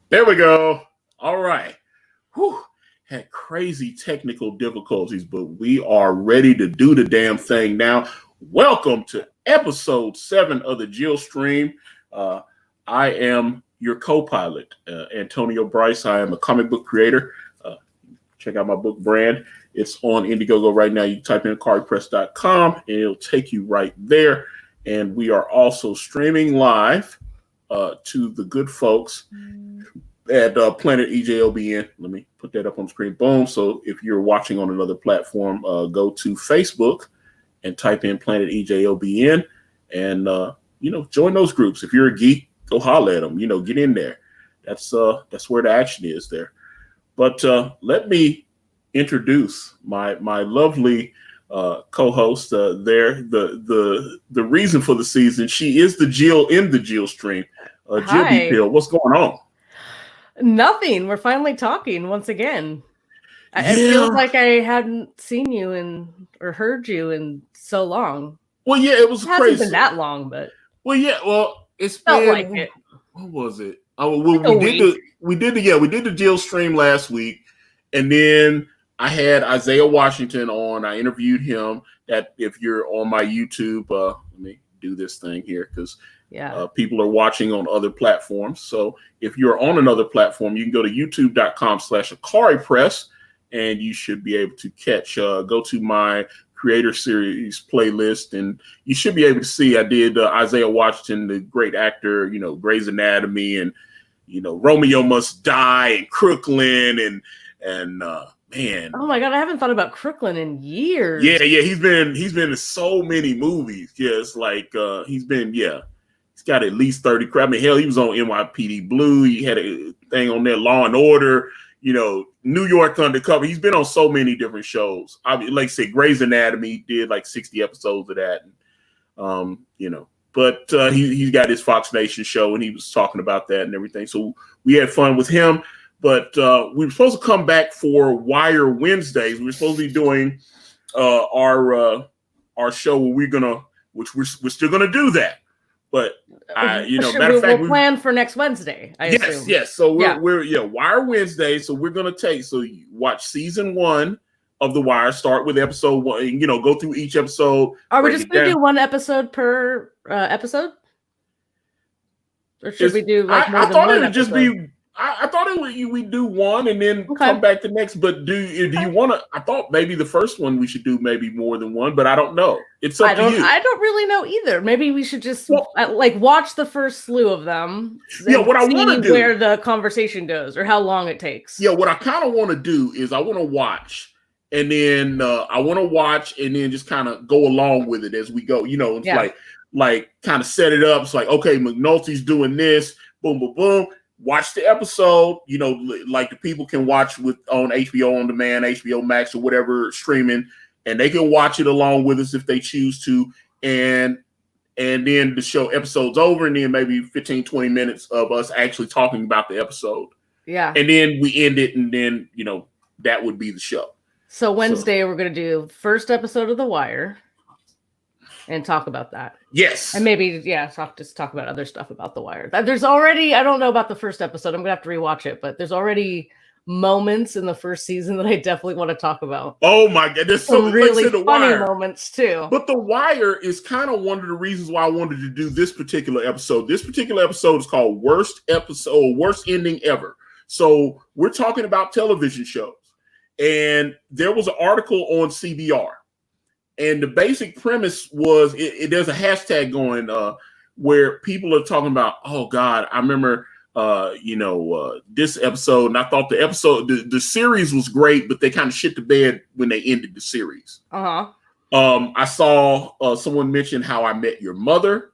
There we go. All right. Whew. Had crazy technical difficulties, but we are ready to do the damn thing now. Welcome to episode 7 of the JillStream. I am your co-pilot, Antonio Bryce. I am a comic book creator. Check out my book brand. It's on Indiegogo right now. You can type in cardpress.com and it'll take you right there. And we are also streaming live to the good folks at Planet EJOBN. Let me put that up on the screen. Boom. So if you're watching on another platform, go to Facebook and type in Planet EJOBN and, join those groups. If you're a geek, go holler at them, get in there. That's where the action is there. But let me introduce my lovely co-host there. The reason for the season. She is the Jill in the JillStream. Jill B. Pill, what's going on? Nothing. We're finally talking once again. It feels like I hadn't seen you or heard you in so long. Well, yeah, it was It crazy. hasn't been that long, but It's felt been like it. What was it? Oh, well, we did the JillStream last week, and then I had Isaiah Washington on. I interviewed him. That if you're on my YouTube, let me do this thing here because people are watching on other platforms. So if you're on another platform, you can go to youtube.com/AkariPress, and you should be able to catch. Go to my Creator Series playlist, and you should be able to see I did Isaiah Washington, the great actor, Grey's Anatomy, and Romeo Must Die, and Crooklyn, and man. Oh my God, I haven't thought about Crooklyn in years. Yeah, he's been in so many movies. Yeah, it's like he's got at least 30 crap. I mean, hell, he was on NYPD Blue. He had a thing on there, Law and Order. New York Undercover. He's been on so many different shows. Like I said, Grey's Anatomy, did like 60 episodes of that. And, but he's got his Fox Nation show, and he was talking about that and everything. So we had fun with him. But we were supposed to come back for Wire Wednesdays. We were supposed to be doing our show where we're still gonna do that. But matter of fact, we'll plan for next Wednesday. I assume. Yes. So we're Wire Wednesday. So we're gonna you watch season 1 of The Wire. Start with episode 1. Go through each episode. Are we just gonna do one episode per episode, or should we do like more I than thought one it would episode? just be. I thought we do one and then come back to next. But do you want to? I thought maybe the first one we should do maybe more than one, but I don't know. It's up to you. I don't really know either. Maybe we should just watch the first slew of them. Yeah, what I want to do, where the conversation goes or how long it takes. Yeah, what I kind of want to do is I want to watch and then just kind of go along with it as we go. It's like kind of set it up. It's like, okay, McNulty's doing this. Boom, boom, boom. Watch the episode, like the people can watch on HBO On Demand, HBO Max, or whatever streaming, and they can watch it along with us if they choose to. And then the show episode's over, and then maybe 15, 20 minutes of us actually talking about the episode. Yeah. And then we end it, and then, that would be the show. So Wednesday, we're going to do first episode of The Wire and talk about that. Yes. And maybe, talk about other stuff about The Wire. There's already, I don't know about the first episode. I'm going to have to rewatch it, but there's already moments in the first season that I definitely want to talk about. Oh my God. There's some really funny moments too. But The Wire is kind of one of the reasons why I wanted to do this particular episode. This particular episode is called Worst Ending Ever. So we're talking about television shows. And there was an article on CBR. And the basic premise was there's a hashtag going where people are talking about, oh God, I remember this episode, and I thought the series was great, but they kind of shit the bed when they ended the series. Uh-huh. I saw someone mention How I Met Your Mother.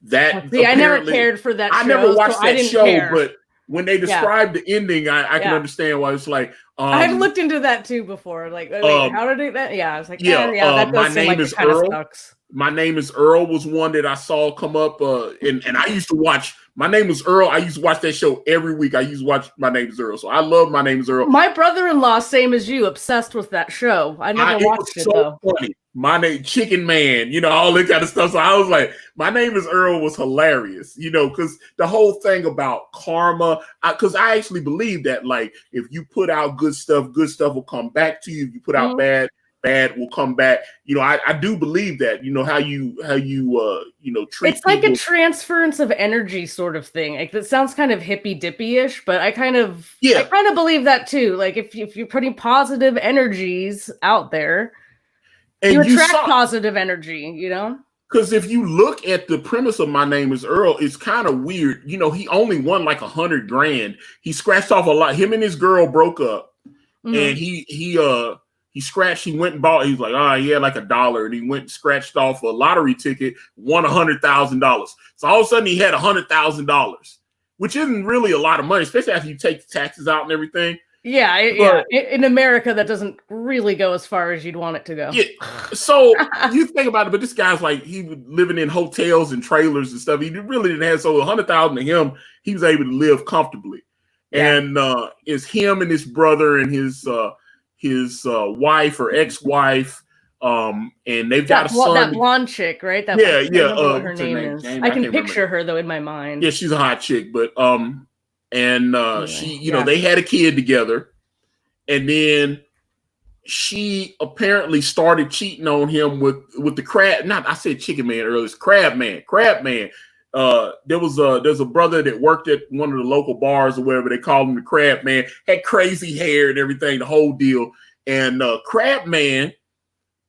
That I never cared for that show. I never watched that show, care. But when they described the ending, I can understand why it's like. I've looked into that too before. Like, how to do that? Yeah, I was like, that does My seem Name like is it kind of Earl. sucks. My Name is Earl was one that I saw come up. And I used to watch My Name is Earl. I used to watch that show every week. I used to watch My Name is Earl. So I love My Name is Earl. My brother-in-law, same as you, obsessed with that show. I never watched it though. Funny. My Name, Chicken Man, all that kind of stuff. So I was like, My Name is Earl was hilarious, because the whole thing about karma, because I actually believe that, like, if you put out good stuff will come back to you. If you put out bad will come back. I do believe that, how you treat it's like people. a transference of energy sort of thing. Like, that sounds kind of hippy dippy-ish, but I kind of believe that too. Like, if you're putting positive energies out there, and you attract positive energy, Because if you look at the premise of My Name is Earl, it's kind of weird. He only won like $100,000. He scratched off a lot. Him and his girl broke up, and he scratched. He went and bought. He was like, he had like $1, and he went and scratched off a lottery ticket, won $100,000. So all of a sudden he had $100,000, which isn't really a lot of money, especially after you take the taxes out and everything. Yeah. In America, that doesn't really go as far as you'd want it to go. Yeah. So you think about it, but this guy's like, he was living in hotels and trailers and stuff. He really didn't have, so $100,000 to him, he was able to live comfortably. Yeah. And it's him and his brother and his wife or ex-wife. And they've got a son. That blonde chick, right? That yeah. What her name is. Jamie, I can picture her though in my mind. Yeah, she's a hot chick, but anyway, she, they had a kid together, and then she apparently started cheating on him with the crab. Not, I said Chicken Man earlier. It's Crab Man. There's a brother that worked at one of the local bars or whatever. They called him the Crab Man. Had crazy hair and everything, the whole deal. And Crab Man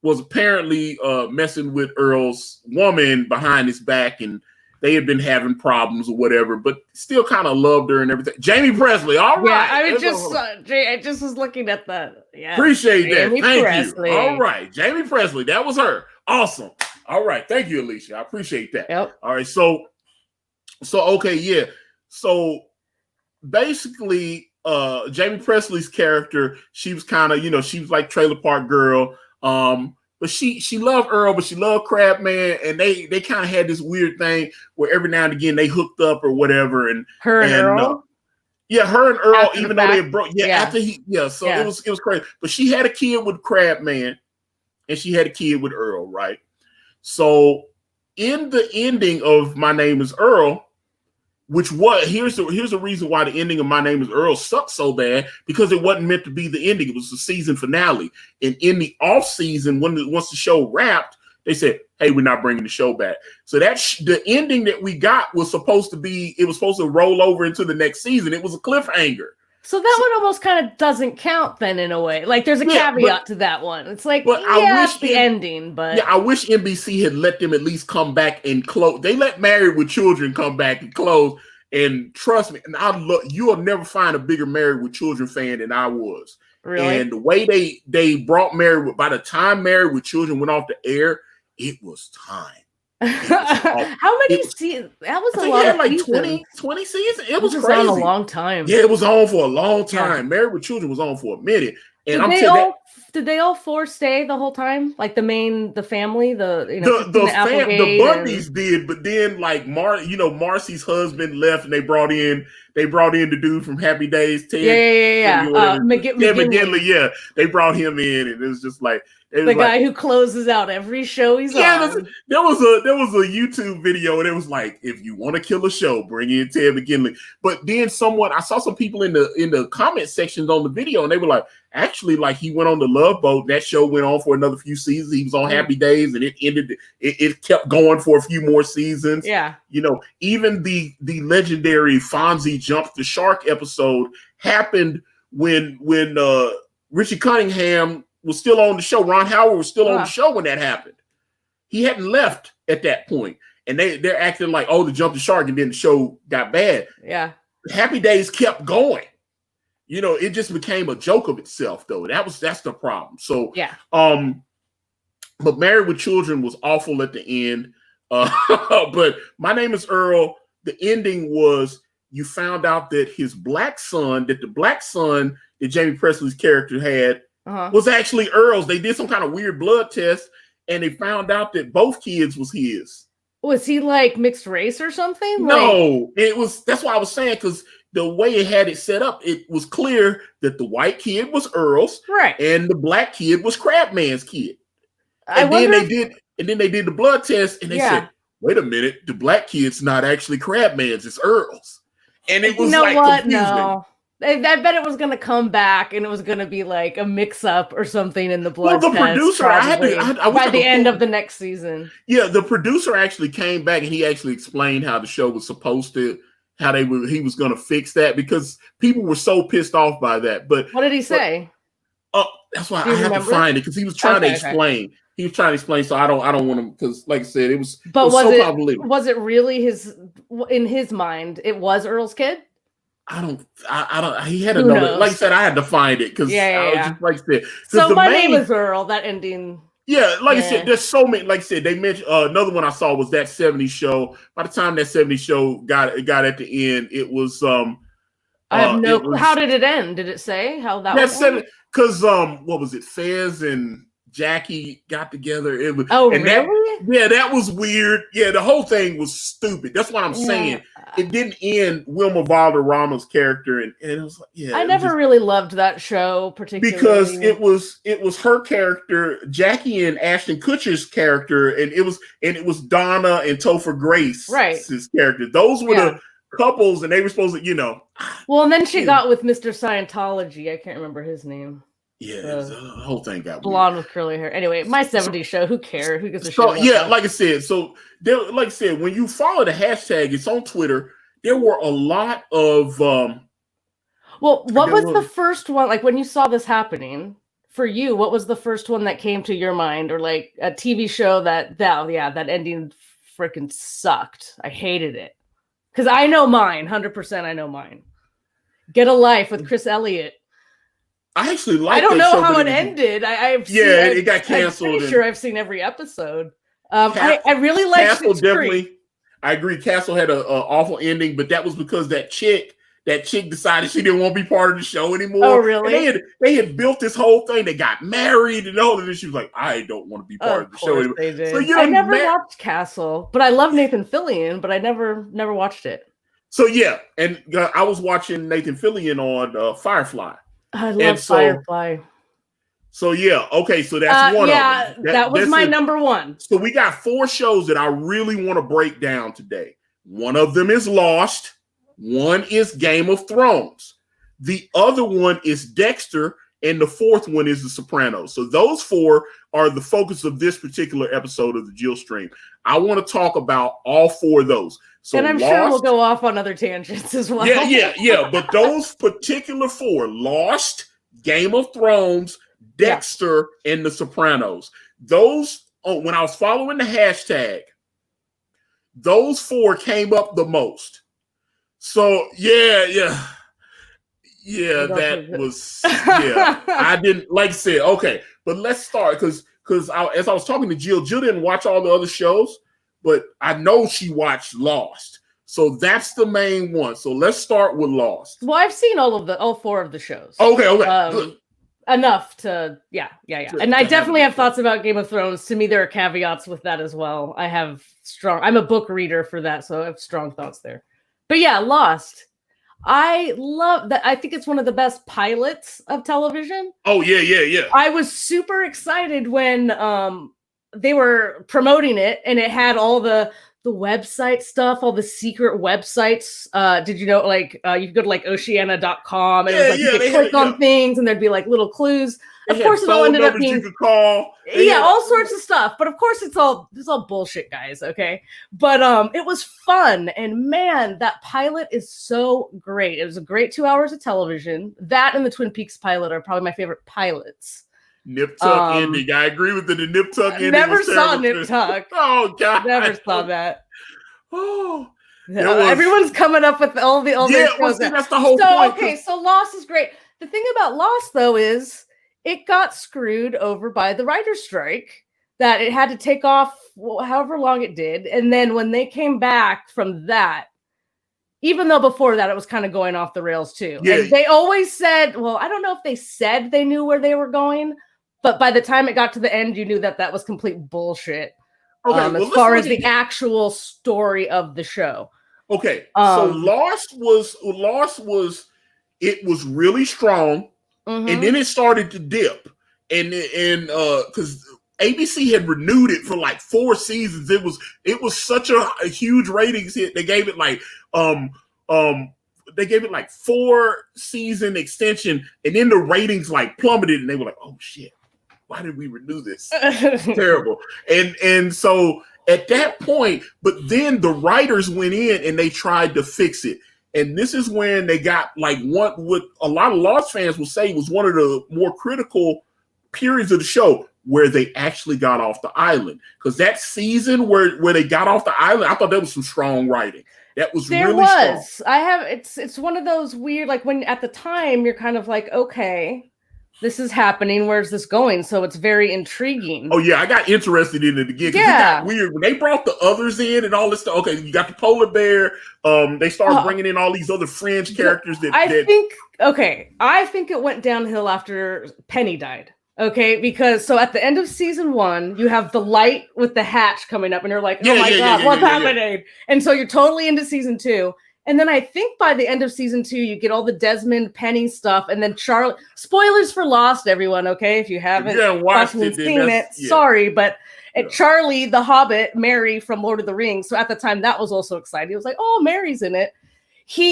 was apparently messing with Earl's woman behind his back, and they had been having problems or whatever, but still kind of loved her and everything. Jamie Presley, all right. Yeah, I just was looking at that. Yeah, appreciate that. Thank you. All right, Jamie Presley, that was her. Awesome. All right, thank you, Alicia. I appreciate that. Yep. All right, so okay, yeah. So basically, Jamie Presley's character, she was kind of, she was like trailer park girl. But she loved Earl, but she loved Crab Man, and they kind of had this weird thing where every now and again they hooked up or whatever. And her and Earl, her and Earl, after even though they broke, after it was crazy. But she had a kid with Crab Man, and she had a kid with Earl, right? So in the ending of My Name is Earl, here's the reason why the ending of My Name is Earl sucked so bad, because it wasn't meant to be the ending. It was the season finale. And in the off season, once the show wrapped, they said, hey, we're not bringing the show back. So the ending that we got was supposed to roll over into the next season. It was a cliffhanger. So that one almost kind of doesn't count then, in a way. Like, there's a caveat to that one. It's like, it's the ending, but... Yeah, I wish NBC had let them at least come back and close. They let Married with Children come back and close, and trust me, and you'll never find a bigger Married with Children fan than I was. Really? And the way they brought by the time Married with Children went off the air, it was time. How many seasons? That was a lot of like seasons. 20 seasons. It was crazy. On a long time. Yeah, it was on for a long time. Yeah. Married with Children was on for a minute. And did they all four stay the whole time? Like the family, the Bundys did, but then like Marcy's husband left, and they brought in the dude from Happy Days, Ted. Yeah. McGinley. Yeah, they brought him in, and it was just like guy who closes out every show he's on. There was a YouTube video, and it was like, if you want to kill a show, bring in Ted McGinley. But then I saw some people in the comment sections on the video, and they were like, actually, like, he went on the Love Boat. That show went on for another few seasons. He was on Happy Days, and it ended. It kept going for a few more seasons. Yeah, even the legendary Fonzie Jump the Shark episode happened when Richie Cunningham was still on the show. Ron Howard was still on the show when that happened. He hadn't left at that point, and they're acting like, the Jump the Shark, and then the show got bad. Yeah, Happy Days kept going. It just became a joke of itself, though. That's the problem. So yeah. But Married with Children was awful at the end. But My Name is Earl. The ending was, you found out that the black son that Jamie Presley's character had was actually Earl's. They did some kind of weird blood test, and they found out that both kids was his. Was he like mixed race or something? No, it was. That's why I was saying, because the way it had it set up, it was clear that the white kid was Earl's, right, and the black kid was Crabman's kid. And then they did the blood test, and they said, "Wait a minute, the black kid's not actually Crabman's; it's Earl's." And it was confusing. No. I bet it was going to come back and it was going to be like a mix-up or something in the blood test. Well, the producer, by the end of the next season. Yeah, the producer actually came back and he actually explained how the show was supposed to, he was going to fix that, because people were so pissed off by that. But what did he say? That's why I have to find it, because he was trying to explain. Okay. He was trying to explain, so I don't want him, because like I said, it was. But was it really in his mind? It was Earl's kid. I don't. He had another. Like I said, I had to find it, because I was just like I said. So my name is Earl. That ending. Yeah, like I said, there's so many. Like I said, they mentioned another one I saw was that '70s show. By the time that '70s show got at the end, it was. I have no clue. How did it end? Did it say how that was? Because what was it? Fez and Jackie got together. It was, really? That was weird. Yeah, the whole thing was stupid. That's what I'm saying. It didn't end Wilma Valderrama's character, and it was like, I never really loved that show particularly, because it was her character, Jackie and Ashton Kutcher's character, and it was Donna and Topher Grace's character. Those were the couples, and they were supposed to, Well, and then she got with Mr. Scientology. I can't remember his name. Yeah, the whole thing got blonde with curly hair. Anyway, my '70s show. Who cares? Who gives a shit? Yeah, like I said. So, like I said, when you follow the hashtag, it's on Twitter. There were a lot of. Well, what was the first one? Like when you saw this happening for you, what was the first one that came to your mind, or like a TV show that ending freaking sucked? I hated it, because I know mine. 100%, I know mine. Get a Life with Chris Elliott. I actually like. I don't know how it ended. It got canceled. I'm pretty sure I've seen every episode. I really like Castle. Definitely, I agree. Castle had an awful ending, but that was because that chick decided she didn't want to be part of the show anymore. Oh, really? And they had built this whole thing. They got married and all of this. She was like, I don't want to be part of the show anymore. They did. So I never watched Castle, but I love Nathan Fillion, but I never watched it. So and I was watching Nathan Fillion on Firefly. I love Firefly. So okay, so that's one of them. That was my number one. So we got 4 shows that I really want to break down today. One of them is Lost. One is Game of Thrones. The other one is Dexter, and the 4th one is The Sopranos. So those 4 are the focus of this particular episode of the JillStream. I want to talk about all 4 of those. So and I'm sure we'll go off on other tangents as well. Yeah. But those particular 4, Lost, Game of Thrones, Dexter, and The Sopranos. Those, when I was following the hashtag, those 4 came up the most. So that was I didn't, like I said, okay, but let's start because as I was talking to Jill didn't watch all the other shows, but I know she watched Lost. So that's the main one. So let's start with Lost. Well, I've seen all 4 of the shows. Okay. Enough to and I definitely have thoughts about Game of Thrones. To me, there are caveats with that as well. I'm a book reader for that, so I have strong thoughts there. But Lost. I love that. I think it's one of the best pilots of television. Oh, yeah. I was super excited when they were promoting it, and it had all the website stuff, all the secret websites. Did you know, like, you could go to like oceana.com and it was like you could click on things and there'd be like little clues. Of course, it all ended up being, you could call. All sorts of stuff. But of course, it's all bullshit, guys. Okay, but it was fun, and man, that pilot is so great. It was a great 2 hours of television. That and the Twin Peaks pilot are probably my favorite pilots. Nip Tuck ending. I agree with the Nip Tuck ending. Never saw Nip Tuck. Oh God, never saw that. Oh, everyone's coming up with all the shows. That's the whole point. Okay, so Lost is great. The thing about Lost, though, is it got screwed over by the writer's strike, that it had to take off however long it did. And then when they came back from that, even though before that it was kind of going off the rails too. Yeah. And they always said, well, I don't know if they said they knew where they were going, But by the time it got to the end, you knew that was complete bullshit. Okay, as far as the actual story of the show. Okay, so Lost was it was really strong, and then it started to dip, and because ABC had renewed it for like 4 seasons, it was such a huge ratings hit. They gave it like 4-season extension, and then the ratings like plummeted, and they were like, oh shit, why did we renew this? Terrible. And so at that point, but then the writers went in and they tried to fix it. And this is when they got like what a lot of Lost fans will say was one of the more critical periods of the show, where they actually got off the island. Because that season where they got off the island, I thought that was some strong writing. That was really strong. It's one of those weird, like when at the time you're kind of like, okay, this is happening. Where's this going? So it's very intriguing. Oh yeah, I got interested in it again. It got weird when they brought the others in and all this stuff. Okay, you got the polar bear. They started bringing in all these other fringe characters. I think it went downhill after Penny died. Okay, because so at the end of season 1, you have the light with the hatch coming up, and you're like, oh my god, what's happening? And so you're totally into season 2. And then I think by the end of season 2, you get all the Desmond Penny stuff, and then Charlie. Spoilers for Lost, everyone. Okay, if you haven't seen it, sorry, but Charlie, the Hobbit, Mary from Lord of the Rings. So at the time, that was also exciting. It was like, oh, Mary's in it.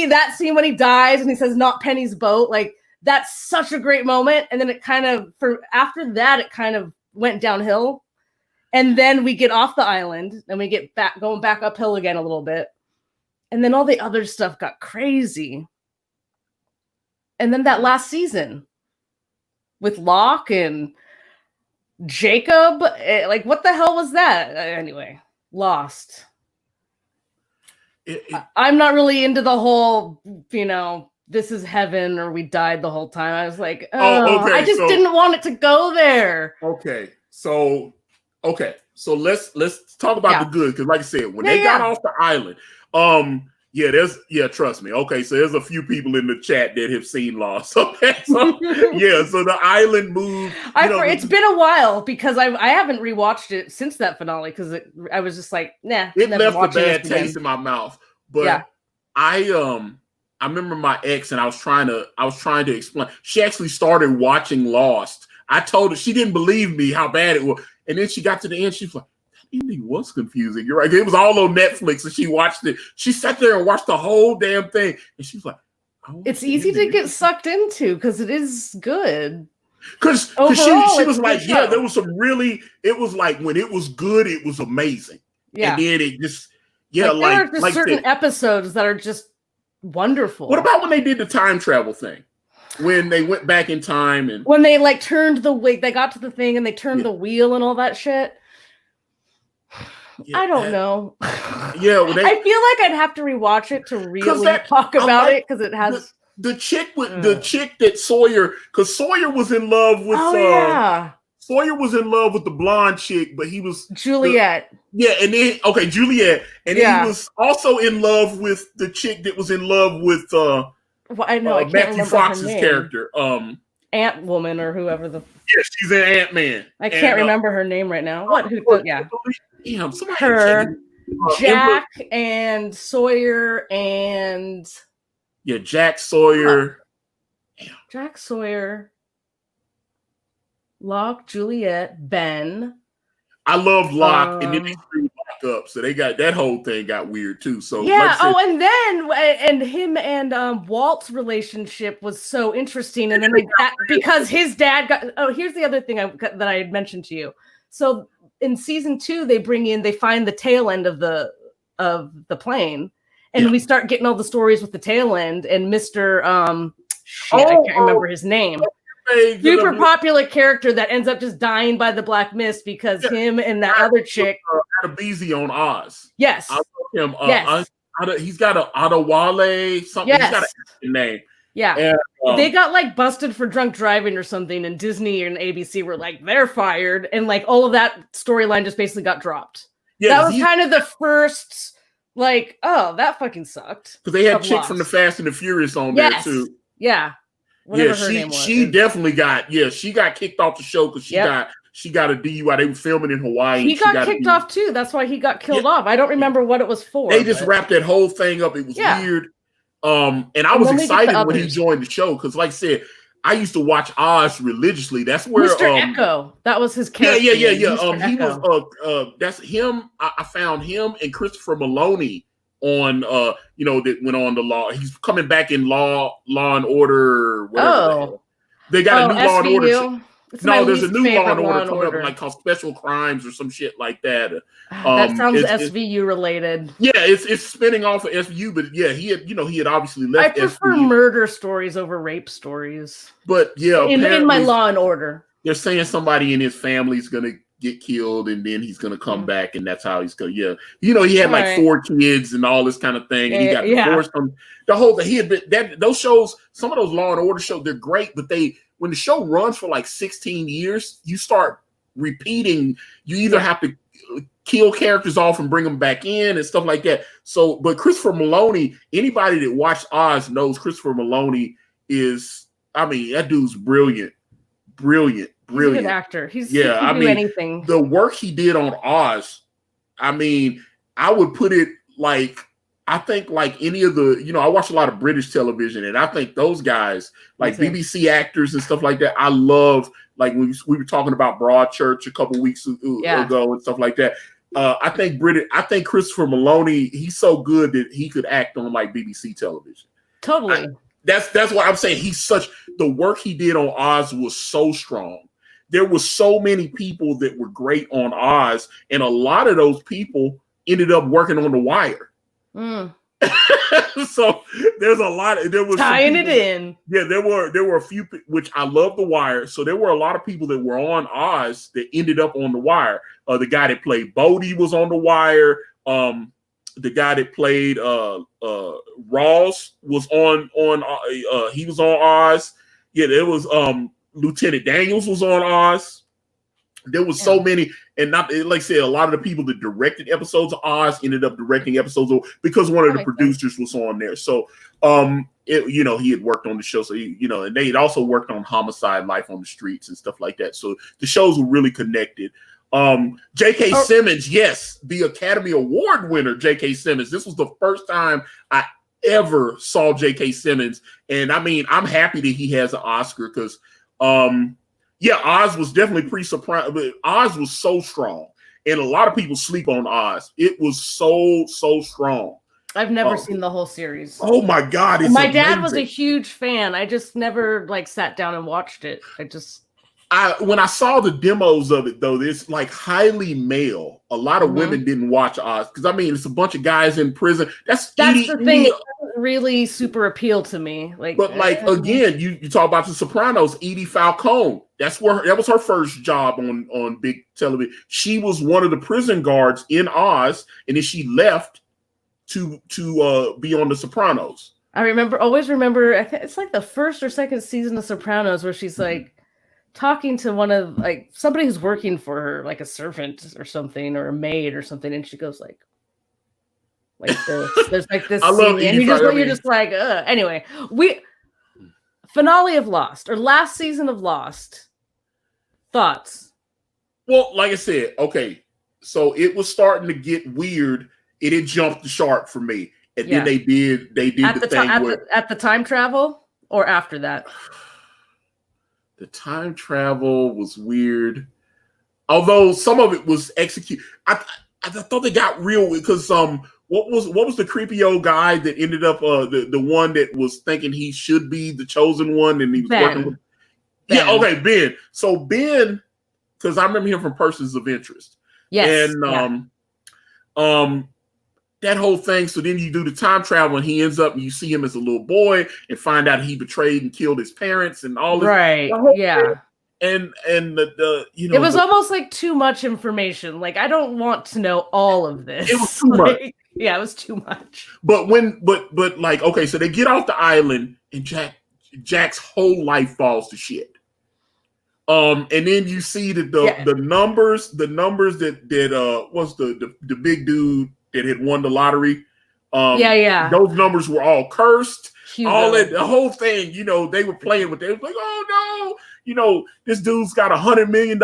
That scene when he dies and he says, "Not Penny's boat," like that's such a great moment. And then it kind of after that, it kind of went downhill, and then we get off the island and we get going back uphill again a little bit. And then all the other stuff got crazy. And then that last season with Locke and Jacob, like what the hell was that? Anyway, Lost. I'm not really into the whole, this is heaven or we died the whole time. I was like, I just didn't want it to go there. Okay. So let's talk about the good, because like I said, when they got off the island, trust me. Okay, so there's a few people in the chat that have seen Lost. Okay, so so the island moved. It's been a while because I haven't rewatched it since that finale because I was just like, nah. It left a bad taste in my mouth. But I remember my ex, and I was trying to explain. She actually started watching Lost. I told her, she didn't believe me how bad it was, and then she got to the end. She's like, ending was confusing. You're right. It was all on Netflix, and she watched it. She sat there and watched the whole damn thing, and she's like, "It's easy to get sucked into because it is good." Because she was like, "Yeah, there was some really." It was like when it was good, it was amazing. Yeah, and then it just there are just certain episodes that are just wonderful. What about when they did the time travel thing? When they went back in time and when they like turned they got to the thing and they turned the wheel and all that shit. I don't know. I feel like I'd have to rewatch it to really talk about it because it has the chick that Sawyer, because Sawyer was in love with. Sawyer was in love with the blonde chick, but he was Juliet. Juliet, and he was also in love with the chick that was in love with. I can't Matthew Fox's character, Ant Woman or whoever the. Yeah, she's an Ant-Man. I can't remember her name right now. What? Damn, her, Jack and Sawyer and Jack Sawyer. Jack Sawyer, Locke, Juliet, Ben. I love Locke, and then they screwed Locke up, so they got that whole thing got weird too. So and then him and Walt's relationship was so interesting, and then because his dad got. Oh, here's the other thing that I had mentioned to you. So in season 2, they find the tail end of the plane, and we start getting all the stories with the tail end and Mr. I can't remember his name. Super popular character that ends up just dying by the black mist because him and that other chick. Adebisi on Oz. Yes. I love him. Yes. He's got an Adewale something. Yes. He's got a name. Yeah. And, they got like busted for drunk driving or something, and Disney and ABC were like, they're fired. And like all of that storyline just basically got dropped. Yeah, that was kind of the first, like, oh, that fucking sucked. Because they had chick from the Fast and the Furious on there too. Yeah. Whatever her name was. She definitely got she got kicked off the show because she got a DUI. They were filming in Hawaii. He got kicked off too. That's why he got killed off. I don't remember what it was for. They just wrapped that whole thing up. It was weird. And I was excited when he joined the show because, like I said, I used to watch Oz religiously. That's where Mr. Echo. That was his character. Yeah. He was that's him. I found him and Christopher Maloney on that went on the Law. He's coming back in Law and Order. Whatever they got a new Law and Order. There's a new Law and Order coming up, like called Special Crimes or some shit like that. That sounds SVU related. Yeah, it's spinning off of SVU, but he had obviously left. I prefer murder stories over rape stories. But in my Law and Order, they're saying somebody in his family is gonna get killed, and then he's gonna come back, and that's how he's going. Yeah, he had like 4 kids and all this kind of thing, and he got divorced from the whole. He had been those shows. Some of those Law and Order shows, they're great, but when the show runs for like 16 years, you start repeating. You either have to kill characters off and bring them back in and stuff like that. So, but Christopher Maloney, anybody that watched Oz knows Christopher Maloney is. I mean, that dude's brilliant. He's a good actor. He can do anything. The work he did on Oz, I mean, I would put it like, I think like any of the, I watch a lot of British television, and I think those guys, like BBC actors and stuff like that, I love, like when we were talking about Broadchurch a couple weeks ago and stuff like that. I think Christopher Maloney, he's so good that he could act on like BBC television. Totally. That's why I'm saying the work he did on Oz was so strong. There were so many people that were great on Oz, and a lot of those people ended up working on The Wire. So there's a lot. There was tying it in. Yeah, there were a few, which I love The Wire. So there were a lot of people that were on Oz that ended up on The Wire. The guy that played Bodie was on The Wire. The guy that played Ross was on he was on Oz. Yeah, there was Lieutenant Daniels was on Oz. There was so many, and not like I said, a lot of the people that directed episodes of Oz ended up directing episodes because one of the producers was on there. So he had worked on the show, so and they had also worked on Homicide: Life on the Streets and stuff like that. So the shows were really connected. J.K. Simmons, yes, the Academy Award winner, J.K. Simmons. This was the first time I ever saw J.K. Simmons, and I mean, I'm happy that he has an Oscar because, Oz was definitely pre-Sopranos, but Oz was so strong, and a lot of people sleep on Oz. It was so strong. I've never seen the whole series. Oh my God! My dad was a huge fan. I just never sat down and watched it. When I saw the demos of it, though, it's like highly male. A lot of women didn't watch Oz because, I mean, it's a bunch of guys in prison. That's the thing. It doesn't really super appeal to me. Again, you talk about the Sopranos. Edie Falcone. That was her first job on big television. She was one of the prison guards in Oz, and then she left to be on the Sopranos. I always remember. I think it's like the first or second season of Sopranos where she's like talking to one of somebody who's working for her, like a servant or something, or a maid or something, and she goes like this. There's this I love scene, and you're just like, anyway, finale of Lost or last season of Lost. Thoughts? Well, like I said, okay, so it was starting to get weird. It had jumped the shark for me, and then they did at the thing at the time travel or after that. The time travel was weird, although some of it was executed. I thought they got real because what was the creepy old guy that ended up the one that was thinking he should be the chosen one, and he was working with Ben. So Ben, because I remember him from Persons of Interest. Yes, and that whole thing. So then you do the time travel, and he ends up, and you see him as a little boy, and find out he betrayed and killed his parents, and all this. Right. Yeah. And it was almost like too much information. Like, I don't want to know all of this. It was too much. Yeah, it was too much. But okay, so they get off the island, and Jack's whole life falls to shit. And then you see that the numbers that was the big dude that had won the lottery. Those numbers were all cursed. all that, the whole thing, they were playing with it. It was like, oh no, this dude's got $100 million,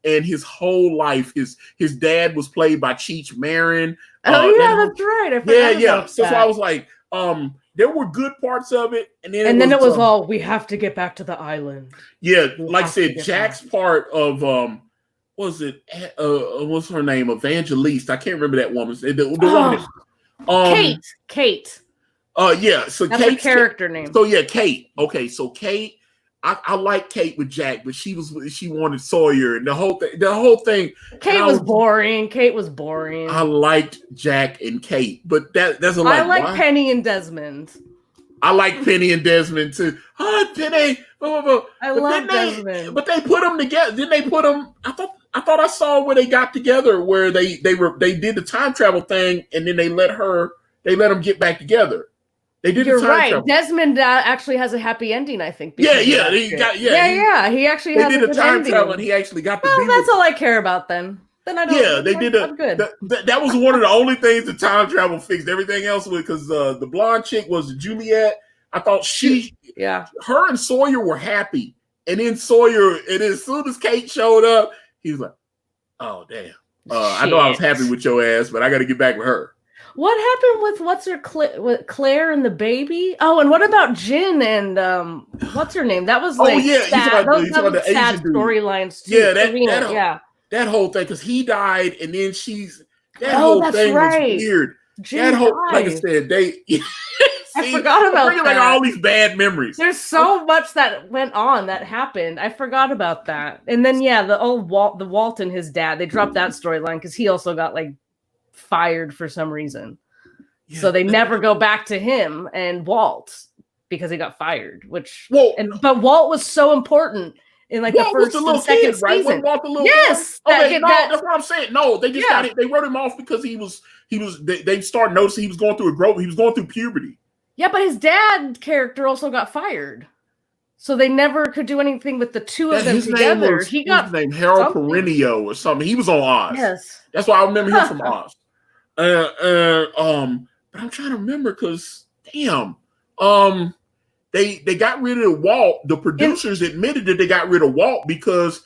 and his whole life, his dad was played by Cheech Marin. Oh yeah, that's right. I forgot about So I was like, there were good parts of it, and then it was all, we have to get back to the island. Yeah, like I said, Jack's part of what's her name? Evangeliste. I can't remember that woman's the woman. Kate. Yeah. So that's Kate's her character name. So yeah, Kate. Okay, so Kate. I like Kate with Jack, but she wanted Sawyer, and the whole thing. Kate was boring. I liked Jack and Kate, but that's a lot. I like Penny and Desmond. I like Penny and Desmond too. Hi, Penny. I love Desmond. But they put them together. Didn't they put them? I thought I saw where they got together, where they did the time travel thing, and then they let them get back together. They did. You're right. Travel. Desmond actually has a happy ending, I think. Yeah. He actually they has did a the time ending. travel, and he actually got to. Well, that's all I care about then. Then I don't. Yeah, they did. I'm good. That was one of the only things the time travel fixed. Everything else was because the blonde chick was Juliet. I thought her and Sawyer were happy, and then Sawyer, and as soon as Kate showed up, he was like, "Oh damn, I know I was happy with your ass, but I got to get back with her." What happened with Claire and the baby? Oh, and what about Jin and what's her name? That was sad. Those sad storylines too. Yeah, that whole thing, because he died, and then whole thing was weird. Jin like I said, I forgot about that. Like all these bad memories. There's so much that went on that happened. I forgot about that. And then the old Walt and his dad, they dropped that storyline because he also got fired for some reason. Yeah, so they never go back to him and Walt because he got fired. But Walt was so important in the first and second season. Yes, that's what I'm saying. No, they just they wrote him off because they started noticing he was going through a growth. He was going through puberty. Yeah, but his dad character also got fired. So they never could do anything with the two of them together. He got his name Harold Perenio or something. He was on Oz. Yes. That's why I remember him from Oz. But I'm trying to remember because they got rid of Walt. The producers admitted that they got rid of Walt because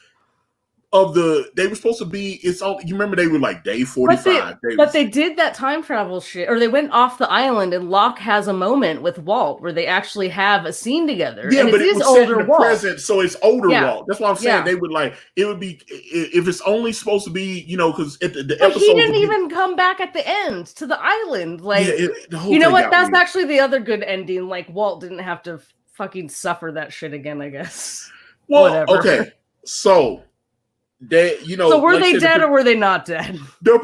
of they were supposed to be, you remember they were day 45. But they did that time travel shit, or they went off the island, and Locke has a moment with Walt where they actually have a scene together. Yeah, and but it was older set in the present, so it's older Walt. That's what I'm saying. Yeah. They would it would be, if it's only supposed to be, because the episode. He didn't even come back at the end to the island. You know what? That's actually the other good ending. Walt didn't have to fucking suffer that shit again, I guess. Well, whatever. Okay, so. So were they dead or were they not dead? The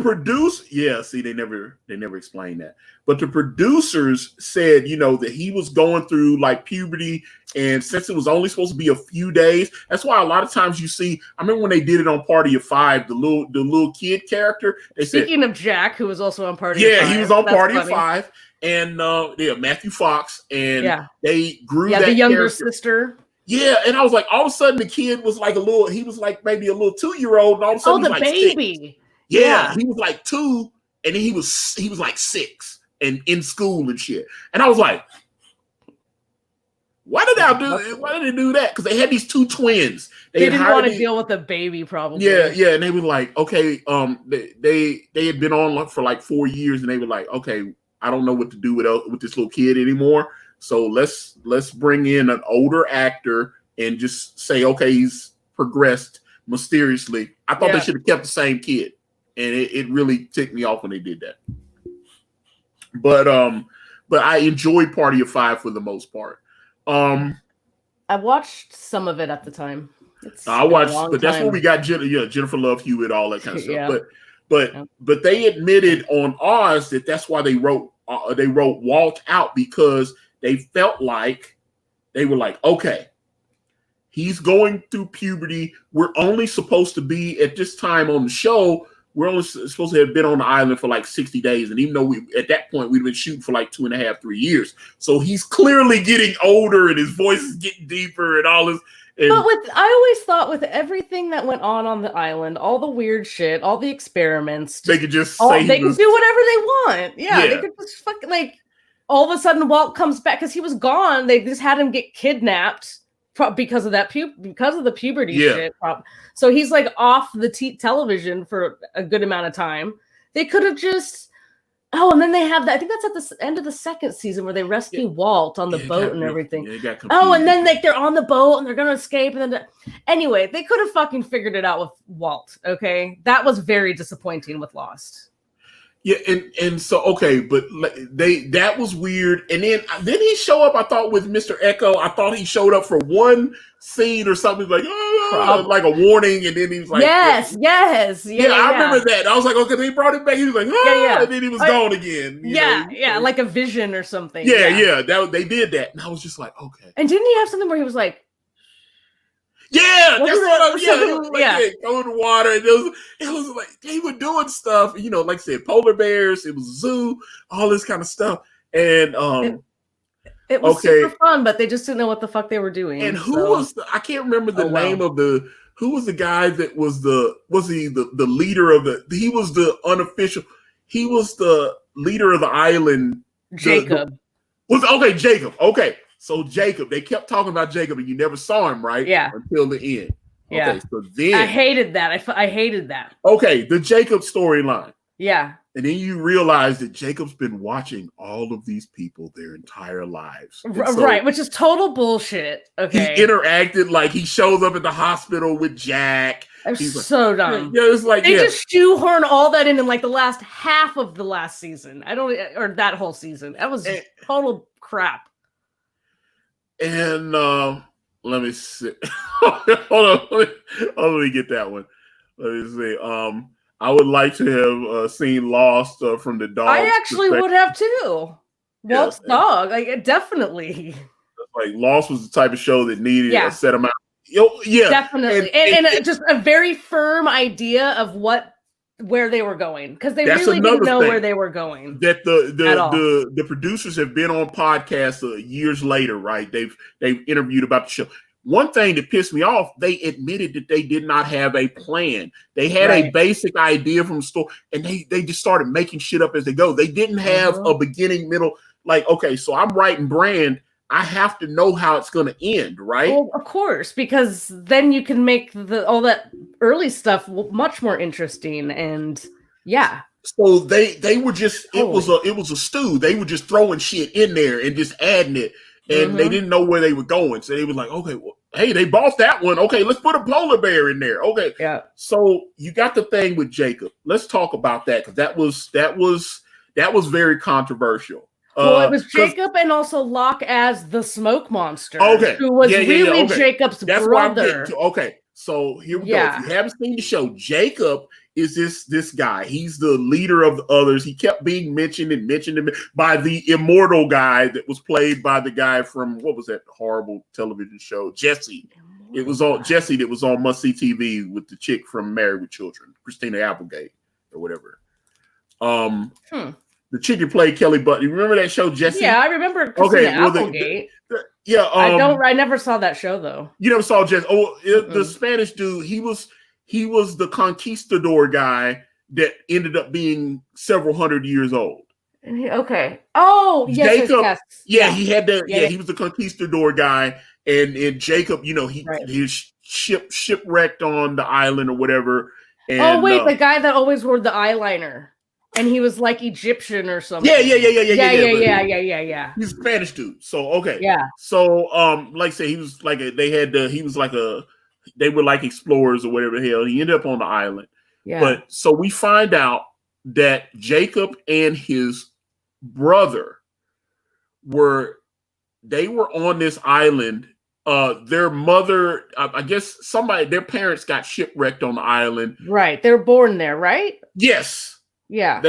they never explained that. But the producers said, that he was going through puberty, and since it was only supposed to be a few days, that's why a lot of times you see. I remember when they did it on Party of Five, the little kid character. Speaking of Jack, who was also on Party of Five. Yeah, he was on Party of Five, and Matthew Fox, and they grew that the younger character. Sister. Yeah, and I was like, all of a sudden the kid was he was maybe a little 2-year-old, and all of a sudden the baby. 6. Yeah, he was 2, and then he was 6 and in school and shit. And I was like, why did they do that? Because they had these 2 twins. They didn't want to deal with the baby, probably. Yeah, and they were like, okay, they had been on for 4 years, and they were like, okay, I don't know what to do with this little kid anymore. So let's bring in an older actor and just say, okay, he's progressed mysteriously. I thought they should have kept the same kid, and it really ticked me off when they did that. But I enjoyed Party of Five for the most part. I watched some of it at the time. I watched, but that's where we got Jennifer Love Hewitt, all that kind of stuff. But they admitted on Oz that's why they wrote Walt out, because they felt they were like, okay, he's going through puberty. We're only supposed to be at this time on the show. We're only supposed to have been on the island for 60 days. And even though at that point we'd been shooting for 2.5, 3 years. So he's clearly getting older and his voice is getting deeper and all this. And I always thought with everything that went on the island, all the weird shit, all the experiments, they could just say they could do whatever they want. Yeah, they could just fucking all of a sudden Walt comes back because he was gone. They just had him get kidnapped because of that because of the puberty shit. So he's like off the television for a good amount of time. They could have just and then they have that. I think that's at the end of the second season where they rescue Walt on the boat and everything. And then like they're on the boat and they're gonna escape. And then anyway, they could have fucking figured it out with Walt. Okay, that was very disappointing with Lost. Yeah, and so but that was weird. And then he show up. I thought with Mr. Echo, I thought he showed up for one scene or something like like a warning, and then he was like, yes, I remember that. I was like, okay, they brought him back. He was like, and then he was gone again. You know? Like a vision or something. That they did that, and I was just like, okay. And didn't he have something where he was like? Yeah, that's what I was. Go in the water. It was like they were doing stuff. You know, like I said, polar bears. It was a zoo, all this kind of stuff. And it was super fun, but they just didn't know what the fuck they were doing. And who was I can't remember the name of who was the guy that was the leader of he was the unofficial. He was the leader of the island. Jacob. Jacob. Okay. So Jacob, they kept talking about Jacob, and you never saw him, right? Yeah. Until the end. Yeah. Okay, so then I hated that. I hated that. Okay, the Jacob storyline. Yeah. And then you realize that Jacob's been watching all of these people their entire lives. Right, which is total bullshit. Okay. He interacted like he shows up at the hospital with Jack. He's so dumb. Yeah, it's like they just shoehorn all that in like the last half of the last season. Or that whole season. That was total crap. And let me see. Hold on. Let me get that one. Let me see. I would like to have seen Lost from the dog. I actually would have too. Walt's dog, like definitely. Like Lost was the type of show that needed a set amount. Definitely, and just a very firm idea of where they were going, because they really didn't know where they were going. That the producers have been on podcasts years later, right? They've interviewed about the show. One thing that pissed me off, they admitted that they did not have a plan. They had a basic idea from the story, and they just started making shit up as they go. They didn't have a beginning, middle. Like, okay, so I'm writing Brand. I have to know how it's going to end, right? Well, of course, because then you can make all that early stuff much more interesting. And so they were just it was a stew. They were just throwing shit in there and just adding it, and they didn't know where they were going. So they were like, okay, well, hey, they bought that one. Okay, let's put a polar bear in there. Okay, yeah. So you got the thing with Jacob. Let's talk about that, because that was very controversial. Well, it was Jacob and also Locke as the smoke monster. Okay. Who was really Jacob's brother. What I'm getting to. Okay. So here we go. If you haven't seen the show, Jacob is this guy. He's the leader of the others. He kept being mentioned by the immortal guy that was played by the guy from, what was that horrible television show? Jesse. It was on Jesse that was on Must See TV with the chick from Married with Children, Christina Applegate or whatever. The chick who played Kelly Butler. You remember that show, Jesse? Yeah, I remember Christina Applegate. I never saw that show though. You never saw Jesse? The Spanish dude. He was the conquistador guy that ended up being several hundred years old. Okay. Oh, yes. Jacob. Yes. He had that. Yeah, he was the conquistador guy, and Jacob. You know, his shipwrecked on the island or whatever. And, the guy that always wore the eyeliner. And he was like Egyptian or something. Yeah. He's a Spanish dude. So okay. Yeah. So like I say, he was like they were like explorers or whatever the hell. He ended up on the island. Yeah. But so we find out that Jacob and his brother were on this island. Their mother, I guess their parents got shipwrecked on the island. Right. They were born there, right? Yes. Yeah,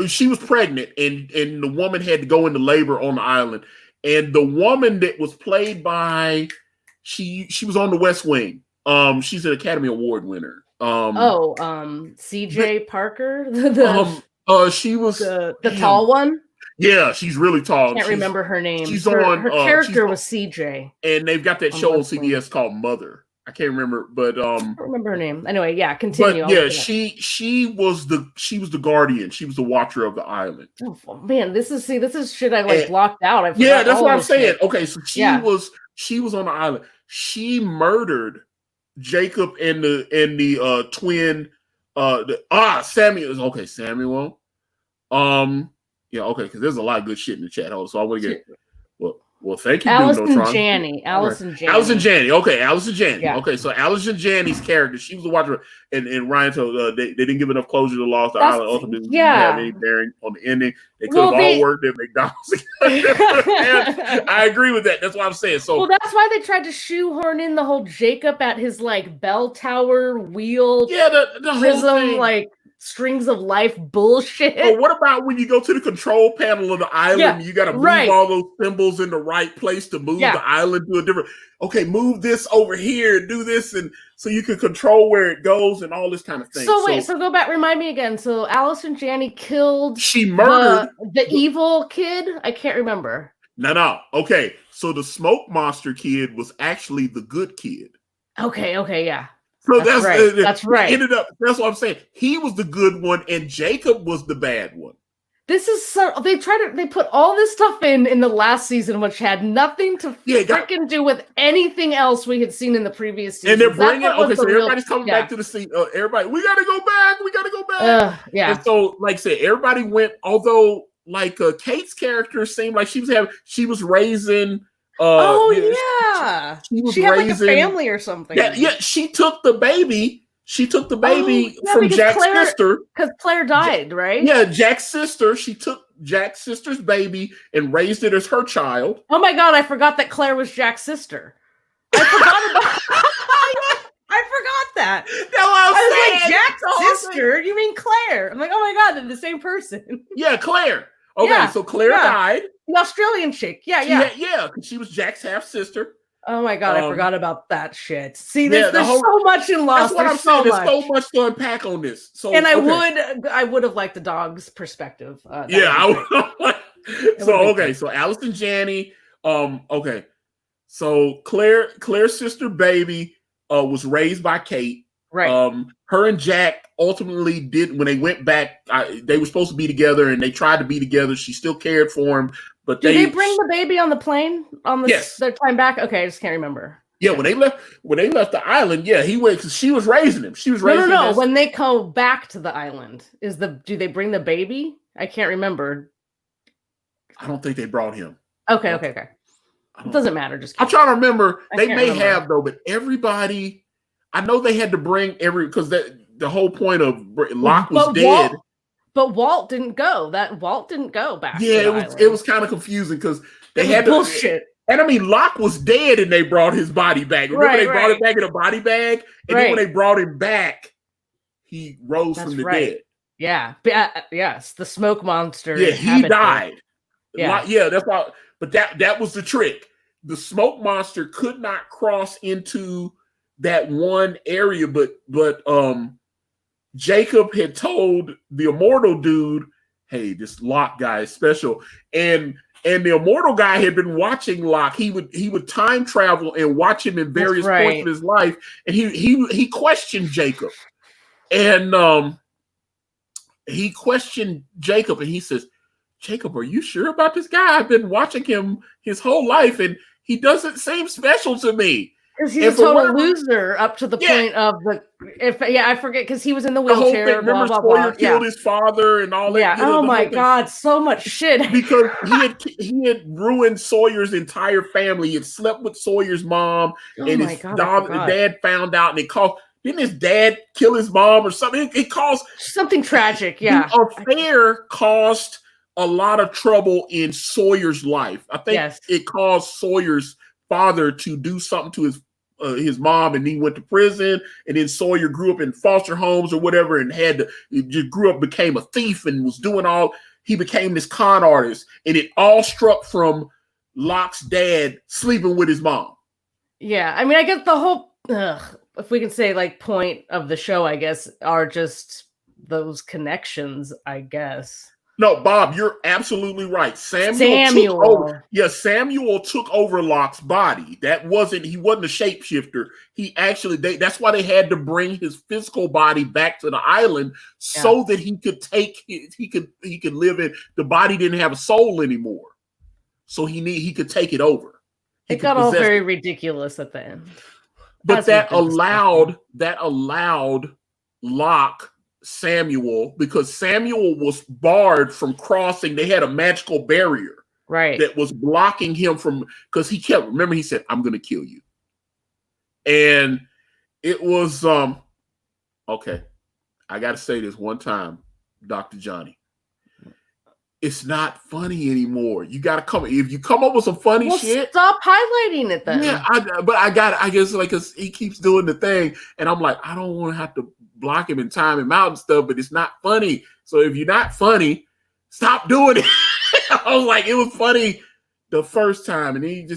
she was pregnant, and the woman had to go into labor on the island. And the woman that was played by, she was on the West Wing. She's an Academy Award winner. CJ Parker. She was the tall one. Yeah, she's really tall. Can't remember her name. Her character was CJ. And they've got that show on CBS called Mother. I can't remember, but I don't remember her name. Anyway, yeah, continue. But yeah, she was the guardian. She was the watcher of the island. Oh man, this is shit I like blocked out. That's what I'm saying. Shit. Okay, so she was on the island. She murdered Jacob and the twin. Samuel. Okay, Samuel. Yeah, okay, because there's a lot of good shit in the chat. So I want to get well, thank you, Allison Janney. Allison Janney. Okay, Allison Janney. Yeah. Okay, so Allison Janney's character, she was the watcher, and Ryan told they didn't give enough closure to Lost Island. Ultimately, didn't have any bearing on the ending. They could have all worked at McDonald's. I agree with that. That's what I'm saying. So, well, that's why they tried to shoehorn in the whole Jacob at his like bell tower wheel. Yeah, the prism, whole thing. Like strings of life bullshit. But what about when you go to the control panel of the island? Yeah, you got to move all those symbols in the right place to move the island to a different. Okay, move this over here, do this, and so you can control where it goes and all this kind of thing. So go back. Remind me again. So Allison Janney killed. She murdered the evil kid. I can't remember. No. Okay, so the smoke monster kid was actually the good kid. Okay, yeah. So that's right. That's right. Ended up. That's what I'm saying. He was the good one, and Jacob was the bad one. This is so. They put all this stuff in the last season, which had nothing to freaking do with anything else we had seen in the previous season. And they're bringing. Okay, so everybody's coming back to the scene. Everybody, we gotta go back. We gotta go back. Yeah. And so, like I said, everybody went. Although, like Kate's character seemed like she was raising. She had like a family or something. Yeah, she took the baby. She took the baby from Jack's sister. Because Claire died, right? Yeah, Jack's sister. She took Jack's sister's baby and raised it as her child. Oh my God, I forgot that Claire was Jack's sister. I forgot that. No, I was like, Jack's sister? You mean Claire? I'm like, oh my God, they're the same person. Yeah, Claire. Okay, so Claire died. The Australian chick. Yeah, because she was Jack's half sister. Oh my God, I forgot about that shit. See, there's so much in Lost. That's what I'm saying. There's so much to unpack on this. So, and I would have liked the dog's perspective. So Allison Janney. Okay, so Claire's sister baby was raised by Kate. Right. Her and Jack ultimately did when they went back. They were supposed to be together, and they tried to be together. She still cared for him, but did they bring the baby on the plane on their time back? Okay, I just can't remember. Yeah, when they left the island, he went because she was raising him. She was raising him. No. When they go back to the island, do they bring the baby? I can't remember. I don't think they brought him. Okay. It doesn't matter. Just I'm trying to remember. They may have though, but everybody. I know they had to bring because the whole point of Locke was dead. But Walt didn't go. Walt didn't go back. Yeah, it was kind of confusing because they had bullshit. And I mean, Locke was dead, and they brought his body back. Remember, they brought it back in a body bag, and then when they brought him back, he rose from the dead. Yeah, yes, the smoke monster. Yeah, he died. Yeah, that's why. But that was the trick. The smoke monster could not cross into that one area, but Jacob had told the immortal dude, hey, this Locke guy is special. And the immortal guy had been watching Locke. He would time travel and watch him in various points of his life. And he questioned Jacob. And he questioned Jacob, and he says, Jacob, are you sure about this guy? I've been watching him his whole life, and he doesn't seem special to me. Because he's a total loser up to the point of I forget because he was in the wheelchair. The whole thing, remember Sawyer killed his father and all that. Yeah. Oh my God, so much shit. Because he had ruined Sawyer's entire family. He had slept with Sawyer's mom, and his dad found out, and didn't his dad kill his mom or something? It caused something tragic. Yeah, the affair caused a lot of trouble in Sawyer's life. I think it caused Sawyer's father to do something to his mom, and he went to prison, and then Sawyer grew up in foster homes or whatever, and became a thief and was doing he became this con artist, and it all struck from Locke's dad sleeping with his mom. Yeah, I mean, I guess the whole, if we can say like point of the show, I guess, are just those connections, I guess. No, Bob, you're absolutely right. Samuel Yeah, Samuel took over Locke's body. He wasn't a shapeshifter. He actually, that's why they had to bring his physical body back to the island so that he could live in. The body didn't have a soul anymore, so he could take it over. It got all very ridiculous at the end. But that allowed Locke Samuel, because Samuel was barred from crossing. They had a magical barrier. Right. That was blocking him from, because he said, I'm going to kill you. And it was, okay, I got to say this one time, Dr. Johnny. It's not funny anymore. You got to if you come up with some funny shit. Stop highlighting it then. Yeah, I guess like, cause he keeps doing the thing. And I'm like, I don't want to have to block him and time him out and stuff, but it's not funny. So if you're not funny, stop doing it. I was like, it was funny the first time, and then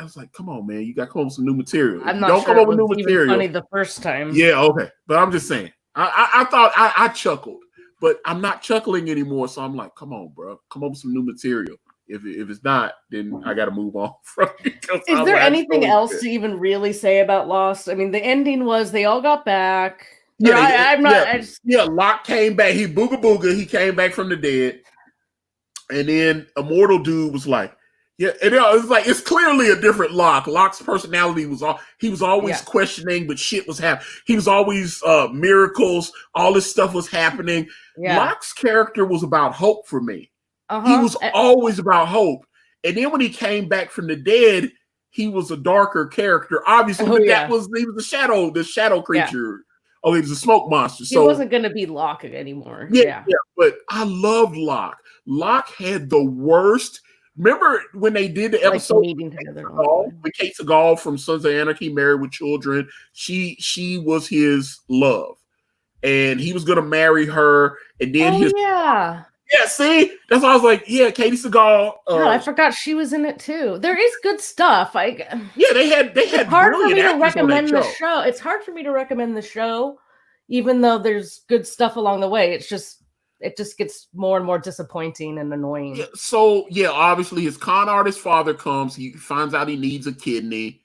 I was like, come on, man, you got to come up with some new material. I'm not sure it was even funny the first time. Yeah, okay, but I'm just saying, I thought I chuckled, but I'm not chuckling anymore. So I'm like, come on, bro, come up with some new material. If it's not, then I got to move on from it. Is there anything else to even really say about Lost? I mean, the ending was they all got back. Yeah, Locke came back. He booga. He came back from the dead. And then Immortal dude was like, yeah, and it was like, it's clearly a different Locke. Locke's personality he was always questioning, but shit was happening. He was always miracles. All this stuff was happening. Yeah. Locke's character was about hope for me. He was always about hope. And then when he came back from the dead, he was a darker character, obviously, but he was the shadow creature. Yeah. Oh, he was a smoke monster. He wasn't going to be Locke anymore. Yeah, but I loved Locke. Locke had the worst. Remember when they did the episode with Kate Segal from Sons of Anarchy, Married with Children? She was his love, and he was going to marry her. And then see, that's why I was like, yeah, Katie Segal. I forgot she was in it too. There is good stuff. They had. It's hard for me to recommend the show. It's hard for me to recommend the show, even though there's good stuff along the way. It just gets more and more disappointing and annoying. Yeah, so obviously his con artist father comes. He finds out he needs a kidney.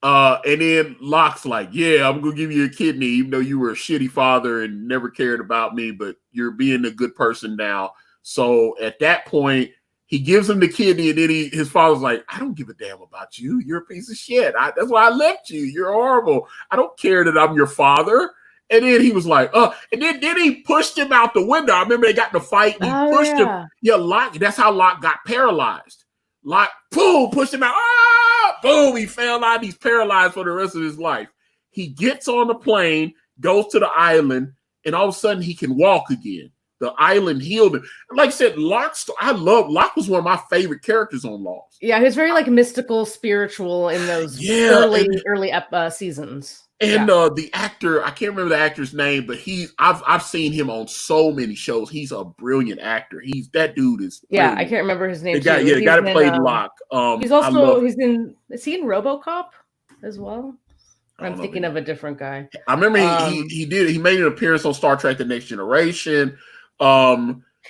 And then Locke's like, yeah, I'm gonna give you a kidney, even though you were a shitty father and never cared about me, but you're being a good person now. So at that point, he gives him the kidney, and then his father's like, I don't give a damn about you. You're a piece of shit. That's why I left you. You're horrible. I don't care that I'm your father. And then he was like, and then he pushed him out the window. I remember they got in a fight, and he pushed him. Yeah, Locke, that's how Locke got paralyzed. Locke, boom, pushed him out. Boom, he fell out. He's paralyzed for the rest of his life. He gets on the plane, goes to the island, and all of a sudden he can walk again. The island healed him. Like I said, Locke was one of my favorite characters on Lost. Yeah, he was very mystical, spiritual in those early seasons. And the actor, I can't remember the actor's name, but I've seen him on so many shows. He's a brilliant actor. That dude is brilliant. I can't remember his name. The guy that played Locke. Is he in RoboCop as well? I'm thinking of a different guy. I remember he made an appearance on Star Trek: The Next Generation.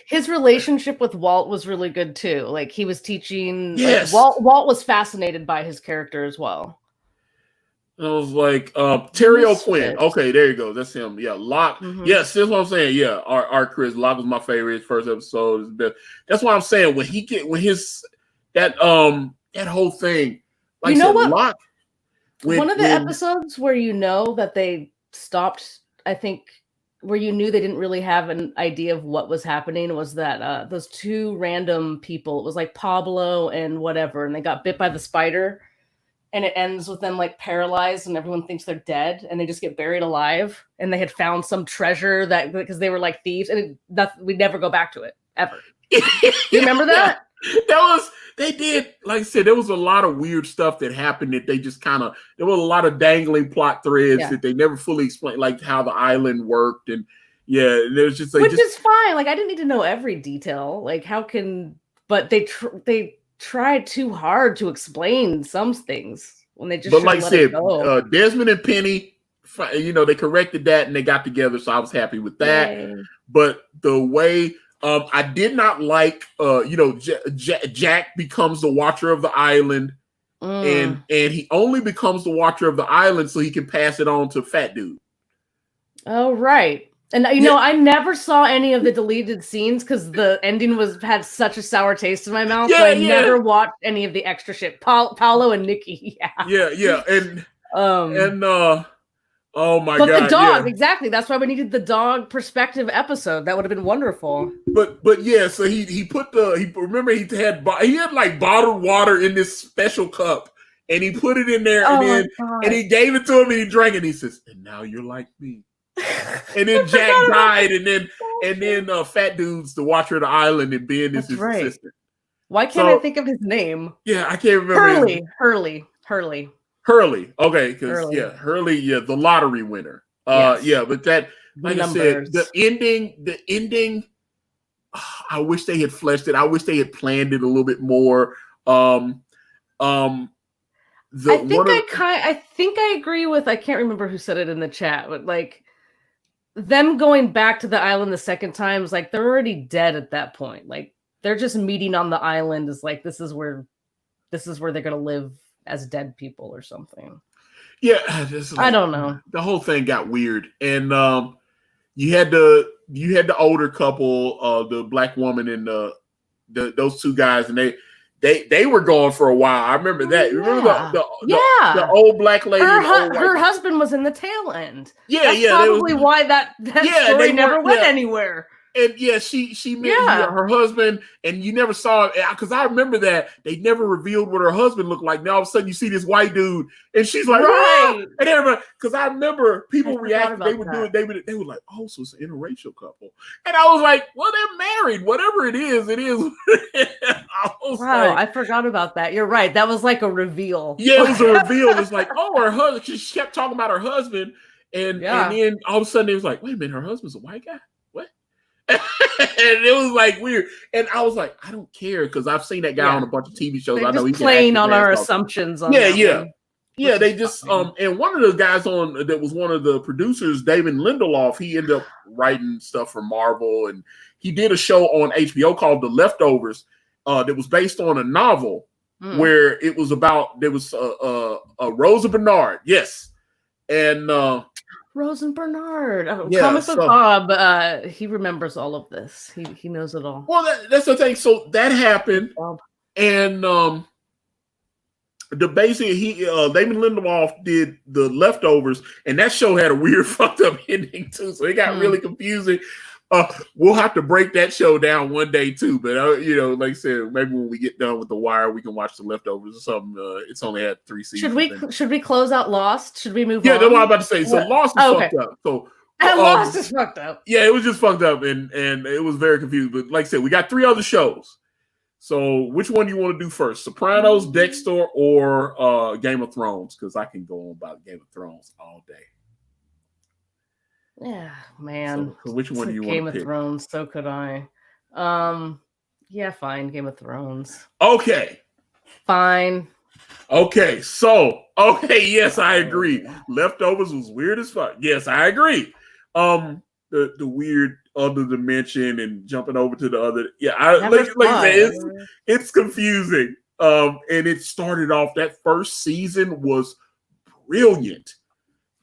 His relationship with Walt was really good too. Like he was teaching. Yes. Walt was fascinated by his character as well. I was like, Terry O'Quinn. Okay, there you go. That's him. Yeah, Locke. Mm-hmm. Yes, that's what I'm saying. Yeah, our Chris Locke was my favorite. His first episode is the best. That's what I'm saying. That whole thing. Like you know what? Locke. One of the episodes where that they stopped, I think, where you knew they didn't really have an idea of what was happening was that those two random people. It was like Pablo and whatever, and they got bit by the spider. And it ends with them paralyzed and everyone thinks they're dead and they just get buried alive. And they had found some treasure because they were like thieves, and we'd never go back to it ever. You remember that? They did, like I said, there was a lot of weird stuff that happened that they just there was a lot of dangling plot threads that they never fully explained, like how the island worked. And there's just which is fine. I didn't need to know every detail. But they tried too hard to explain some things when they just. But like I said, Desmond and Penny, they corrected that and they got together, so I was happy with that. Yay. But the way I did not like, Jack becomes the watcher of the island, and he only becomes the watcher of the island so he can pass it on to Fat Dude. Oh, right. And I never saw any of the deleted scenes because the ending had such a sour taste in my mouth. So I never watched any of the extra shit. Paolo and Nikki, yeah, and oh my God! But the dog, exactly. That's why we needed the dog perspective episode. That would have been wonderful. But yeah, so he remember he had like bottled water in this special cup, and he put it in there, and he gave it to him, and he drank it. And he says, "And now you're like me." And then Jack died, and then Fat Dude's the watcher of the island, and Ben is his assistant. Why can't I think of his name? Yeah, I can't remember. Hurley. Okay, because Hurley, the lottery winner. Yeah, but that, like I said, the ending. I wish they had fleshed it. I wish they had planned it a little bit more. I think I agree with. I can't remember who said it in the chat, but like them going back to the island the second time is like they're already dead at that point. Like they're just meeting on the island. Is like this is where they're gonna live as dead people or something. Yeah, I don't know. The whole thing got weird, and you had the older couple, the black woman and those two guys, and they were gone for a while. I remember that. Remember the old black lady. Her husband was in the tail end. Yeah, that's probably why that story never went anywhere. And she met her husband, and you never saw it because I remember that they never revealed what her husband looked like. Now all of a sudden you see this white dude, and she's like, right. And everybody, because I remember people reacted. They would do it. They were like, oh, so it's an interracial couple, and I was like, well, they're married. Whatever it is, it is. I forgot about that. You're right. That was like a reveal. Yeah, it was a reveal. It's like, oh, her husband. She kept talking about her husband, and then all of a sudden it was like, wait a minute, her husband's a white guy. And it was like weird, and I was like, I don't care because I've seen that guy on a bunch of TV shows. I know he's playing on our assumptions. They just and one of the guys that was one of the producers, David Lindelof, he ended up writing stuff for Marvel, and he did a show on HBO called The Leftovers that was based on a novel where it was about there was Rosa Bernard, and. Rosen Bernard, Comic Book Bob. He remembers all of this. He knows it all. Well, that's the thing. So that happened, and David Lindelof did The Leftovers, and that show had a weird, fucked up ending too. So it got really confusing. We'll have to break that show down one day too. But like I said, maybe when we get done with The Wire, we can watch The Leftovers or something. It's only had 3 seasons. Should we close out Lost? Should we move on? Yeah, that's what I'm about to say. So Lost is fucked up. So Lost is fucked up. Yeah, it was just fucked up, and it was very confusing. But like I said, we got 3 other shows. So which one do you want to do first? Sopranos, Dexter, or Game of Thrones? Because I can go on about Game of Thrones all day. Yeah, man. So which one do you want to pick? Game of Thrones, so could I. Yeah, fine. Game of Thrones. Okay. Fine. Okay, yes, I agree. Leftovers was weird as fuck. Yes, I agree. The weird other dimension and jumping over to the other. Yeah, it's confusing. And it started off, that first season was brilliant.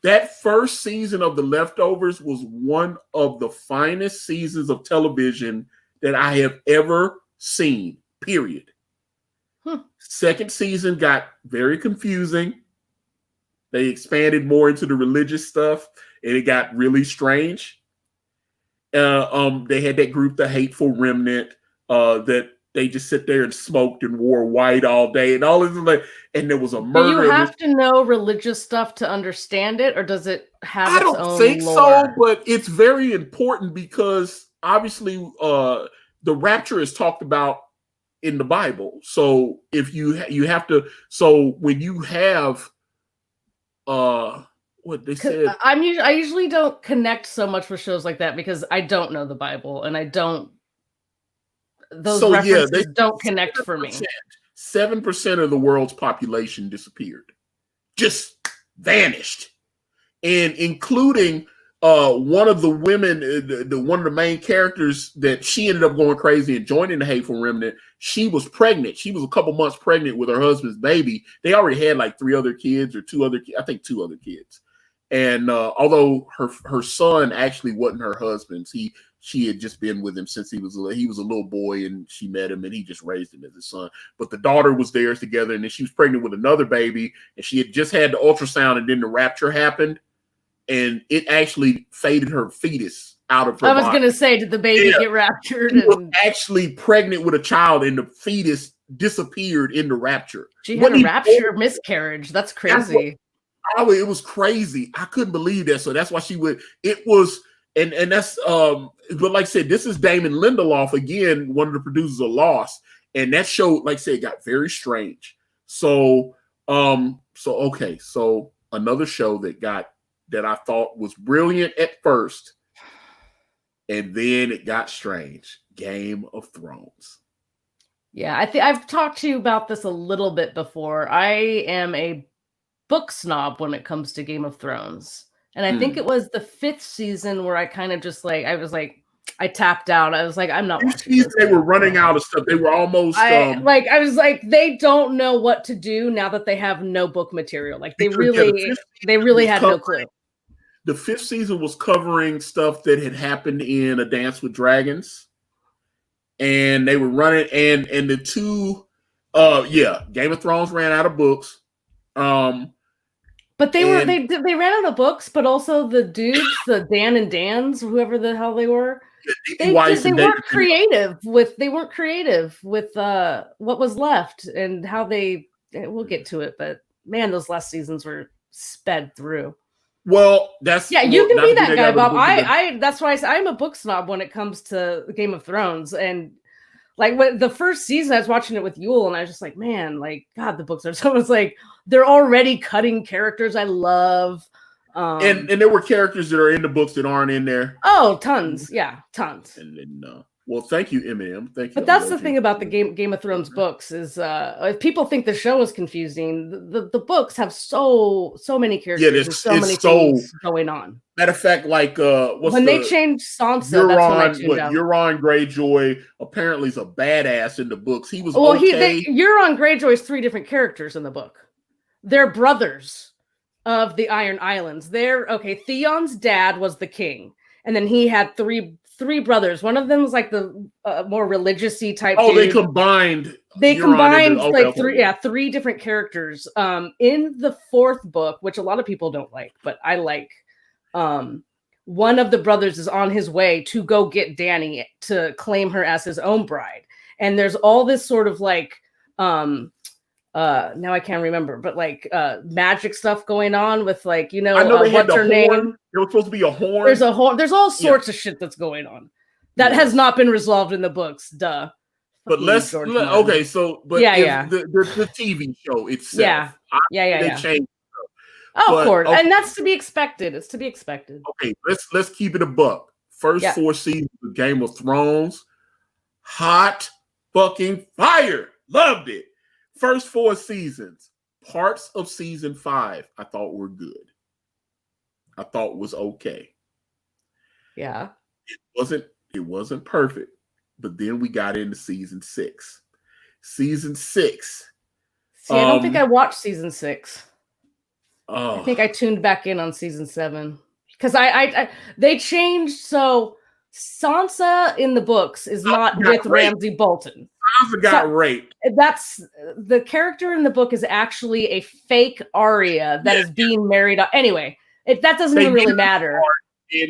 That first season of The Leftovers was one of the finest seasons of television that I have ever seen, period. Second season got very confusing. They expanded more into the religious stuff, and it got really strange. They had that group, the Hateful Remnant, that they just sit there and smoked and wore white all day and all this, and there was a murder. Do you have to know religious stuff to understand it, or does it have its own lore? I don't think so, but it's very important because obviously the rapture is talked about in the Bible. So if you have to, so when you have what they said, I usually don't connect so much with shows like that because I don't know the Bible and I don't. Those references don't connect for me. 7% of the world's population disappeared, just vanished, and including one of the women, one of the main characters, that she ended up going crazy and joining the Hateful Remnant. She was pregnant. She was a couple months pregnant with her husband's baby. They already had like 3 other kids or 2 other, I think 2 other kids. And although her son actually wasn't her husband's, she had just been with him since he was a little boy, and she met him and he just raised him as his son. But the daughter was theirs together, and then she was pregnant with another baby, and she had just had the ultrasound, and then the rapture happened, and it actually faded her fetus out of her body. I was going to say, did the baby get raptured? She was actually pregnant with a child, and the fetus disappeared in the rapture. She had a rapture miscarriage. That's crazy. It was crazy. I couldn't believe that. So that's why she would. It was, and that's but like I said, this is Damon Lindelof again, one of the producers of Lost, and that show, like I said, got very strange. So okay, so another show that I thought was brilliant at first, and then it got strange. Game of Thrones. Yeah, I've talked to you about this a little bit before. I am a book snob when it comes to Game of Thrones. And I think it was the 5th season where I kind of just I tapped out. I was like, I'm not watching this. They were running out of stuff. They were almost I was like, they don't know what to do now that they have no book material. Like they really had no clue. The 5th season was covering stuff that had happened in A Dance with Dragons. And they were running, and the 2 Game of Thrones ran out of books. But they ran out of books, but also the dudes, the Dan and Dans, whoever the hell they were, they weren't creative with what was left and how we'll get to it, but man, those last seasons were sped through. Well, you can be that guy, Bob. That's why I'm a book snob when it comes to Game of Thrones. And like when the first season, I was watching it with Yule, and I was just like, man, like God, the books are so. It's like they're already cutting characters I love, and there were characters that are in the books that aren't in there. Oh, tons, yeah, tons. And then, well, thank you, Eminem. Thank you. But that's the thing about the Game of Thrones books is, if people think the show is confusing, the books have so many characters. Yeah, there's so many things going on. Matter of fact, like they changed Sansa, that's when I Euron Greyjoy apparently is a badass in the books. He was Euron Greyjoy is 3 different characters in the book. They're brothers of the Iron Islands. Theon's dad was the king, and then he had three brothers. One of them was like the more religious-y type. Oh, dude. They combined 3 different characters. In the 4th book, which a lot of people don't like, but I like. One of the brothers is on his way to go get Dany to claim her as his own bride, and there's all this sort of like now I can't remember, but like magic stuff going on with like, what's her name? There was supposed to be a horn. There's a horn. There's all sorts of shit that's going on that has not been resolved in the books. Duh. But the TV show itself. They changed. Oh, of course, and that's to be expected. It's to be expected. Okay, let's keep it a buck. First 4 seasons of Game of Thrones, hot fucking fire. Loved it. First 4 seasons. Parts of season 5 I thought were good. I thought was okay. Yeah. It wasn't perfect, but then we got into season 6. Season 6. See, I don't think I watched season 6. Oh. I think I tuned back in on season 7 because they changed. So Sansa in the books is not with Ramsay Bolton. Sansa got raped. That's the character in the book is actually a fake Arya that is being married. Anyway, that doesn't even really matter.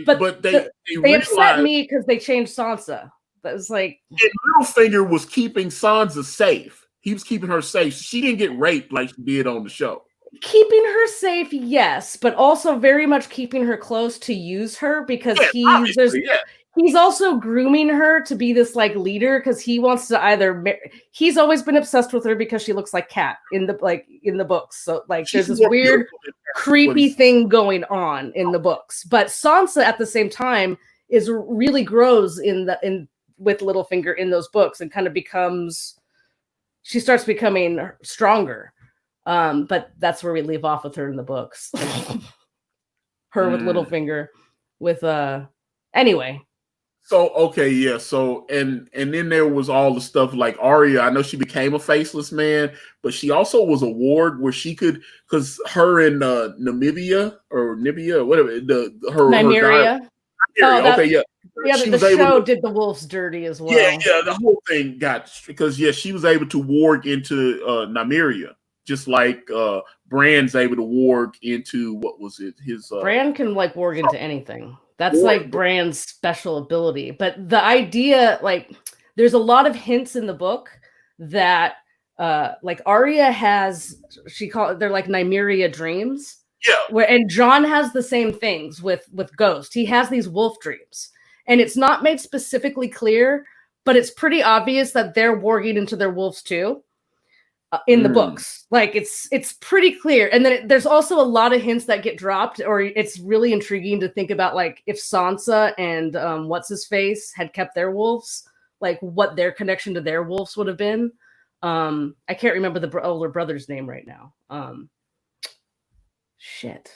But they upset me because they changed Sansa. That was like Littlefinger was keeping Sansa safe. He was keeping her safe. She didn't get raped like she did on the show. Keeping her safe, yes, but also very much keeping her close to use her because he's also grooming her to be this like leader because he wants to he's always been obsessed with her because she looks like Kat in the books. So like there's this weird creepy thing going on in the books. But Sansa at the same time is really grows with Littlefinger in those books and kind of she starts becoming stronger. But that's where we leave off with her in the books. Her with Littlefinger. with anyway. So okay, yeah. So and then there was all the stuff like Arya. I know she became a faceless man, but she also was a ward where she could, because her and Namibia or Nibia, whatever Nymeria. Okay, yeah. Yeah, the show did the wolves dirty as well. Yeah, the whole thing got, because she was able to warg into Nymeria, just like Bran's able to warg into, what was it? His Bran can like warg into anything. That's like Bran's special ability. But the idea, like, there's a lot of hints in the book that like Arya has, they're like Nymeria dreams. Yeah. And Jon has the same things with Ghost. He has these wolf dreams. And it's not made specifically clear, but it's pretty obvious that they're warging into their wolves too in the books. Like it's pretty clear. And then there's also a lot of hints that get dropped, or it's really intriguing to think about, like, if Sansa and what's his face had kept their wolves, like what their connection to their wolves would have been. I can't remember the older brother's name right now. Shit.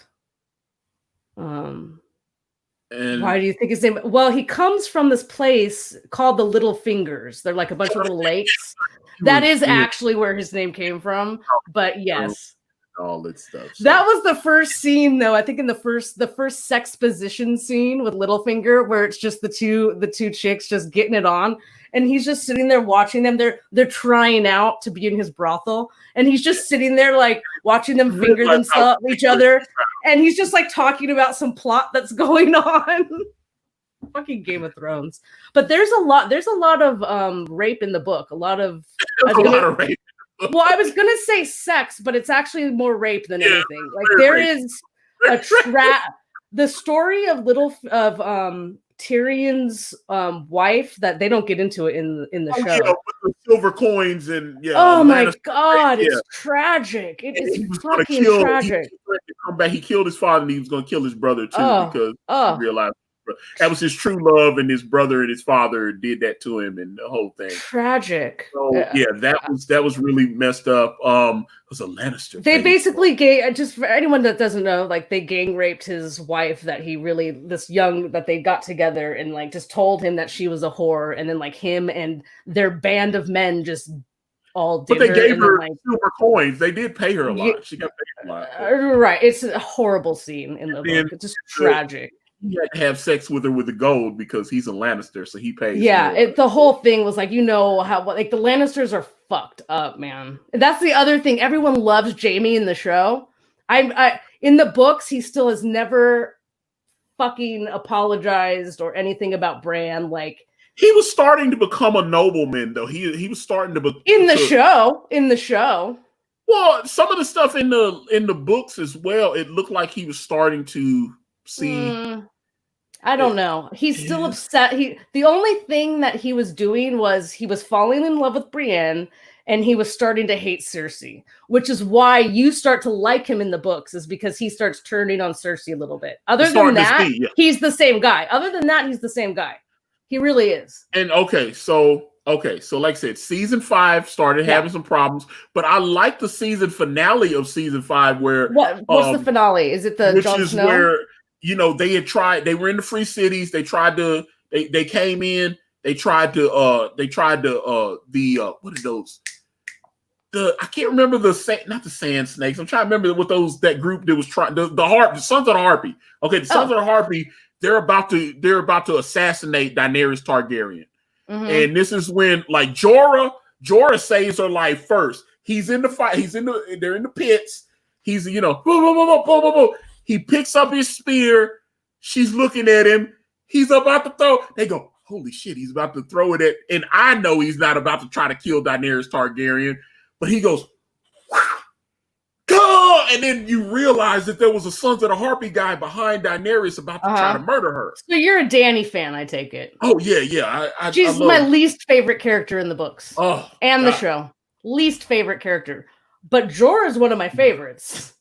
And why do you think his name? Well, he comes from this place called the Little Fingers. They're like a bunch of little lakes. That is actually where his name came from. But yes, all that stuff. So. That was the first scene, though. I think in the first sexposition scene with Littlefinger, where it's just the two chicks just getting it on, and he's just sitting there watching them. They're trying out to be in his brothel, and he's just sitting there like watching them finger themselves each other, and he's just like talking about some plot that's going on. Fucking Game of Thrones. But there's a lot of rape in the book. A lot of rape. Well, I was gonna say sex, but it's actually more rape than anything. Like there is a the story of Tyrion's wife that they don't get into it in the show. Yeah, with the silver coins and oh my god, it's tragic. It is fucking tragic. He killed his father, and he was going to kill his brother too because he realized that was his true love, and his brother and his father did that to him, and the whole thing. Tragic. So that was really messed up. It was a Lannister. They basically just for anyone that doesn't know, like they gang raped his wife that they got together and like just told him that she was a whore, and then like him and their band of men just all did. But they gave her silver coins. They did pay her a lot. She got paid a lot. Right. It's a horrible scene in the book. It's just tragic. He had to have sex with her with the gold because he's a Lannister, so he pays. Yeah, the whole thing was like, the Lannisters are fucked up, man. That's the other thing. Everyone loves Jaime in the show. I in the books, he still has never fucking apologized or anything about Bran. Like he was starting to become a nobleman, though. He was starting to be in the show. Well, some of the stuff in the books as well, it looked like he was starting to see. I don't know. He's still upset. The only thing that he was doing was he was falling in love with Brienne, and he was starting to hate Cersei, which is why you start to like him in the books, is because he starts turning on Cersei a little bit. Other than that, he's the same guy. Other than that, he's the same guy. He really is. And so like I said, season 5 started having some problems, but I like the season finale of season 5 where what's the finale? Is it the Jon Snow? Where they were in the free cities. They came in. They tried to what are those? I can't remember not the sand snakes. I'm trying to remember what that group that was trying the Sons of the Harpy. Okay, the Sons of the Harpy, they're about to assassinate Daenerys Targaryen. Mm-hmm. And this is when like Jorah saves her life first. He's in the fight, they're in the pits. He's boom, boom, boom, boom, boom, boom. He picks up his spear. She's looking at him. He's about to throw. They go, holy shit, he's about to throw it at. And I know he's not about to try to kill Daenerys Targaryen, but he goes, go! And then you realize that there was a Sons of the Harpy guy behind Daenerys about to try to murder her. So you're a Dany fan, I take it. Oh, yeah. She's my least favorite character in the books and the show. Least favorite character. But Jorah is one of my favorites.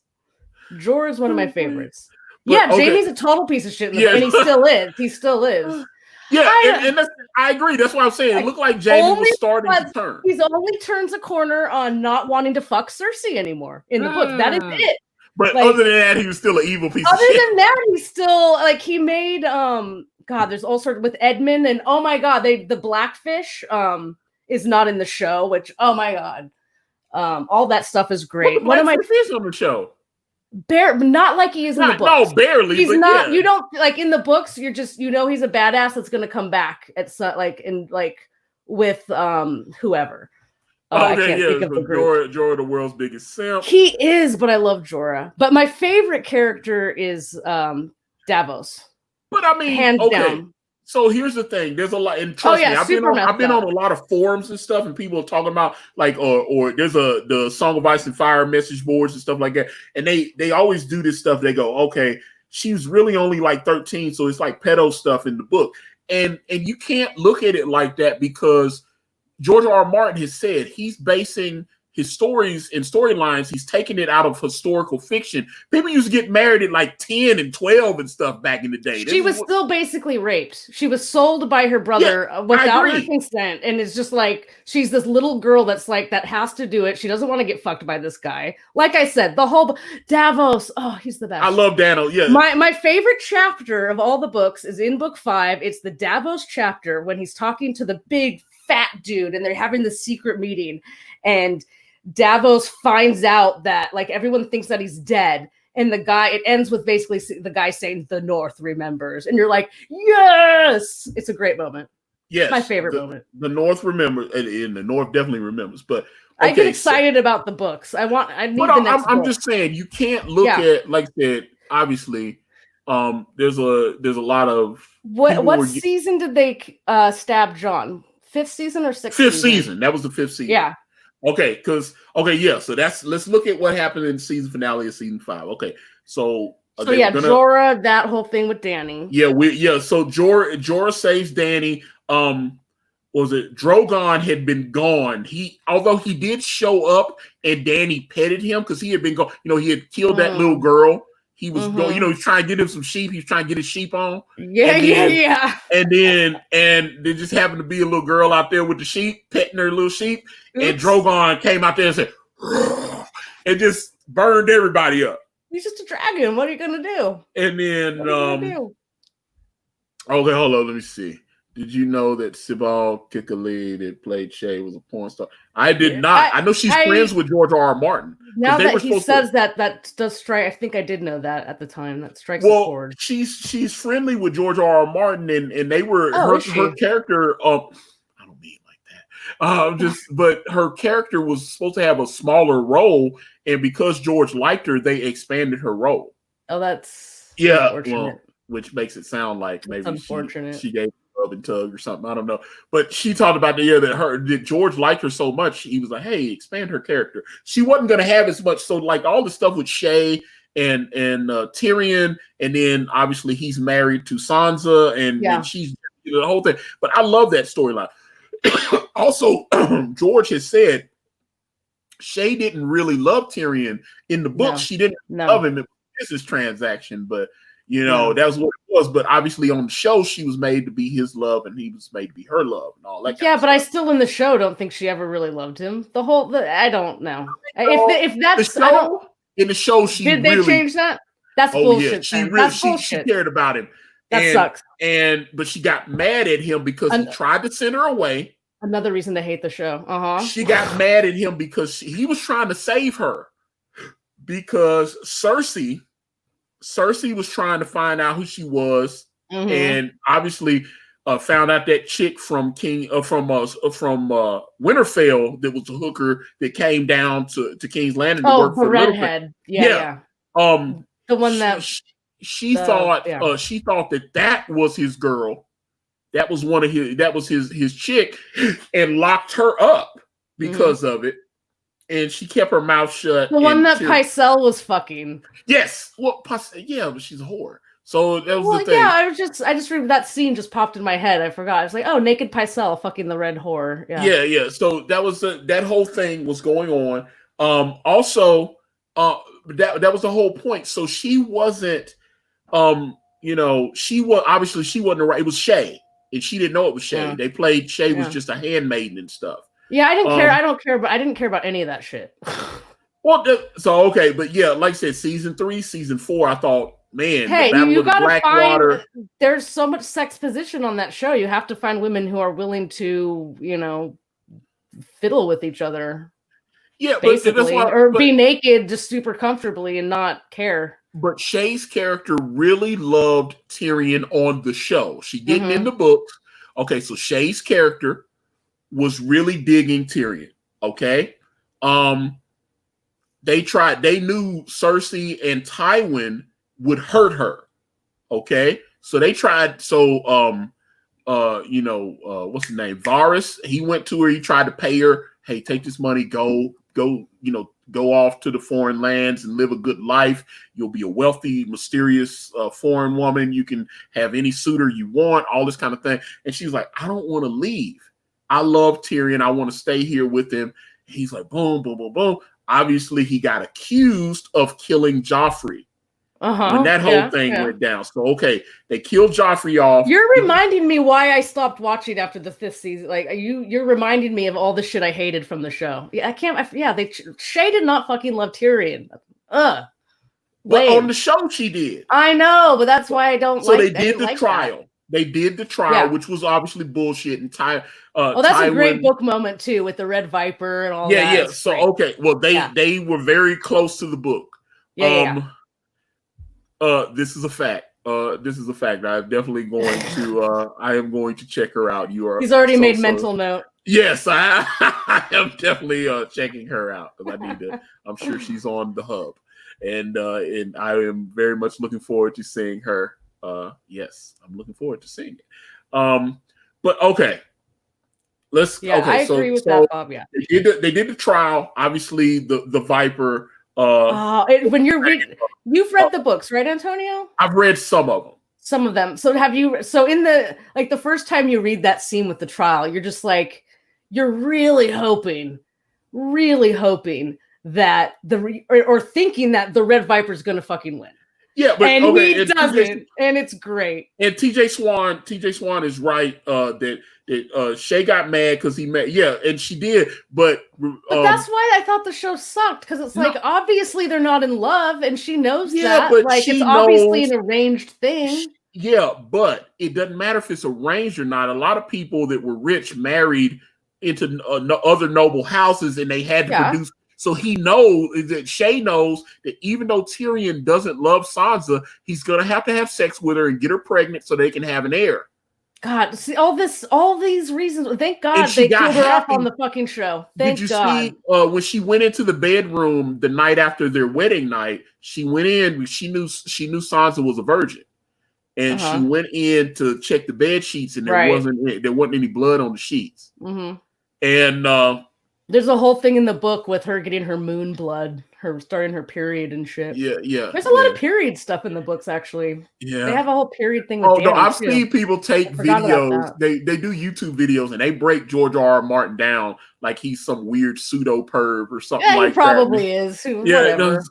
Jorah is one of my favorites. But, Jaime's a total piece of shit, and he still is. He still is. Yeah, and I agree. That's what I'm saying. It looked like Jaime was starting to turn. He's only turns a corner on not wanting to fuck Cersei anymore in the book. That is it. But other than that, he was still an evil piece of shit. Other than that, he's still like he made God, there's all sorts with Edmund and oh my God, the Blackfish is not in the show, which oh my God. All that stuff is great. One of my fish on the show. Not like he is in the books. No, barely. He's not. Yeah. You don't like in the books. You're just he's a badass that's going to come back at with whoever. I can't think of the group. Jorah, the world's biggest simp. He is, but I love Jorah. But my favorite character is Davos. But I mean, hands down. So here's the thing: there's a lot, and trust me, I've been on a lot of forums and stuff, and people are talking about like, or there's the Song of Ice and Fire message boards and stuff like that, and they always do this stuff. They go, okay, she's really only like 13, so it's like pedo stuff in the book, and you can't look at it like that because George R. R. Martin has said he's basing his stories and storylines, he's taking it out of historical fiction. People used to get married at like 10 and 12 and stuff back in the day. She was still basically raped. She was sold by her brother without her consent. And it's just like, she's this little girl that's like, that has to do it. She doesn't want to get fucked by this guy. Like I said, the whole Davos, oh, he's the best. I love Davos, yeah. My favorite chapter of all the books is in book 5. It's the Davos chapter when he's talking to the big fat dude and they're having the secret meeting. And Davos finds out that like everyone thinks that he's dead, and it ends with basically the guy saying the North remembers, and you're like, yes, it's a great moment. Yes, my favorite moment. The North remembers, and the North definitely remembers. But I get excited about the books. I need the next book. I'm just saying you can't look at like I said. Obviously, there's a lot of what season did they stab John? 5th season or 6th? 5th season. That was the 5th season. Yeah. Okay, yeah. So let's look at what happened in the season finale of season 5. Okay, so Jorah, that whole thing with Dany. So Jorah saves Dany. Was it Drogon had been gone? Although he did show up and Dany petted him because he had been gone. He had killed that little girl. He was going, he's trying to get him some sheep. He's trying to get his sheep on. Yeah. And there just happened to be a little girl out there with the sheep, petting her little sheep. Oops. And Drogon came out there and said, and just burned everybody up. He's just a dragon. What are you going to do? And then, okay, hold on. Let me see. Did you know that Sibel Kikali that played Shay was a porn star? I did not. I know she's friends with George R. R. Martin. Now that he says that does strike. I think I did know that at the time. That strikes a chord. She's friendly with George R. R. Martin, and they were her character. I don't mean like that. But her character was supposed to have a smaller role, and because George liked her, they expanded her role. Oh, that's which makes it sound like maybe unfortunate. She gave rub and tug or something. I don't know. But she talked about that George liked her so much. He was like, hey, expand her character. She wasn't going to have as much. So like all the stuff with Shay and Tyrion, and then obviously he's married to Sansa and she's the whole thing. But I love that storyline. Also, George has said Shay didn't really love Tyrion in the book. She didn't love him in the business transaction, but that was what it was. But obviously on the show, she was made to be his love and he was made to be her love and all that. Yeah, but I still in the show don't think she ever really loved him. I don't know. If that's in the show, she did they change that? That's bullshit. Yeah. She cared about him. That sucks. But she got mad at him because he tried to send her away. Another reason to hate the show. She got mad at him because he was trying to save her because Cersei was trying to find out who she was, and obviously found out that chick from Winterfell that was a hooker that came down to King's Landing to work for redhead. Yeah. The one that she thought that was his girl. That was his chick, and locked her up because of it. And she kept her mouth shut. The one that Pycelle was fucking. Yes. Well, yeah, but she's a whore. So that was the thing. Yeah, I just remember that scene just popped in my head. I forgot. I was like, oh, naked Pycelle fucking the red whore. Yeah. So that was that whole thing was going on. Also, that was the whole point. So she wasn't, she wasn't right. It was Shay, and she didn't know it was Shay. Yeah. They played Shay was just a handmaiden and stuff. Yeah, I didn't care. I didn't care about any of that shit. Well, so okay, but yeah, like I said, season 3, season 4, I thought, man, hey, the Battle you of the gotta Blackwater. find. There's so much sex position on that show. You have to find women who are willing to, fiddle with each other. Yeah, basically, be naked just super comfortably and not care. But Shay's character really loved Tyrion on the show. She didn't in the books. Okay, so Shay's character was really digging Tyrion. Okay. They knew Cersei and Tywin would hurt her. Okay. So they tried, what's his name? Varys, he went to her, he tried to pay her, hey, take this money, go, go off to the foreign lands and live a good life. You'll be a wealthy, mysterious foreign woman. You can have any suitor you want, all this kind of thing. And she's like, I don't want to leave. I love Tyrion. I want to stay here with him. He's like, boom, boom, boom, boom. Obviously, he got accused of killing Joffrey when that whole thing went down. So, okay, they killed Joffrey off. You're reminding me why I stopped watching after the 5th season. Like you're reminding me of all the shit I hated from the show. Yeah, Shay did not fucking love Tyrion. But on the show, she did. I know, but that's why I don't. So they did the trial. That. They did the trial, which was obviously bullshit. And that's a great book moment too, with the Red Viper and all that. Yeah. So great. Okay, well they were very close to the book. This is a fact. This is a fact. I'm definitely going to. I am going to check her out. He's already made mental note. Yes, I am definitely checking her out because I need to. I'm sure she's on the hub, and I am very much looking forward to seeing her. Yes, I'm looking forward to seeing it. But okay, let's. Yeah, okay, I agree with that, Bob. Yeah, they did the trial. Obviously, the Viper. When you've read the books, right, Antonio? I've read some of them. Some of them. So have you? So in the first time you read that scene with the trial, you're just like, you're really hoping that or thinking that the Red Viper is going to fucking win. Yeah, but and he doesn't, and it's great. And TJ Swan is right that Shay got mad because he met. Yeah, and she did, but that's why I thought the show sucked, because it's like obviously they're not in love, and she knows that. But like it's obviously an arranged thing. Yeah, but it doesn't matter if it's arranged or not. A lot of people that were rich married into other noble houses, and they had to produce. So he knows that Shay knows that even though Tyrion doesn't love Sansa, he's going to have sex with her and get her pregnant so they can have an heir. God, see all these reasons. Thank God they killed her off on the fucking show. Thank God. See when she went into the bedroom the night after their wedding night? She went in. She knew Sansa was a virgin, and she went in to check the bed sheets, and there wasn't any blood on the sheets. And there's a whole thing in the book with her getting her moon blood, her starting her period and shit. Yeah. There's a lot of period stuff in the books, actually. Yeah. They have a whole period thing with no, I've seen people take videos. They do YouTube videos and they break George R.R. Martin down like he's some weird pseudo perv or something like that. He probably is. Whatever.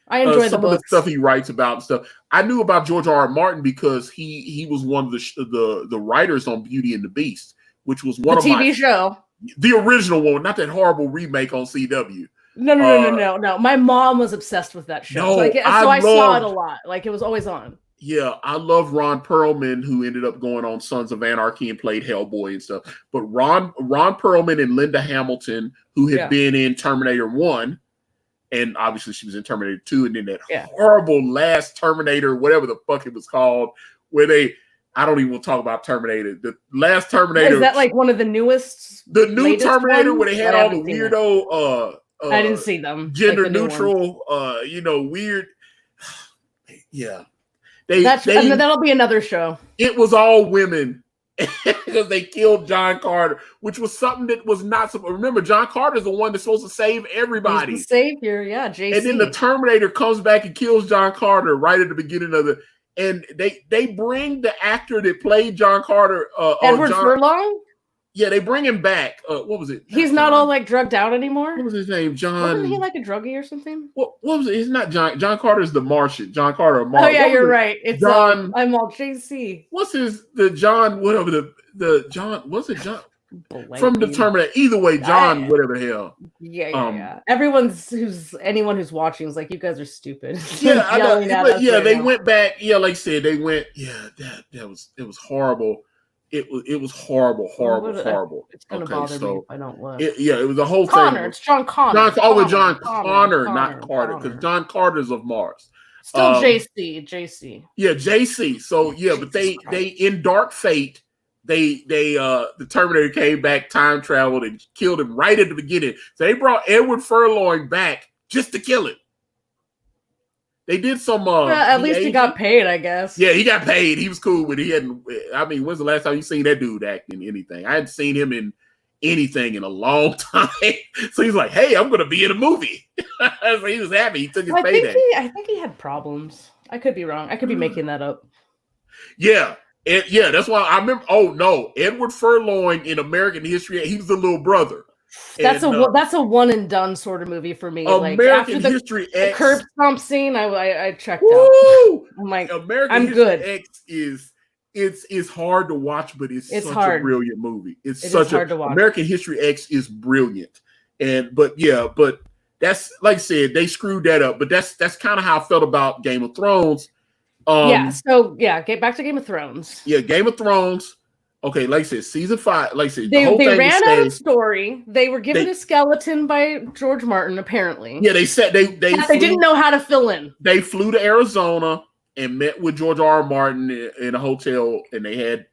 I enjoy some of the stuff he writes about and stuff. I knew about George R.R. Martin because he was one of the writers on Beauty and the Beast, which was one of my TV show. The original one, not that horrible remake on CW. No. My mom was obsessed with that show. I saw it a lot. Like it was always on. Yeah, I love Ron Perlman, who ended up going on Sons of Anarchy and played Hellboy and stuff. But Ron Perlman and Linda Hamilton, who had been in Terminator 1, and obviously she was in Terminator 2, and then that horrible last Terminator, whatever the fuck it was called, where I don't even want to talk about Terminator. The last Terminator. Is that like one of the newest? The new Terminator where they had all the weirdo I didn't see them. Gender neutral, weird. Yeah. That'll be another show. It was all women because they killed John Carter, which was something that was not supposed. Remember, John Carter's the one that's supposed to save everybody. He's the savior, JC. And then the Terminator comes back and kills John Carter right at the beginning of the. And they bring the actor that played John Carter, Edward Furlong. Yeah, they bring him back. What was it? He's not all like drugged out anymore. What was his name? John. Wasn't he like a druggie or something? What was it? He's not John. John Carter's the Martian. John Carter. Oh yeah, you're right. It's John. I'm all JC. What's the John? Whatever the John. Was it John? from the Terminator. Either way, John, whatever the hell. Yeah. Anyone who's watching is like, you guys are stupid. Yeah, I know. But yeah, they went back. Yeah, like I said, they went. Yeah, it was horrible. It was horrible. It's gonna bother me if I don't look. It was a whole Connor, thing. It's John Connor. John Connor, not Carter, because John Carter's of Mars. Still JC. Yeah, JC. So yeah, but they in Dark Fate, the Terminator came back, time traveled, and killed him right at the beginning. So they brought Edward Furlong back just to kill him. They did some. At least he got paid, I guess. Yeah, he got paid. He was cool, but he hadn't. I mean, when's the last time you seen that dude act in anything? I hadn't seen him in anything in a long time. So he's like, "Hey, I'm going to be in a movie." So he was happy. He took his payday. I think he had problems. I could be wrong. I could be making that up. Yeah. That's why I remember. Oh no, Edward Furlong in American History. He was the little brother. That's a one and done sort of movie for me. American History X, the curb stomp scene. I checked out. I'm like, American History X is hard to watch, but it's such a brilliant movie. It's hard to watch. American History X is brilliant, but that's like I said, they screwed that up. But that's kind of how I felt about Game of Thrones. Get back to Game of Thrones. Yeah, Game of Thrones. Okay, like I said, season 5. Like I said, they ran out of story. They were given a skeleton by George Martin, apparently. Yeah, they said they didn't know how to fill in. They flew to Arizona and met with George R. Martin in a hotel, and they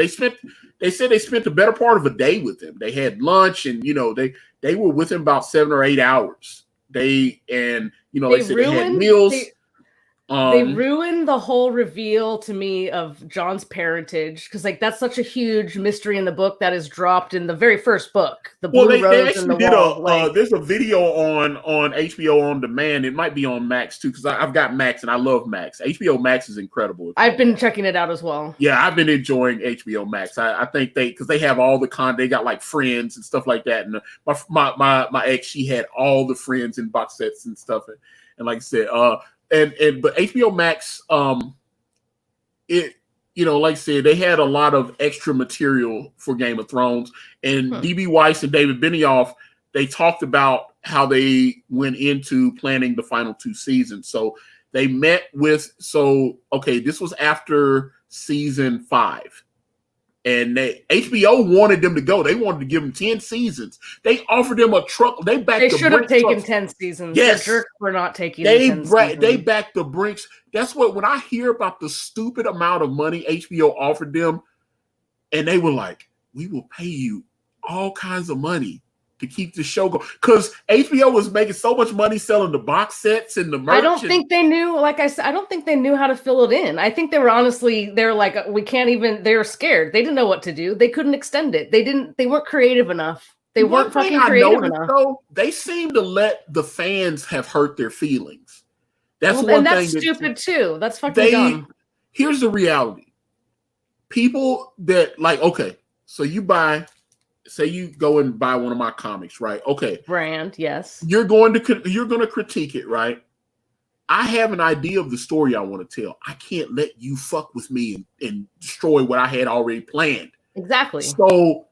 spent the better part of a day with him. They had lunch, and they were with him about 7 or 8 hours. They had meals. They ruined the whole reveal to me of John's parentage, because that's such a huge mystery in the book that is dropped in the very first book. The blue rose in the wall. There's a video on HBO on demand. It might be on Max too, because I've got Max and I love Max. HBO Max is incredible. I've been checking it out as well. Yeah, I've been enjoying HBO Max. I think because they have all the they got like Friends and stuff like that. And my ex, she had all the Friends and box sets and stuff. And like I said, but HBO Max, like I said, they had a lot of extra material for Game of Thrones, and DB Weiss and David Benioff, they talked about how they went into planning the final 2 seasons. So they met with, this was after season 5. And HBO wanted them to go. They wanted to give them 10 seasons. They offered them a truck. They should have taken 10 seasons. Yes, the jerks were not taking. They backed the Brinks. That's when I hear about the stupid amount of money HBO offered them, and they were like, "We will pay you all kinds of money to keep the show going," because HBO was making so much money selling the box sets and the merch. I don't think they knew. Like I said, I don't think they knew how to fill it in. I think they were like, we can't even. They were scared. They didn't know what to do. They couldn't extend it. They weren't creative enough. They weren't fucking creative enough. Though, they seem to let the fans have hurt their feelings. That's one thing. And that's stupid too. That's fucking dumb. Here's the reality. People that so you buy. Say you go and buy one of my comics, right? Okay. Brand, yes. You're going to critique it, right? I have an idea of the story I want to tell. I can't let you fuck with me and destroy what I had already planned. Exactly. So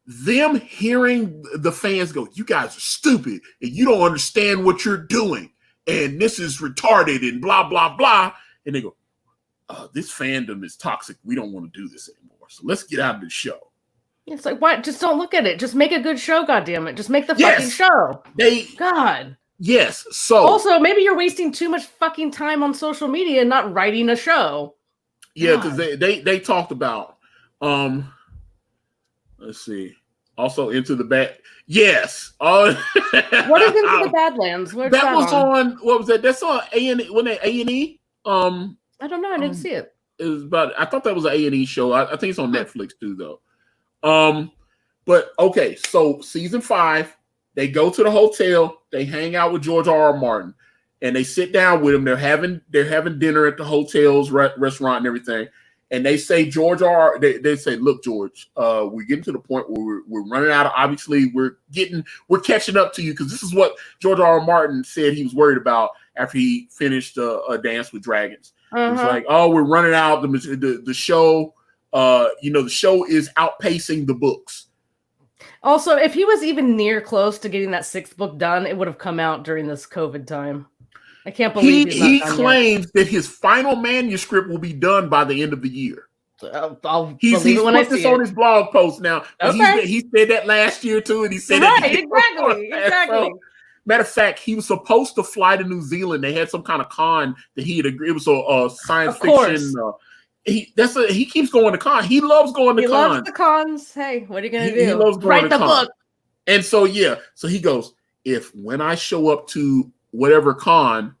them hearing the fans go, "You guys are stupid and you don't understand what you're doing, and this is retarded and blah blah blah," and they go, "This fandom is toxic. We don't want to do this anymore. So let's get out of the show." It's like, what? Just don't look at it. Just make a good show, goddammit. Just make the fucking show. God. Yes. So also, maybe you're wasting too much fucking time on social media and not writing a show. Yeah, because they talked about let's see. Also Into the Bad. Yes. What is Into the Badlands? Where's that was on? What was that? That's on A&E. Wasn't it A&E? I don't know. I didn't see it. It was about. I thought that was an A&E show. I think it's on Netflix too, though. But okay, so season 5, they go to the hotel, they hang out with George R. Martin, and they sit down with him. They're having dinner at the hotel's restaurant and everything. And they say, they say, "Look, George, we're getting to the point where we're running out of, obviously we're catching up to you," because this is what George R. Martin said he was worried about after he finished A Dance with Dragons. It's like, "Oh, we're running out. The show, the show is outpacing the books. Also, if he was even near close to getting that 6th book done, it would have come out during this COVID time. I can't believe he claims that his final manuscript will be done by the end of the year. He's put this on his blog post now. Okay. He said that last year too, and he said exactly. Matter of fact, he was supposed to fly to New Zealand. They had some kind of con that he had agreed. It was a science fiction. He keeps going to con. He loves going to cons. He loves the cons. Hey, what are you gonna do? He loves going Write to the book. And so he goes, when I show up to whatever con,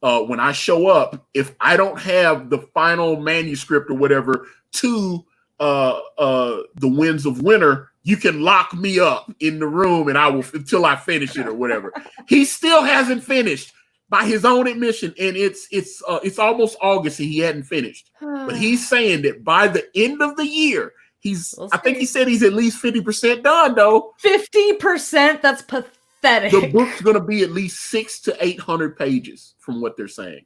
when I show up, if I don't have the final manuscript or whatever to the Winds of Winter, you can lock me up in the room and I will until I finish it or whatever. He still hasn't finished by his own admission, and it's almost August and he hadn't finished. But he's saying that by the end of the year, I think he said he's at least 50% done though. 50%? That's pathetic. The book's going to be at least 600 to 800 pages from what they're saying.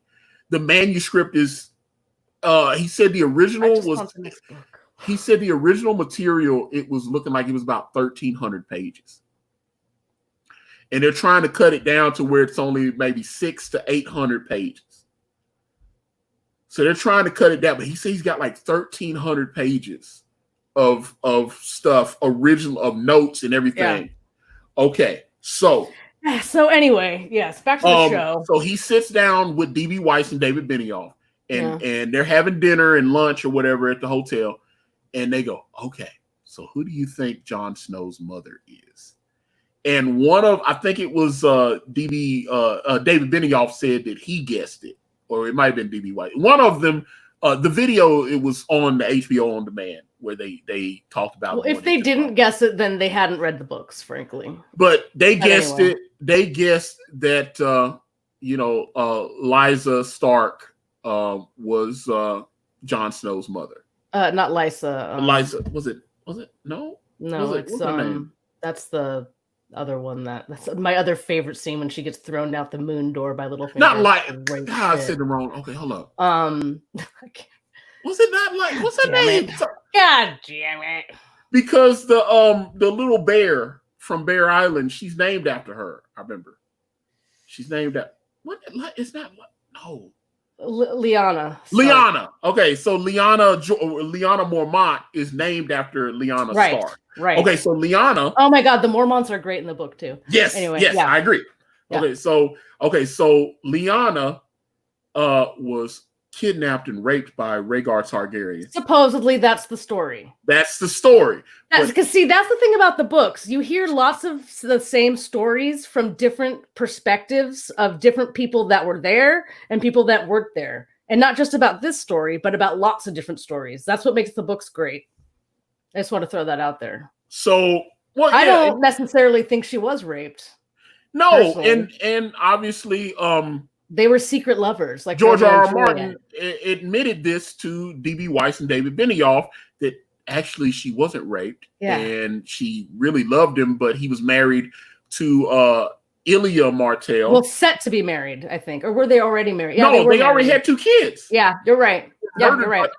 The manuscript is, he said the original was, he said the original material, it was looking like it was about 1,300 pages. And they're trying to cut it down to where it's only maybe 600 to 800 pages. So they're trying to cut it down, but he said he's got like 1,300 pages of stuff, original, of notes and everything. Yeah. Okay. So anyway, yes, back to the show. So he sits down with D.B. Weiss and David Benioff, and they're having dinner and lunch or whatever at the hotel, and they go, okay, so who do you think Jon Snow's mother is? And I think it was David Benioff said that he guessed it, or it might have been D.B. Weiss. One of them, the video, it was on the HBO On Demand, where they talked about. Well, if they didn't guess it, then they hadn't read the books, frankly. But they guessed it. They guessed that Lysa Stark was Jon Snow's mother. Not Lysa. Lysa, was it? No, it's that's the other one. That's my other favorite scene, when she gets thrown out the moon door by Littlefinger. Not like I said the wrong. Okay, hold up. Was it not like, what's her name? God damn it! Because the little bear from Bear Island, she's named after her. I remember. She's named after what? It's not no. Lyanna. Lyanna. Okay, so Lyanna Mormont is named after Lyanna Stark. Right. Okay, so Lyanna. Oh my God, the Mormonts are great in the book too. Yes. Anyway, yes, I agree. Yeah. So Lyanna was kidnapped and raped by Rhaegar Targaryen. Supposedly, that's the story. That's the story. That's because that's the thing about the books. You hear lots of the same stories from different perspectives of different people that were there and people that weren't there. And not just about this story, but about lots of different stories. That's what makes the books great. I just want to throw that out there. So, I don't necessarily think she was raped. No, personally. and obviously, they were secret lovers. Like George R. R. Martin admitted this to D.B. Weiss and David Benioff, that actually she wasn't raped, and she really loved him, but he was married to Ilya Martell. Well, set to be married, I think, or were they already married? Yeah, no, they already had 2 kids. Yeah, you're right. Yeah, you're right.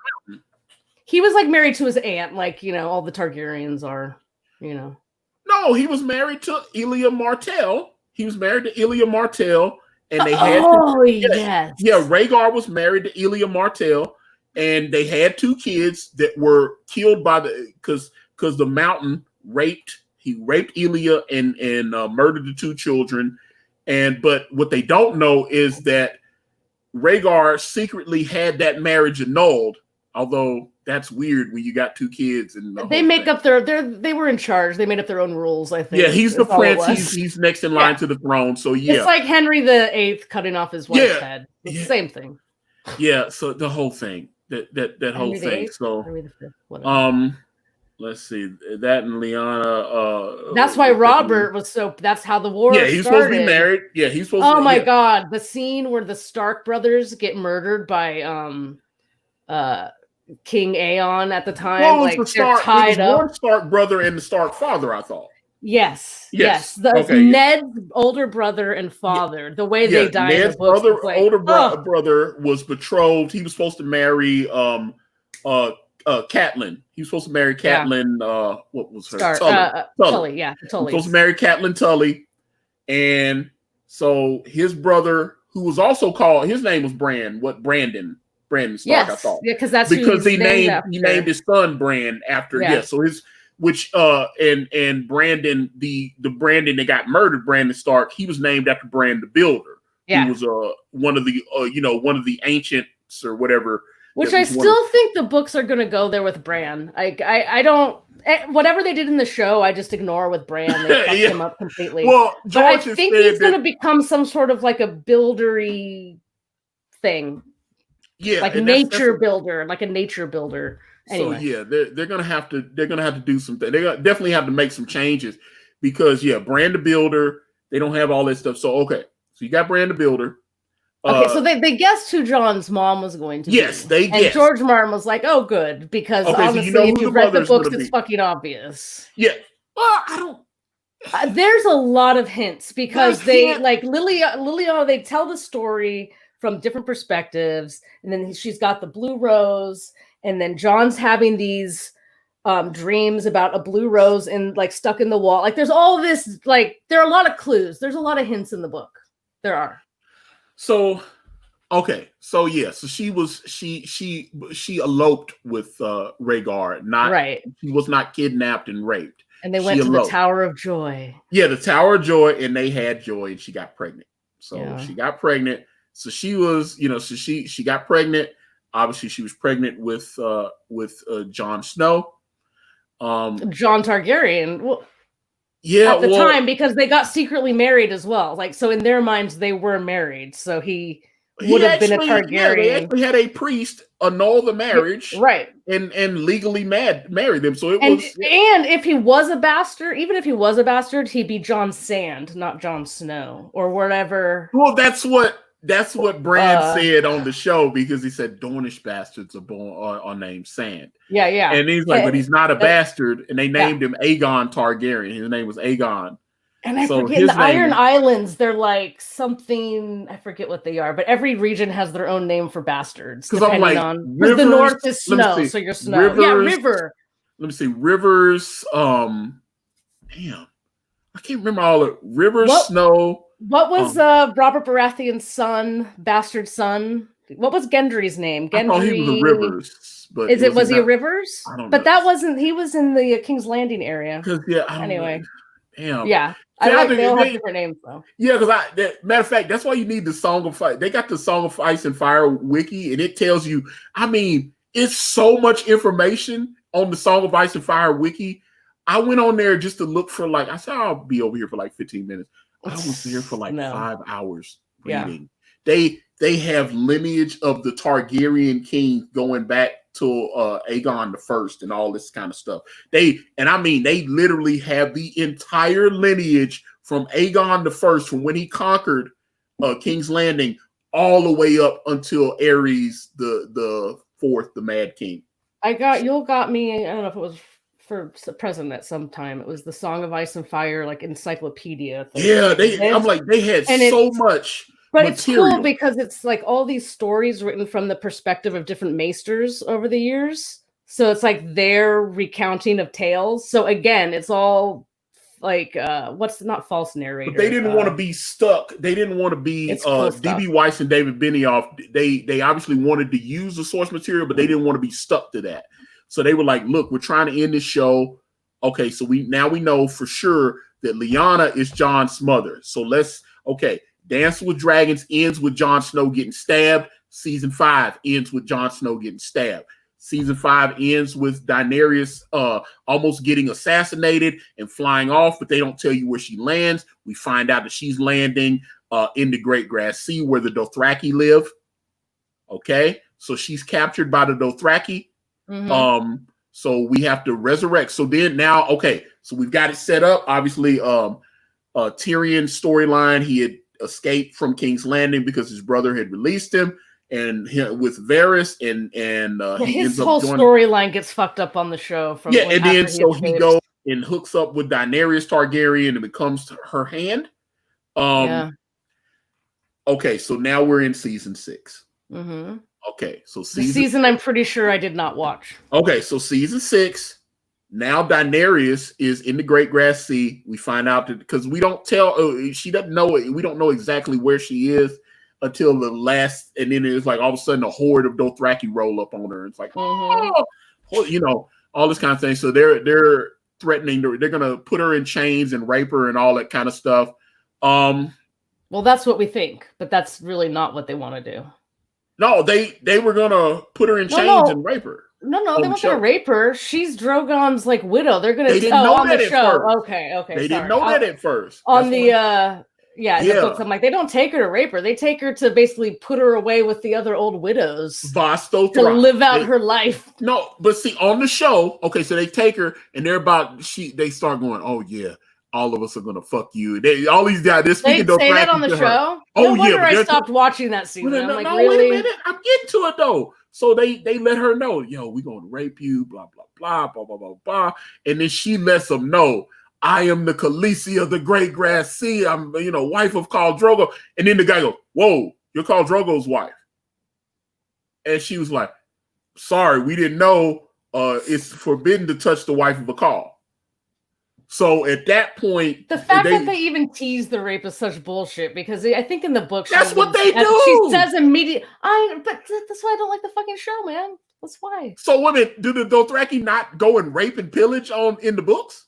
He was like married to his aunt, like all the Targaryens are. No, he was married to Ilya Martell. And they had Rhaegar was married to Ilya Martell, and they had 2 kids that were killed by because the Mountain raped Ilya and murdered the 2 children. But what they don't know is that Rhaegar secretly had that marriage annulled, although that's weird when you got 2 kids and they make up they were in charge. They made up their own rules, I think. Yeah, he's the prince. He's next in line to the throne. So it's like Henry VIII cutting off his wife's head. It's the same thing. Yeah. So the whole thing, that whole thing. So Henry V, let's see that and Lyanna. That's why Robert was so. That's how the war. Yeah, he's supposed to be married. Yeah, he's supposed. Oh my God, the scene where the Stark brothers get murdered by King Aeon at the time. They're tied up. One Stark brother and the Stark father, I thought. Yes. Ned's older brother and father. The way they died. Ned's older brother was betrothed. He was supposed to marry Catelyn. He was supposed to marry Catelyn. What was her? Tully. Yeah, Tully. He was supposed to marry Catelyn Tully, and so his brother, who was also called, his name was Brandon Stark. Yes. I thought, because he named his son Bran after. Yeah. So his and Brandon, the Brandon that got murdered, Brandon Stark, he was named after Bran the Builder. Yeah. He was one of the ancients or whatever. Which I still think the books are going to go there with Bran. I don't, whatever they did in the show, I just ignore with Bran. They fucked him up completely. Well, but I think he's going to become some sort of like a buildery thing. Yeah, like nature builder, like a nature builder. Anyway. So yeah, they're gonna have to do something. They definitely have to make some changes because Bran the Builder, they don't have all that stuff. So okay, so you got Bran the Builder. Okay, so they guessed who Jon's mom was going to be. Yes, they guessed. And George Martin was like, "Oh, good," because honestly, if you read the books, it's fucking obvious. Yeah, well, I don't. There's a lot of hints because they like Liliana. They tell the story from different perspectives, and then she's got the blue rose. And then Jon's having these dreams about a blue rose and like stuck in the wall. Like there's all this, like there are a lot of clues. There's a lot of hints in the book. There are. So, okay. So yeah. So she eloped with Rhaegar. Not right. She was not kidnapped and raped. And they went to the Tower of Joy. Yeah, the Tower of Joy, and they had joy, and she got pregnant. So she got pregnant. So she was, so she got pregnant. Obviously, she was pregnant with Jon Snow. Jon Targaryen. Well, at the time, because they got secretly married as well. Like, so in their minds, they were married. So he would have been a Targaryen. Yeah, they actually had a priest annul the marriage, right, and legally marry them. So and if he was a bastard, even if he was a bastard, he'd be Jon Sand, not Jon Snow or whatever. Well, that's what Bran said on the show, because he said Dornish bastards are named Sand. Yeah. And he's like, but he's not a bastard, and they named him Aegon Targaryen. His name was Aegon. And I forget, the Iron Islands, they're like something, I forget what they are, but every region has their own name for bastards. Because I'm like, the north is snow, so you're snow. River. Let me see. Rivers, damn. I can't remember all the rivers, snow. What was Robert Baratheon's son, bastard son? What was Gendry's name? Gendry. He was a Rivers. But was he a Rivers? I don't know. But that wasn't. He was in the King's Landing area. Anyway. Damn. Yeah. They all have different names though. Yeah, because matter of fact, that's why you need the Song of Fire. They got the Song of Ice and Fire wiki, and it tells you. I mean, it's so much information on the Song of Ice and Fire wiki. I went on there just to look for I said I'll be over here for 15 minutes. I was here for 5 hours reading. Yeah. They have lineage of the Targaryen king going back to Aegon the First and all this kind of stuff. They literally have the entire lineage from Aegon the First, from when he conquered King's Landing, all the way up until Aerys the Fourth, the Mad King. You got me. I don't know if it was for president at some time. It was the Song of Ice and Fire, encyclopedia thing. Yeah, they had so much. But material. It's cool because it's all these stories written from the perspective of different maesters over the years. So it's their recounting of tales. So again, it's all not false narrator. But they didn't want to be stuck. They didn't want to be D.B. Weiss and David Benioff. They obviously wanted to use the source material, but they didn't want to be stuck to that. So they were like, look, we're trying to end this show. Okay, so we know for sure that Lyanna is Jon's mother. So Dance with Dragons ends with Jon Snow getting stabbed. Season 5 ends with Jon Snow getting stabbed. Season 5 ends with Daenerys almost getting assassinated and flying off, but they don't tell you where she lands. We find out that she's landing in the Great Grass Sea, where the Dothraki live. Okay, so she's captured by the Dothraki. Mm-hmm. So we have to resurrect. So we've got it set up. Obviously, Tyrion's storyline, he had escaped from King's Landing because his brother had released him, and with Varys, and his whole storyline gets fucked up on the show. And then he goes and hooks up with Daenerys Targaryen and becomes her hand. Okay, so now we're in season 6. Mm-hmm. Okay, so the season I'm pretty sure I did not watch. Okay, so season 6. Now Daenerys is in the Great Grass Sea. We find out that because we don't tell, she doesn't know it. We don't know exactly where she is until the last, and then it's like all of a sudden a horde of Dothraki roll up on her. It's like, oh, you know, all this kind of thing. So they're threatening. They're gonna put her in chains and rape her and all that kind of stuff. Well, that's what we think, but that's really not what they want to do. No, they were gonna put her in chains and rape her. No, they weren't gonna rape her. She's Drogon's like widow. They're gonna didn't know on that the at show. First. Okay. They didn't know that at first. On the the books, I'm like, they don't take her to rape her. They take her to basically put her away with the other old widows. Vasto to live out her life. No, but see, on the show, okay, so they take her and they start going, oh yeah, all of us are gonna fuck you. All these guys, they're speaking. They say that on the show. Oh no wonder I stopped watching that season. I'm like, no, really? Wait a minute, I'm getting to it though. So they let her know, yo, we're gonna rape you, blah blah blah, blah blah blah blah, and then she lets them know, I am the Khaleesi of the Great Grass Sea. I'm, wife of Khal Drogo. And then the guy goes, whoa, you're Khal Drogo's wife. And she was like, sorry, we didn't know it's forbidden to touch the wife of a Khal. So at that point, the fact that they even tease the rape is such bullshit because I think in the book that's what they do. She says immediately. But that's why I don't like the fucking show, man. That's why. So women, do the Dothraki not go and rape and pillage in the books?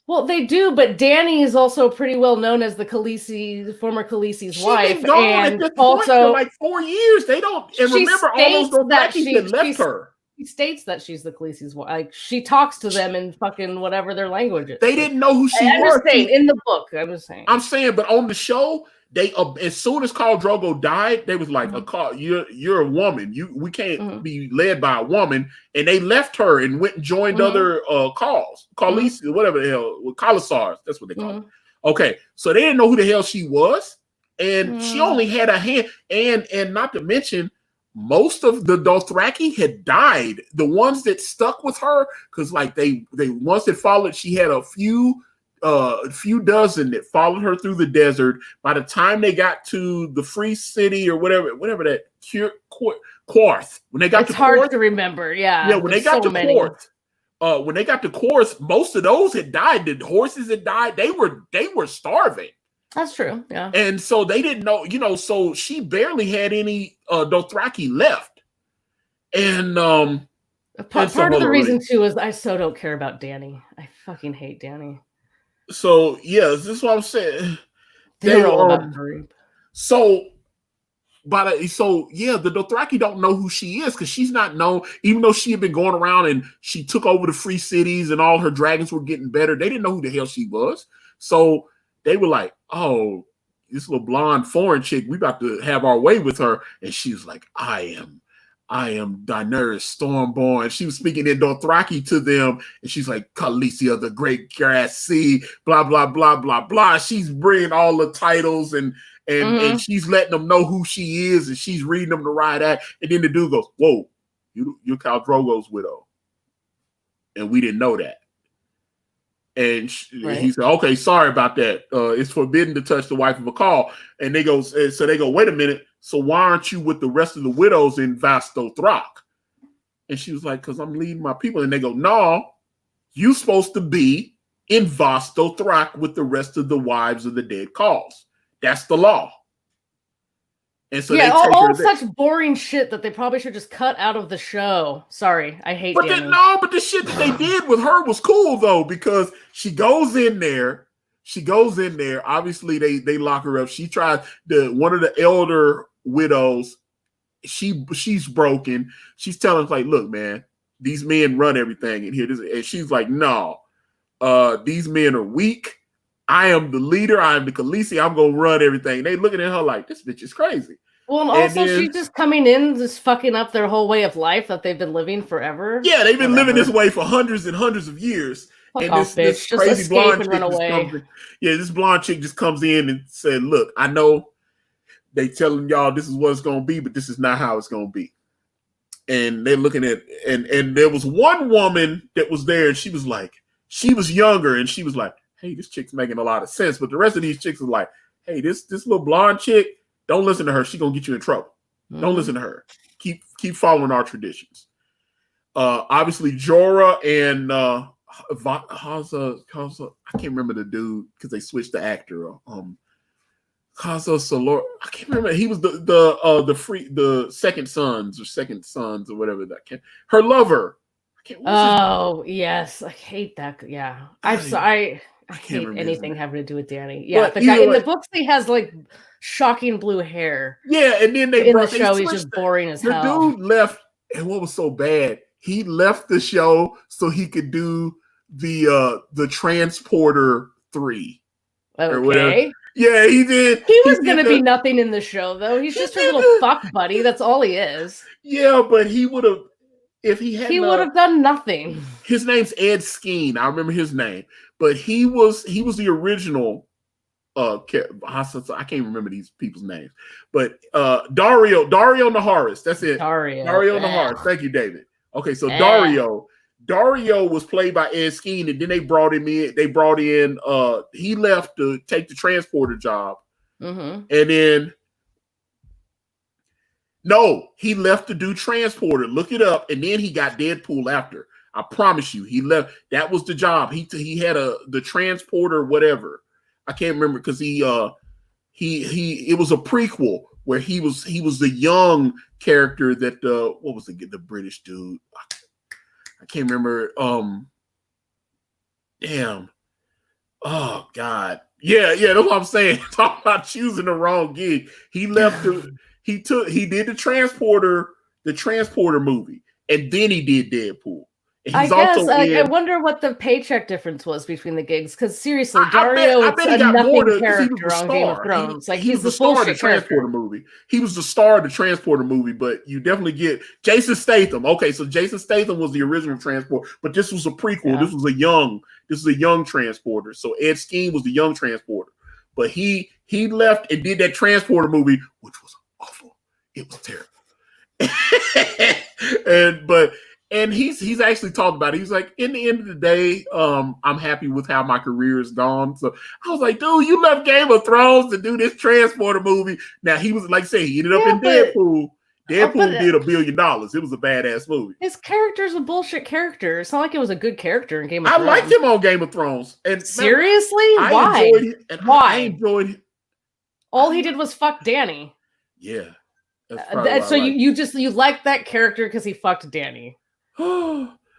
Well, they do, but Dany is also pretty well known as the former Khaleesi's wife, been gone and at this also point for like 4 years. They don't. And remember, all those Dothraki that left her. She states that she's the Khaleesi's wife. Like she talks to them in fucking whatever their language is. They didn't know who she was. I'm just saying, in the book. I'm saying, but on the show, they as soon as Khal Drogo died, they was like, "You're a woman. We can't be led by a woman." And they left her and went and joined other Khaleesi, whatever the hell, Khalasars. That's what they call it. Okay, so they didn't know who the hell she was, and she only had a hand. And not to mention, most of the Dothraki had died. The ones that stuck with her, because like they once that followed, she had a few dozen that followed her through the desert. By the time they got to the Free City or whatever that Quarth, when they got it's hard to remember. Yeah, when they got to Quarth, when they got to Quarth, most of those had died. The horses had died. They were starving. That's true. Yeah. And so they didn't know, so she barely had any Dothraki left. And part of the reason too is I so don't care about Dany. I fucking hate Dany. So yeah, this is what I'm saying. They're all about rape. The Dothraki don't know who she is because she's not known, even though she had been going around and she took over the free cities and all her dragons were getting better. They didn't know who the hell she was. So they were like, oh, this little blonde foreign chick, we about to have our way with her. And she was like, I am Daenerys Stormborn. She was speaking in Dothraki to them. And she's like, Khaleesi of the Great Grass Sea, blah, blah, blah, blah, blah. She's bringing all the titles and she's letting them know who she is. And she's reading them the right act. And then the dude goes, whoa, you're Khal Drogo's widow. And we didn't know that. And he said, okay, sorry about that. It's forbidden to touch the wife of a Khal. And they go, wait a minute. So why aren't you with the rest of the widows in Vasto Thrak? And she was like, because I'm leading my people. And they go, no, you're supposed to be in Vasto Thrak with the rest of the wives of the dead Khals. That's the law. And so all such boring shit that they probably should just cut out of the show. Sorry, I hate. But the shit that they did with her was cool though, because she goes in there. Obviously, they lock her up. She tries one of the elder widows. She's broken. She's telling us like, look, man, these men run everything in here. And she's like, no, these men are weak. I am the leader. I am the Khaleesi. I'm gonna run everything. They looking at her like, this bitch is crazy. Well, and also she's just coming in, just fucking up their whole way of life that they've been living forever. Yeah, they've been living this way for hundreds and hundreds of years. Fuck and off, this crazy blonde chick this blonde chick just comes in and said, look, I know they telling y'all this is what it's gonna be, but this is not how it's gonna be. And they're looking at and there was one woman that was there, and she was younger, and she was like, hey, this chick's making a lot of sense. But the rest of these chicks was like, hey, this little blonde chick, don't listen to her. She's gonna get you in trouble. Don't listen to her. Keep keep following our traditions. Obviously Jorah and I can't remember the dude because they switched the actor. Kaza Salor, I can't remember. He was the second sons or whatever that can. Her lover. Yes, I hate that. Yeah, I hate anything having to do with Dany. Yeah, but the guy in the books, he has like shocking blue hair. Yeah, and then in the show he's just boring as hell. The dude left, and what was so bad? He left the show so he could do the Transporter 3 or whatever. Yeah, he did. He was going to be nothing in the show, though. He's just a little fuck buddy. That's all he is. Yeah, but he would have, if he had, he would have done nothing. His name's Ed Skeen. I remember his name, but he was the original. I can't remember these people's names, but Dario Naharis. That's it. Dario Naharis. Thank you, David. Okay, so Dario was played by Ed Skeen, and then they brought him in. They brought in. He left to take the transporter job, and then he left to do transporter. Look it up, and then he got Deadpool after. I promise you, he left. That was the job. He had the transporter, whatever. I can't remember because it was a prequel where he was the young character that what was the British dude. I can't remember. Damn. Oh God. Yeah. That's what I'm saying. Talk about choosing the wrong gig. He left. He did the transporter movie, and then he did Deadpool. I wonder what the paycheck difference was between the gigs. Because seriously, Dario is a nothing character on Game of Thrones. He's the star of the Transporter movie. He was the star of the Transporter movie, but you definitely get Jason Statham. Okay, so Jason Statham was the original Transporter, but this was a prequel. Yeah. This was a young Transporter. So Ed Skeen was the young Transporter, but he left and did that Transporter movie, which was awful. It was terrible. And he's actually talked about it. He's like, in the end of the day, I'm happy with how my career is gone. So I was like, dude, you left Game of Thrones to do this Transporter movie. Now he was like, say he ended up in Deadpool. Deadpool did $1 billion. It was a badass movie. His character's a bullshit character. It's not like it was a good character in Game of Thrones. I liked him on Game of Thrones. And seriously, why? I enjoyed him. All he did was fuck Dany. Yeah. So you like that character because he fucked Dany.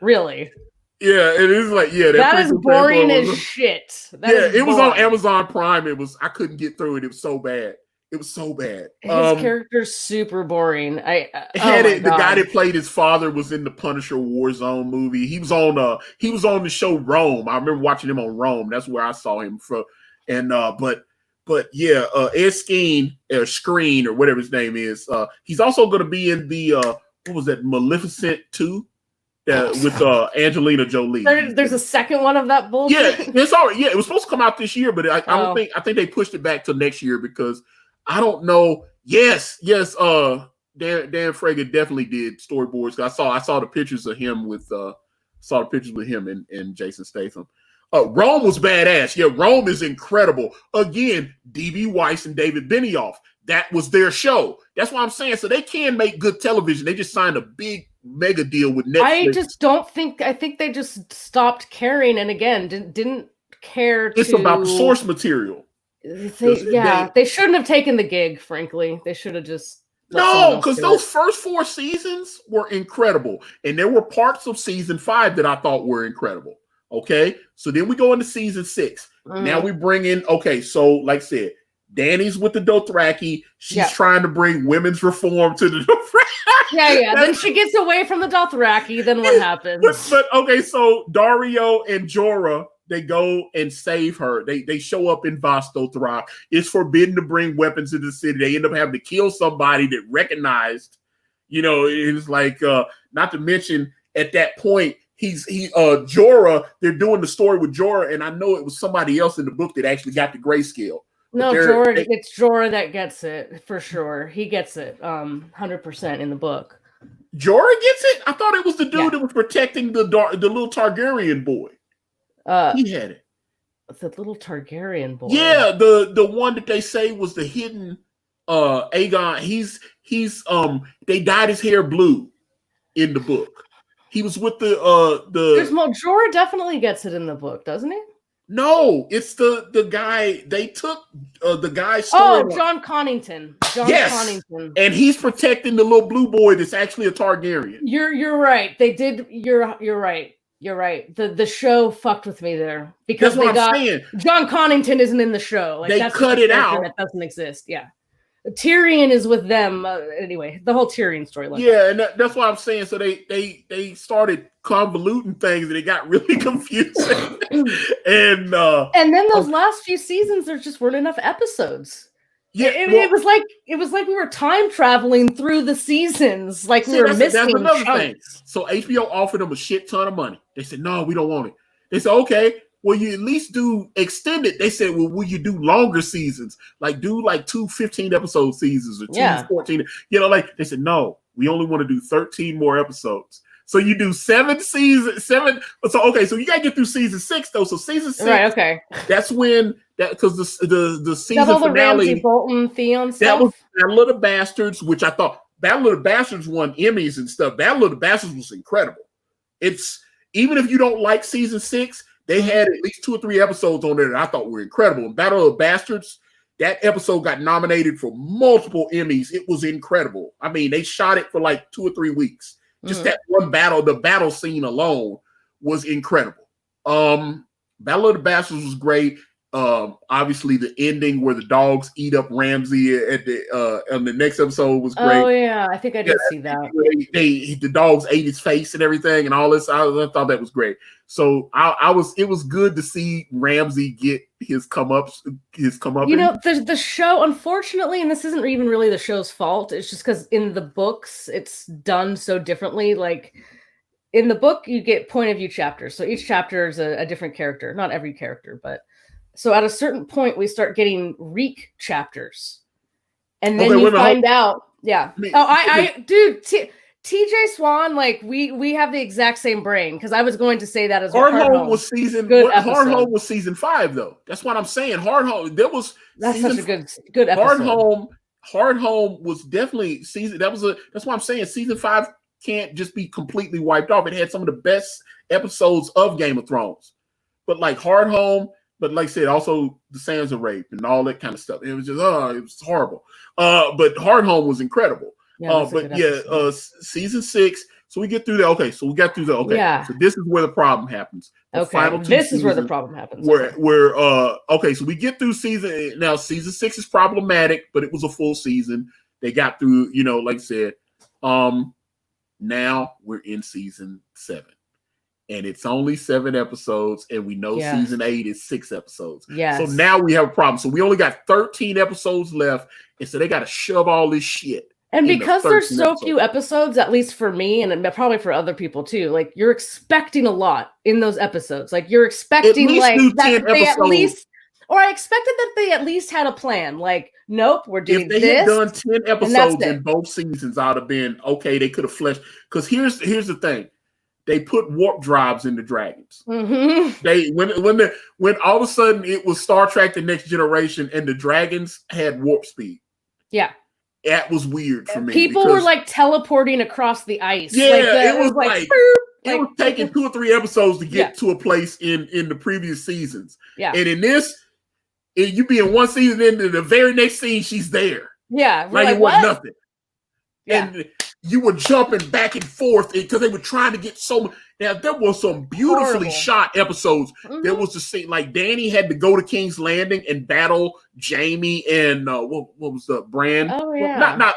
Really? Yeah, it is like that is boring as shit. It was on Amazon Prime. I couldn't get through it. It was so bad. His character's super boring. The guy that played his father was in the Punisher Warzone movie. He was on the show Rome. I remember watching him on Rome. That's where I saw him from. And Ed Skeen or Screen or whatever his name is. He's also going to be in the what was that, Maleficent 2? With Angelina Jolie. There's a second one of that bullshit. Yeah, it's already. Yeah, it was supposed to come out this year, but I don't think. I think they pushed it back till next year because I don't know. Yes. Dan Frager definitely did storyboards. I saw the pictures of him with and Jason Statham. Rome was badass. Yeah, Rome is incredible. Again, D.B. Weiss and David Benioff. That was their show. That's what I'm saying. So they can make good television. They just signed a big mega deal with Netflix. I think they just stopped caring, and again didn't care. It's about the source material. They shouldn't have taken the gig. Frankly, they should have just because those first 4 seasons were incredible, and there were parts of season 5 that I thought were incredible. Okay, so then we go into season 6. Now we bring in so like I said, Dany's with the Dothraki. She's trying to bring women's reform to the Dothraki. Yeah. Then she gets away from the Dothraki. Then what happens? But okay, so Dario and Jorah, they go and save her. They show up in Dothrak. It's forbidden to bring weapons into the city. They end up having to kill somebody that recognized. It's like not to mention at that point Jorah. They're doing the story with Jorah, and I know it was somebody else in the book that actually got the grayscale. No, it's Jorah that gets it for sure. He gets it 100% in the book. Jorah gets it? I thought it was the dude that was protecting the little Targaryen boy. He had it. The little Targaryen boy. Yeah, the one that they say was the hidden Aegon, he's they dyed his hair blue in the book. He was with the There's more. Jorah definitely gets it in the book, doesn't he? No, it's the guy. They took the guy's story. Oh, John Connington. Connington. And he's protecting the little blue boy that's actually a Targaryen. You're right. They did. You're right. You're right. The show fucked with me there because that's what I'm saying. John Connington isn't in the show. Like, they that's cut it out. That doesn't exist. Yeah. Tyrion is with them anyway. The whole Tyrion storyline. Yeah, and that's what I'm saying. So they started convoluting things, and it got really confusing. and then those last few seasons, there just weren't enough episodes. Yeah, it was like we were time traveling through the seasons, like we were missing. That's another thing. So HBO offered them a shit ton of money. They said, "No, we don't want it." They said, "Okay, well, you at least do extended." They said, "Well, will you do longer seasons? Like do like 2 15-episode seasons or 2 14?" You know, like they said, "No, we only want to do 13 more episodes." So you do 7 seasons, 7. So okay, so you gotta get through season 6 though. So season 6, right? Okay, that's when because the season all the finale, Ramsay Bolton, Theon stuff. That was Battle of the Bastards, which I thought Battle of the Bastards won Emmys and stuff. Battle of the Bastards was incredible. It's even if you don't like season 6, they had at least 2 or 3 episodes on there that I thought were incredible. And Battle of the Bastards, that episode got nominated for multiple Emmys. It was incredible. I mean, they shot it for like 2 or 3 weeks. Just that one battle, the battle scene alone was incredible. Battle of the Bastards was great. Obviously the ending where the dogs eat up Ramsay at the next episode was great. Oh yeah, I think I did see that. The dogs ate his face and everything and all this. I thought that was great. So it was good to see Ramsay get his come up. You know, the show, unfortunately, and this isn't even really the show's fault. It's just because in the books it's done so differently. Like in the book, you get point of view chapters. So each chapter is a different character. Not every character, but so at a certain point we start getting Reek chapters, and then you find out. Yeah. Dude. TJ Swan, like we have the exact same brain because I was going to say that as well. Hardhome was Hardhome was season 5 though. That's what I'm saying. Hardhome, that's such a good episode. Hardhome was definitely season. That's what I'm saying. Season 5 can't just be completely wiped off. It had some of the best episodes of Game of Thrones, but like Hardhome. But like I said, also the Sands of Rape and all that kind of stuff. It was just it was horrible. But Hardhome was incredible. Yeah, season 6. So we get through that. Okay, so we got through that. Okay, yeah. So this is where the problem happens. This is where the problem happens. Okay, so we get through season. Now season 6 is problematic, but it was a full season. They got through. You know, like I said. Now we're in season 7. And it's only 7 episodes, and we know season 8 is 6 episodes. Yeah. So now we have a problem. So we only got 13 episodes left, and so they got to shove all this shit. And because there's so few episodes, at least for me, and probably for other people too, like you're expecting a lot in those episodes. Like you're expecting like that they at least, or I expected that they at least had a plan. Like, nope, we're doing this. If they had done 10 episodes in both seasons, I'd have been okay. They could have fleshed. Because here's the thing. They put warp drives in the dragons. Mm-hmm. They when all of a sudden it was Star Trek: The Next Generation and the dragons had warp speed. Yeah, that was weird for me. People were like teleporting across the ice. Yeah, it was like it was taking 2 or 3 episodes to get to a place in the previous seasons. Yeah, and in this, you be in one season, into the very next scene, she's there. Yeah, like it was nothing. Yeah. And you were jumping back and forth because they were trying to get so. Now there was some beautifully shot episodes. Mm-hmm. There was the scene like Danny had to go to King's Landing and battle Jamie and what was the Bran? Oh yeah, not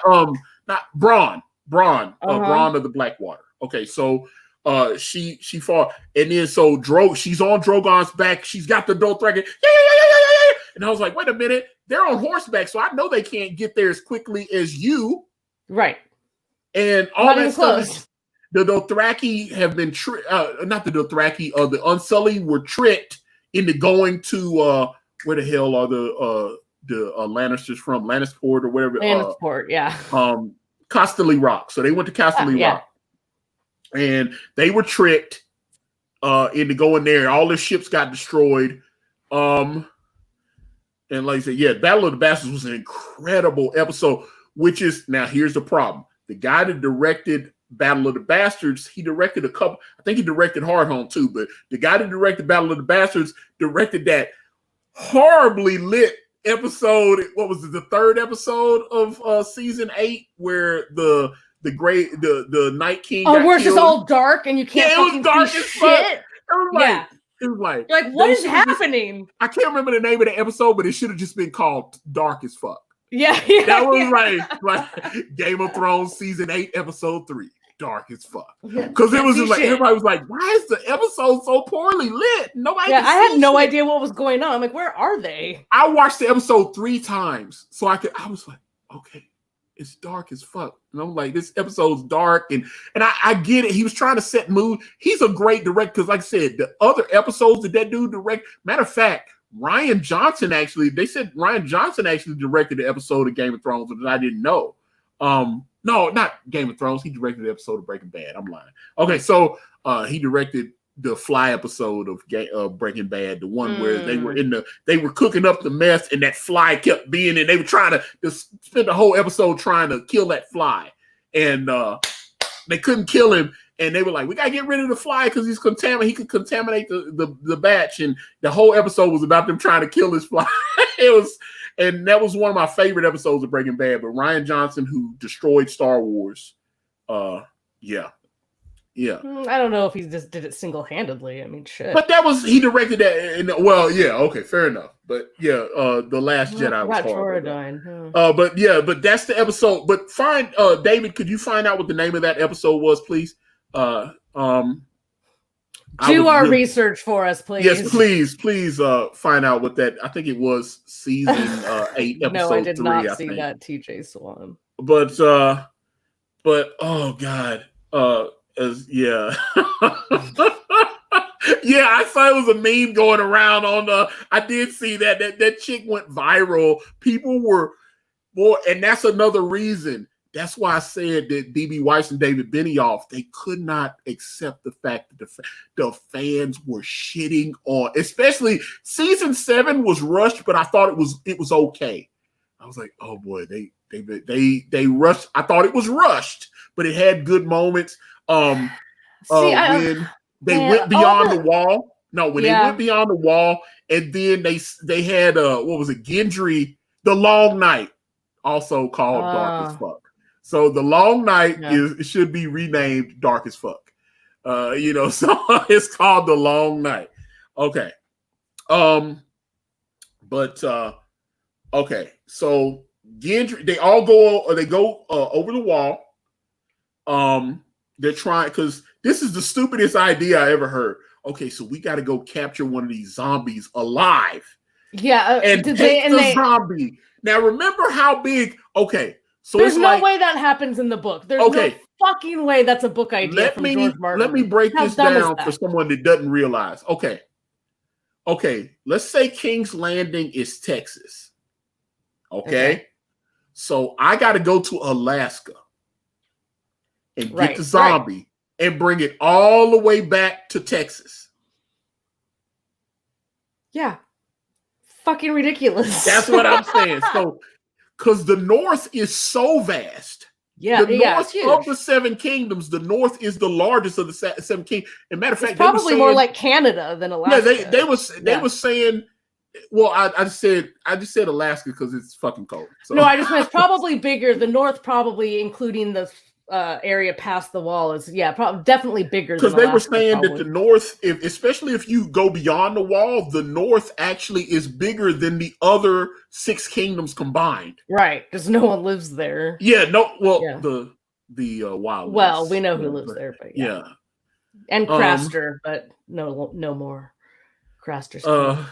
Braun. Braun of the Blackwater. Okay, so she fought, and then so she's on Drogon's back. She's got the Dothraki. Yeah. And I was like, wait a minute, they're on horseback, so I know they can't get there as quickly as you. Right. And all that stuff. The Dothraki have been not the Dothraki, the Unsullied were tricked into going to where the hell are the Lannisters from? Lannisport or whatever. Lannisport, yeah. Casterly Rock. So they went to Casterly Rock. And they were tricked into going there. All their ships got destroyed. And like I said, yeah, Battle of the Bastards was an incredible episode, which is, now here's the problem. The guy that directed Battle of the Bastards, he directed a couple, I think he directed Hard Home too, but the guy that directed Battle of the Bastards directed that horribly lit episode. What was it, the third episode of season 8, where the Night King where it's killed. just all dark and you can't fucking see shit. It was like, you're like, what is happening? I can't remember the name of the episode, but it should have just been called Dark as Fuck. Yeah. That was like Game of Thrones season 8, episode 3, Dark as Fuck. Because it was just like, everybody was like, why is the episode so poorly lit? Nobody. Yeah, I had no idea what was going on. I'm like, where are they? I watched the episode 3 times, so I was like, okay, it's dark as fuck. And I'm like, this episode's dark, and I get it. He was trying to set mood. He's a great director, because like I said, the other episodes that dude direct, matter of fact, Rian Johnson actually directed the episode of Game of Thrones that I didn't know. No, not Game of Thrones. He directed the episode of Breaking Bad. I'm lying. Okay, so he directed the Fly episode of Breaking Bad, the one where they were cooking up the mess, and that fly kept being, and they were trying to spend the whole episode trying to kill that fly, and they couldn't kill him, and they were like, we gotta get rid of the fly because he's contaminated. He could contaminate the batch, and the whole episode was about them trying to kill this fly. And that was one of my favorite episodes of Breaking Bad. But Rian Johnson, who destroyed Star Wars, yeah. I don't know if he just did it single-handedly. I mean, shit. But he directed that. Okay, fair enough. But yeah, The Last Jedi was horrible. But that's the episode. But David, could you find out what the name of that episode was, please? Do our research for us, please. Yes, please find out what that. I think it was season 8, episode 3. No, I did not see that, TJ Swan. But oh god, yeah. Yeah, I saw it was a meme going around on I did see that chick went viral. People were and that's another reason. That's why I said that DB Weiss and David Benioff, they could not accept the fact that the fans were shitting on, especially season 7 was rushed, but I thought it was okay. I was like, oh boy, they rushed. I thought it was rushed, but it had good moments. When they went beyond the wall. No, when they went beyond the wall, and then they had what was it, Gendry, The Long Night, also called Dark as Fuck. So The Long Night it should be renamed Dark as Fuck. So it's called The Long Night. Okay. Okay. So Gendry, they go over the wall. They're trying, because this is the stupidest idea I ever heard. Okay, so we got to go capture one of these zombies alive. Yeah, and take the zombie. Now remember how big. Okay, so there's no way that happens in the book. There's no fucking way that's a book idea from George Martin. Let me break this down for someone that doesn't realize. Okay, let's say King's Landing is Texas. Okay. So I got to go to Alaska and get the zombie and bring it all the way back to Texas. Yeah. Fucking ridiculous. That's what I'm saying. So, because the North is so vast. Yeah, the North of the 7 kingdoms, the North is the largest of the 7 kingdoms. As a matter of fact, probably they were saying, more like Canada than Alaska. Yeah, they were saying. Well, I just said Alaska because it's fucking cold. So. No, I just meant it's probably bigger. The North, probably including the area past the wall, is definitely bigger. Because they were saying that the North, especially if you go beyond the wall, the North actually is bigger than the other 6 kingdoms combined. Right, because no one lives there. Yeah, no. Well, the Wild. Well, we know who lives there, but yeah. And Craster, but no more Craster.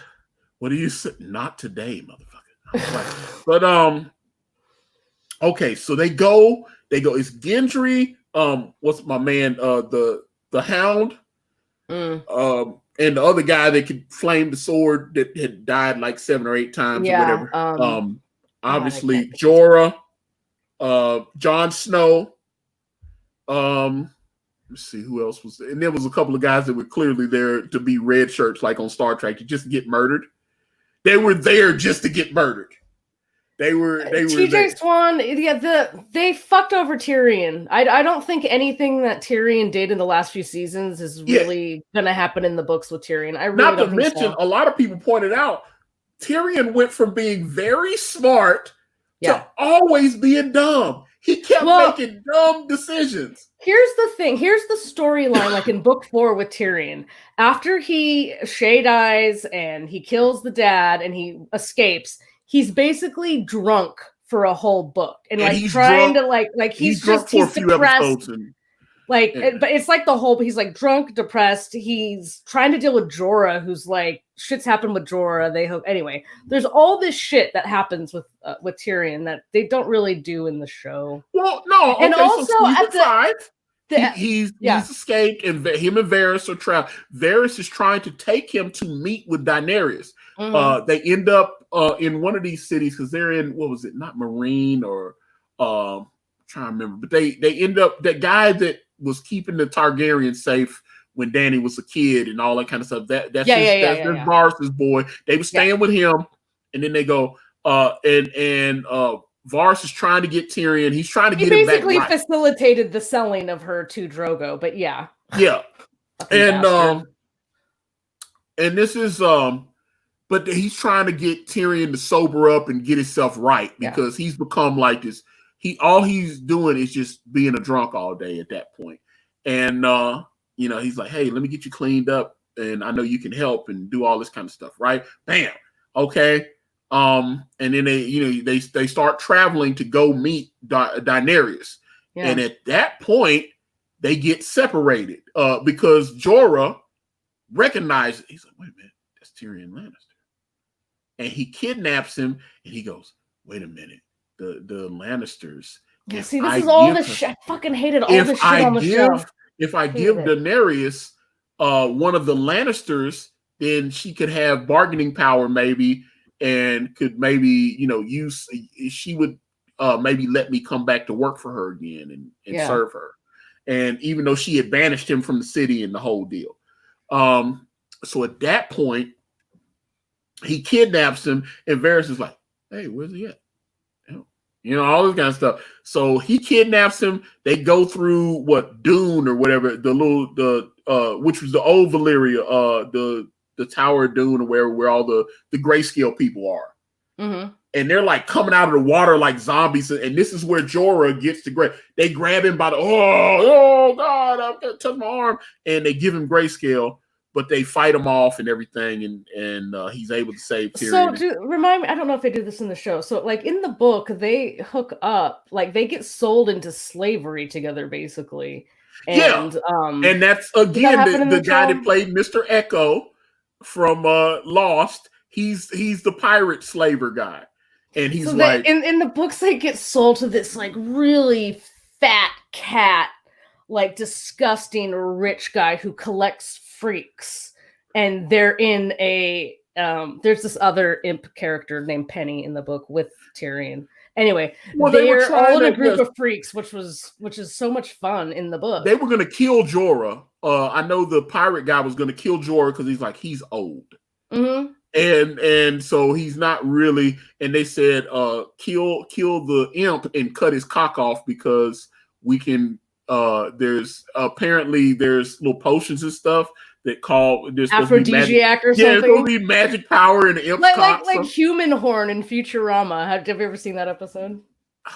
What do you say? Not today, motherfucker. But okay, so they go. It's Gendry. What's my man? The Hound. And the other guy that could flame the sword that had died like 7 or 8 times or whatever. Obviously Jorah. Jon Snow. Let's see who else was there. And there was a couple of guys that were clearly there to be red shirts, like on Star Trek, to just get murdered. They were there just to get murdered. They were TJ Swan, they fucked over Tyrion. I don't think anything that Tyrion did in the last few seasons is really gonna happen in the books with Tyrion. I really don't think so. A lot of people pointed out Tyrion went from being very smart to always being dumb. He kept making dumb decisions. Here's the thing. Here's the storyline, like in book 4 with Tyrion. After Shay dies and he kills the dad and he escapes, he's basically drunk for a whole book and like trying drunk, to he's depressed. But it's like he's like drunk, depressed. He's trying to deal with Jorah, who's like shit's happened with Jorah. Anyway, there's all this shit that happens with Tyrion that they don't really do in the show. Well, no, okay, and also so at he's escaped, and him and Varys are trapped. Varys is trying to take him to meet with Daenerys. Mm-hmm. They end up in one of these cities because they're in, what was it, not Marine or I'm trying to remember, but they end up, that guy that was keeping the Targaryen safe when Dany was a kid and all that kind of stuff. That's Varys' boy. They were staying with him, and then they go and Varys is trying to get Tyrion. He's trying to get him back. He basically facilitated the selling of her to Drogo, but yeah. And this is but he's trying to get Tyrion to sober up and get himself right because he's become like this. All he's doing is just being a drunk all day at that point. And he's like, hey, let me get you cleaned up, and I know you can help and do all this kind of stuff, right? Bam. Okay. And then they start traveling to go meet Daenerys. Yeah. And at that point, they get separated because Jorah recognizes, he's like, wait a minute, that's Tyrion Lannister. And he kidnaps him, and he goes, wait a minute, the Lannisters. Yeah, see, this is all the shit. I fucking hated all the shit on the show. If I give Daenerys one of the Lannisters, then she could have bargaining power maybe, and could maybe, she would maybe let me come back to work for her again and serve her. And even though she had banished him from the city and the whole deal. So at that point, he kidnaps him, and Varys is like, hey, where's he at? All this kind of stuff. So he kidnaps him. They go through Dune or whatever, which was the old Valyria, the Tower of Dune, or where all the grayscale people are. Mm-hmm. And they're like coming out of the water like zombies. And this is where Jorah gets to grab. They grab him by the, oh God, I'm gonna touch my arm. And they give him grayscale, but they fight him off and everything. And he's able to save Tyrion. So remind me, I don't know if they do this in the show. So like in the book, they hook up, like they get sold into slavery together, basically. And, and that's again, the guy that played Mr. Echo from Lost. He's the pirate slaver guy. And he's in the books, they get sold to this like really fat cat, like disgusting rich guy who collects freaks. And they're in a there's this other imp character named Penny in the book with Tyrion. Anyway, they're all in a group of freaks, which is so much fun in the book. They were gonna kill Jorah. I know the pirate guy was gonna kill Jorah because he's old. Mm-hmm. And so he's not really, and they said, kill the imp and cut his cock off because we can, there's little potions and stuff that there's aphrodisiac or something. Yeah, there's supposed to be magic power in the imp's cock. Like Human Horn in Futurama. Have you ever seen that episode?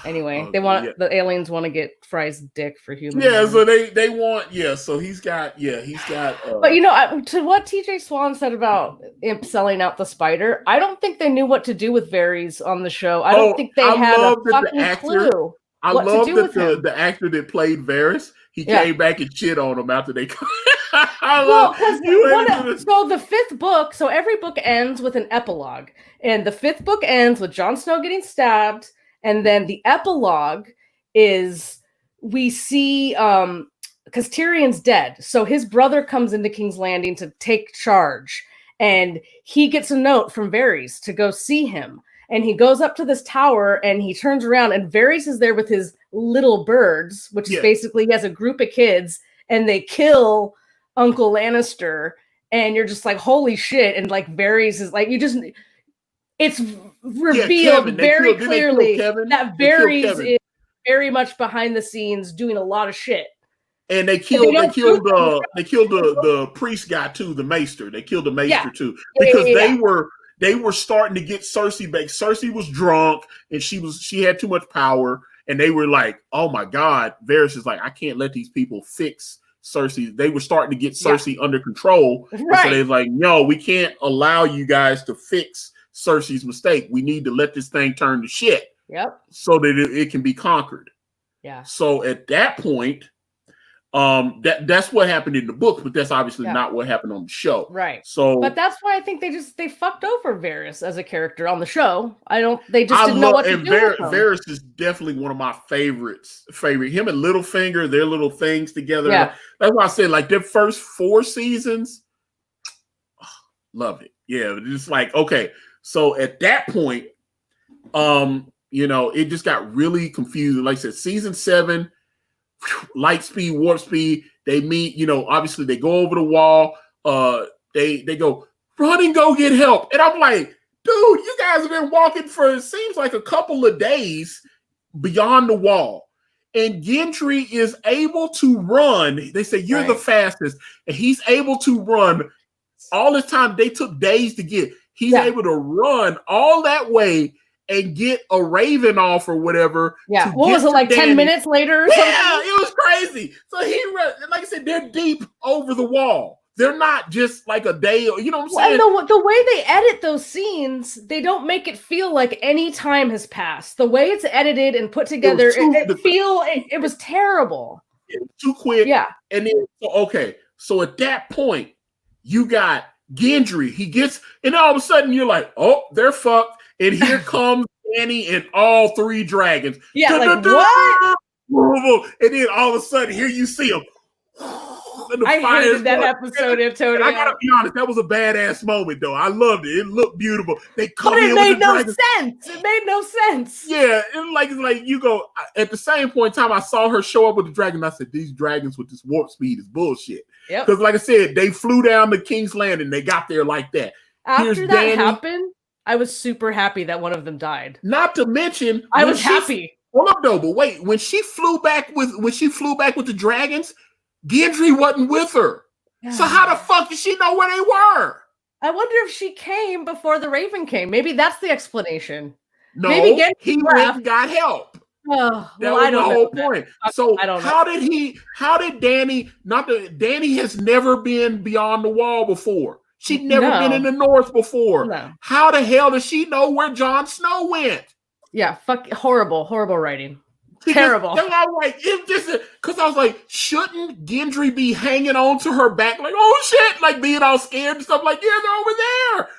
Anyway, the aliens want to get Fry's dick for human. Yeah, so they want, so he's got. But to what TJ Swan said about Imp selling out the spider, I don't think they knew what to do with Varys on the show. I don't think they had a fucking clue. I love that the actor that played Varys, he came back and shit on him after they. So the 5th book, so every book ends with an epilogue, and the 5th book ends with Jon Snow getting stabbed. And then the epilogue is we see because Tyrion's dead. So his brother comes into King's Landing to take charge. And he gets a note from Varys to go see him. And he goes up to this tower and he turns around and Varys is there with his little birds, which is basically he has a group of kids and they kill Uncle Lannister. And you're just like, holy shit. And like Varys is like, it's revealed very clearly that Varys is very much behind the scenes doing a lot of shit. And they killed the priest guy too, the maester. They killed the maester too because they were starting to get Cersei back. Cersei was drunk and she had too much power, and they were like, "Oh my God!" Varys is like, "I can't let these people fix Cersei." They were starting to get Cersei under control, right? So they're like, "No, we can't allow you guys to fix Cersei's mistake. We need to let this thing turn to shit, so that it can be conquered." Yeah. So at that point. That's what happened in the book, but that's obviously not what happened on the show. Right. So, but that's why I think they fucked over Varys as a character on the show. They just didn't know what to do with him. Varys is definitely one of my favorites. Him and Littlefinger, their little things together. Yeah. That's why I said like their first 4 seasons, loved it. Yeah, just like okay. So at that point, it just got really confusing. Like I said, season 7. Light speed, warp speed. They meet, obviously they go over the wall. They go, run and go get help. And I'm like, dude, you guys have been walking for, it seems like a couple of days beyond the wall. And Gendry is able to run. They say, you're the fastest. And he's able to run all this time. They took days to get. He's able to run all that way and get a raven off or whatever. Yeah. What was it, like 10 minutes later or something? Yeah, it was crazy. So like I said, they're deep over the wall. They're not just like a day, you know what I'm saying? And the way they edit those scenes, they don't make it feel like any time has passed. The way it's edited and put together, it was terrible. It was too quick. Yeah. And then, so at that point, you got Gendry. He gets, and all of a sudden you're like, oh, they're fucked. And here comes Dany and all 3 dragons. Yeah, like what? And then all of a sudden, here you see them. I hated that episode, Antonio. I gotta be honest, that was a badass moment, though. I loved it. It looked beautiful. They come but in it made with the no dragons. sense. It made no sense. Yeah, it's like you go. At the same point in time, I saw her show up with the dragon. I said, these dragons with this warp speed is bullshit. Because, like I said, they flew down to King's Landing. They got there like that. After that happened, I was super happy that one of them died. Not to mention, I was happy. Hold up, though. But wait, when she flew back with the dragons, Gendry wasn't with her. Yeah. So how the fuck did she know where they were? I wonder if she came before the Raven came. Maybe that's the explanation. No, maybe he went and got help. Oh, that was the whole point. So how did Dany? Dany has never been beyond the wall before. She'd never been in the North before. No. How the hell does she know where Jon Snow went? Yeah, horrible writing. Terrible. Because I was like, shouldn't Gendry be hanging on to her back like, oh shit, like being all scared and stuff like, yeah, they're over there.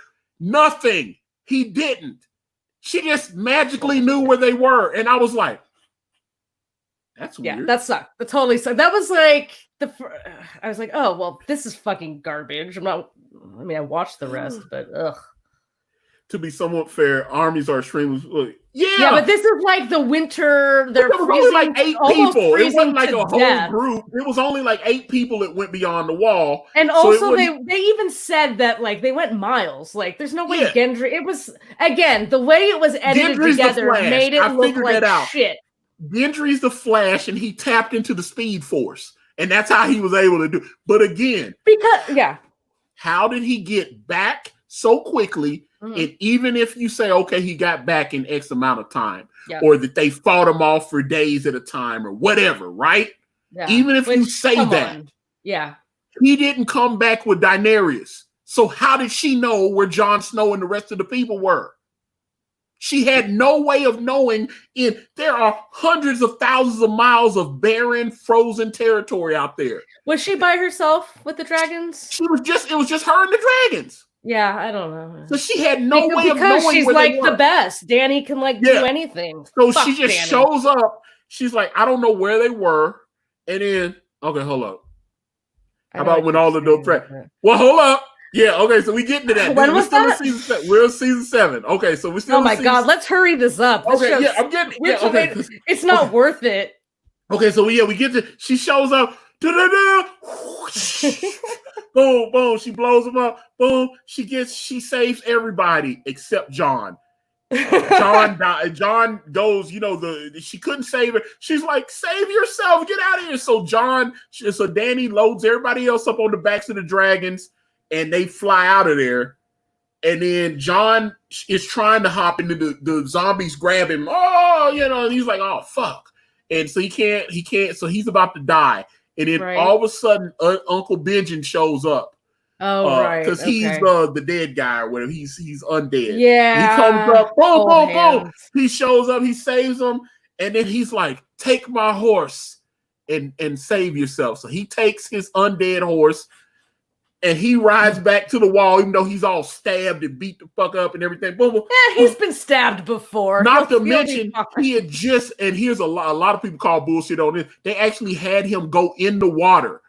Nothing. He didn't. She just magically knew where they were. And I was like, that's weird. Yeah, that sucked. That totally sucked. That was like, I was like, oh, well, this is fucking garbage. I watched the rest, but ugh. To be somewhat fair, armies are extremely. Yeah, but this is like the winter. They're it was only like 8 people. It wasn't like a whole group. It was only like 8 people that went beyond the wall. And also, they even said that like they went miles. Like, there's no way Gendry. It was again the way it was edited Gendry's together made it look like shit. Gendry's the Flash, and he tapped into the Speed Force, and that's how he was able to do. But again, how did he get back so quickly? Mm-hmm. And even if you say, okay, he got back in X amount of time, or that they fought him off for days at a time or whatever, right? Yeah. Even if you say that, he didn't come back with Daenerys. So how did she know where Jon Snow and the rest of the people were? She had no way of knowing. There are hundreds of thousands of miles of barren, frozen territory out there. Was she by herself with the dragons? It was just her and the dragons. Yeah, I don't know. So she had no way of knowing she's where like they were. The best. Dany can do anything. So she just shows up. She's like, I don't know where they were. And then, okay, hold up. How about when all the dope track? Well, hold up. Yeah, okay, so we get into that. When was that? We're in season 7. Okay, so we're still. Oh my god, let's hurry this up. Okay, I'm getting. Okay. It's not worth it. Okay, so we get to. She shows up. boom, boom. She blows him up. Boom. She saves everybody except John. John died. John goes, she couldn't save her. She's like, save yourself, get out of here. So Danny loads everybody else up on the backs of the dragons, and they fly out of there. And then John is trying to hop into the zombies, grab him. And he's like, oh fuck. And so he can't. So he's about to die. And then all of a sudden, Uncle Benjamin shows up. Oh, right. Because he's the dead guy or whatever. He's undead. Yeah. He comes up, boom, boom, boom. He shows up, he saves them, and then he's like, take my horse and save yourself. So he takes his undead horse and he rides back to the wall, even though he's all stabbed and beat the fuck up and everything. Boom, boom. Yeah, he's been stabbed before. Not to mention, he had just, and here's a lot of people call bullshit on this. They actually had him go in the water.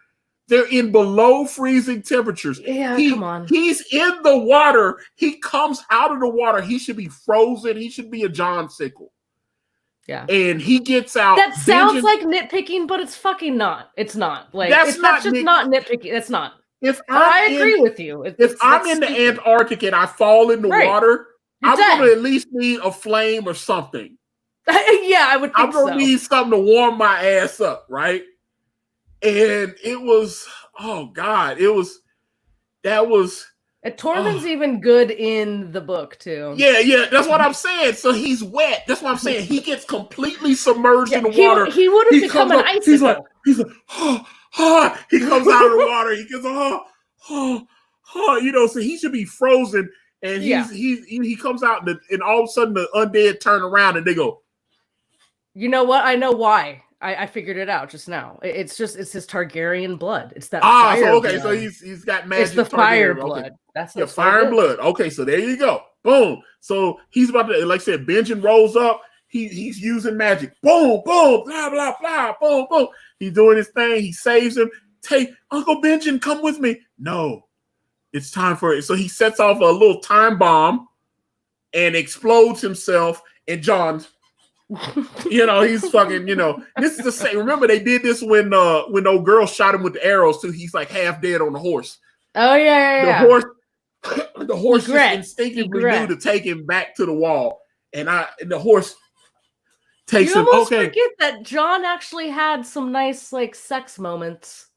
They're in below freezing temperatures. Yeah, come on. He's in the water. He comes out of the water. He should be frozen. He should be a John Sickle. Yeah. And he gets out. That sounds like nitpicking, but it's fucking not. It's not. Like that's just not nitpicking. It's not. I agree with you. If I'm in the Antarctic and I fall in the water, I'm going to at least need a flame or something. Yeah, I would think I'm going to need something to warm my ass up, right? And it was, Tormund's even good in the book too. Yeah, that's what I'm saying. So he's wet. That's what I'm saying. He gets completely submerged in the water. He would have become an icicle. He's like, he comes out of the water. He goes, so he should be frozen. And he comes out and all of a sudden the undead turn around and they go, you know what? I know why. I figured it out just now. It's his Targaryen blood. It's that fire blood. So he's got magic. It's the fire blood. Okay. That's fire and blood. Okay, so there you go. Boom. So he's about to, like I said, Benjen rolls up. He's using magic. Boom, boom, blah, blah, blah, boom, boom. He's doing his thing. He saves him. Hey, Uncle Benjen, come with me. No, it's time for it. So he sets off a little time bomb and explodes himself. And John's, he's fucking, this is the same. Remember, they did this when old girl shot him with the arrows too. He's like half dead on the horse. Oh yeah. The horse just instinctively knew to take him back to the wall, and the horse takes him. You forget that John actually had some nice sex moments.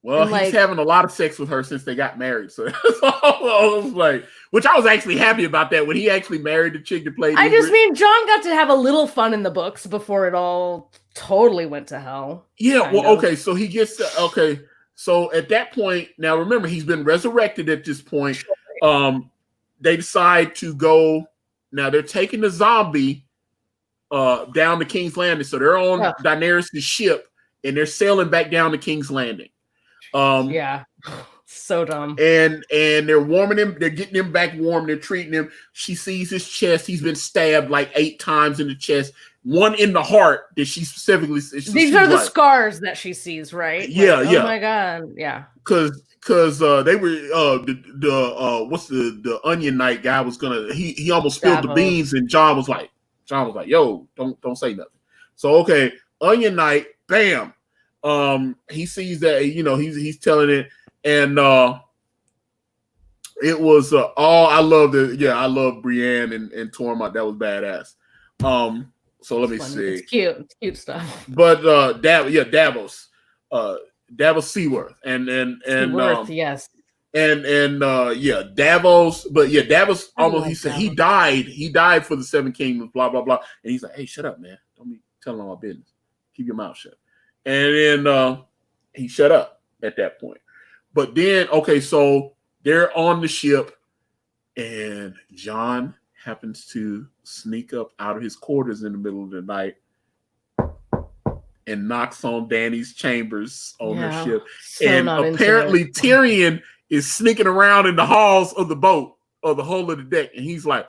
Well, he's having a lot of sex with her since they got married. So I was which I was actually happy about that when he actually married the chick that played. I just mean John got to have a little fun in the books before it all totally went to hell. Yeah. Well, okay. So he gets So at that point, now remember he's been resurrected at this point. They decide to go. Now they're taking the zombie down to King's Landing. So they're on Daenerys' ship and they're sailing back down to King's Landing. So dumb. And they're warming him. They're getting him back warm. They're treating him. She sees his chest. He's been stabbed 8 times in the chest. One in the heart that she specifically. These are the scars that she sees, right? Yeah. Oh my god. Yeah. Because they were what's the Onion Knight guy was gonna. He almost spilled the beans, and John was like, yo, don't say nothing. So okay, Onion Knight, bam. He sees that he's telling it, and it was I love Brienne and Tormund. That was badass. So let me see. It's cute. It's cute stuff. But Davos Seaworth and Seaworth, yes. And Davos, but Davos almost he said Davos. he died for the 7 kingdoms, blah blah blah. And he's like, hey, shut up, man. Don't be telling all my business. Keep your mouth shut. And then he shut up at that point. But then, so they're on the ship, and John happens to sneak up out of his quarters in the middle of the night and knocks on Dany's chambers on her ship. So and apparently Tyrion is sneaking around in the halls of the boat or the hull of the deck. And he's like,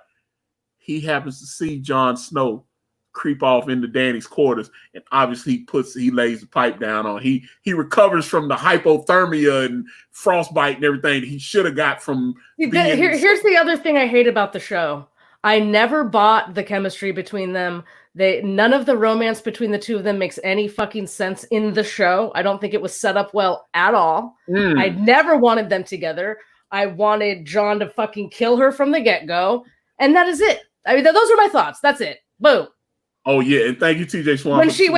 he happens to see Jon Snow creep off into Dany's quarters, and obviously he lays the pipe down on. He recovers from the hypothermia and frostbite and everything he should have got from. Here's the other thing I hate about the show. I never bought the chemistry between them. None of the romance between the two of them makes any fucking sense in the show. I don't think it was set up well at all. I never wanted them together. I wanted John to fucking kill her from the get-go. And that is it. I mean, those are my thoughts. That's it. Boom. Oh yeah, and thank you, TJ Swan. When she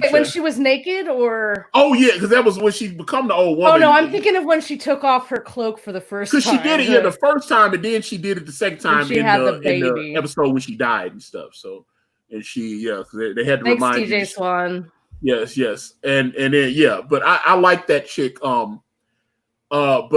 was naked, or because that was when she become the old woman. Oh no, I'm thinking of when she took off her cloak for the first time. Because she did it the first time, and then she did it the second time in the episode when she died and stuff. So, and they had to remind you. Thanks, TJ Swan. Yes, and then but I like that chick. So now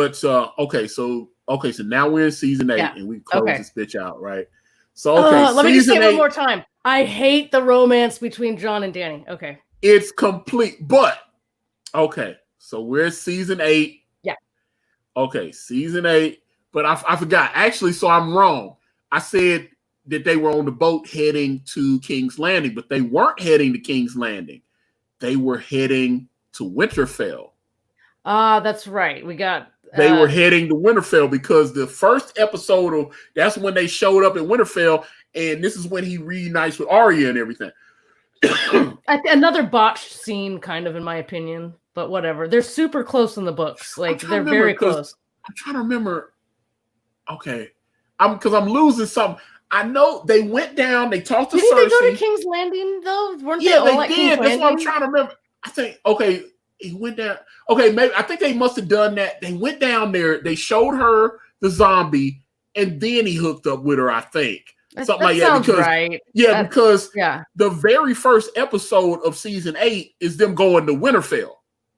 we're in season 8, and we close this bitch out, right? So let me just say it one more time. I hate the romance between John and Danny. Okay. It's complete, but so we're season 8. Yeah. Okay, season 8. But I forgot. Actually, so I'm wrong. I said that they were on the boat heading to King's Landing, but they weren't heading to King's Landing. They were heading to Winterfell. That's right. They were heading to Winterfell because the first episode that's when they showed up at Winterfell, and this is when he reunites with Arya and everything. Another botched scene, kind of, in my opinion, but whatever. They're super close in the books. Like, they're very close. I'm trying to remember. Okay. I'm losing something. I know they went down, they talked to Cersei. Didn't they go to King's Landing, though? Weren't they all at King's did. That's Landing? what I'm trying to remember. I think, he went down. Okay, maybe I think they must have done that. They went down there, they showed her the zombie, and then he hooked up with her, I think. Something like that. Because, right. Yeah, because the very first episode of season 8 is them going to Winterfell.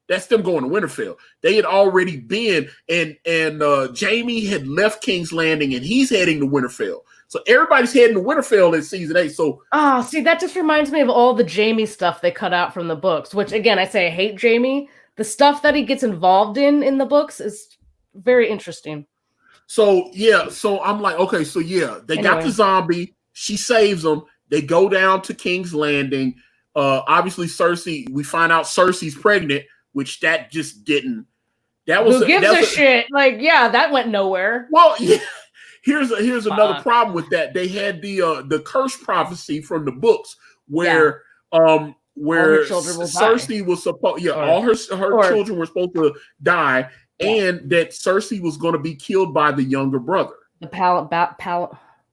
That's them going to Winterfell. They had already been, and Jaime had left King's Landing, and he's heading to Winterfell. So everybody's heading to Winterfell in season 8. So see, that just reminds me of all the Jaime stuff they cut out from the books, which, again, I say I hate Jaime. The stuff that he gets involved in the books is very interesting. So I'm like, they got the zombie. She saves them. They go down to King's Landing. Obviously, Cersei. We find out Cersei's pregnant, which that just didn't. That was who gives a shit? Like, that went nowhere. Well, yeah. Here's another problem with that. They had the curse prophecy from the books where Cersei was supposed all her children were supposed to die, and that Cersei was going to be killed by the younger brother. The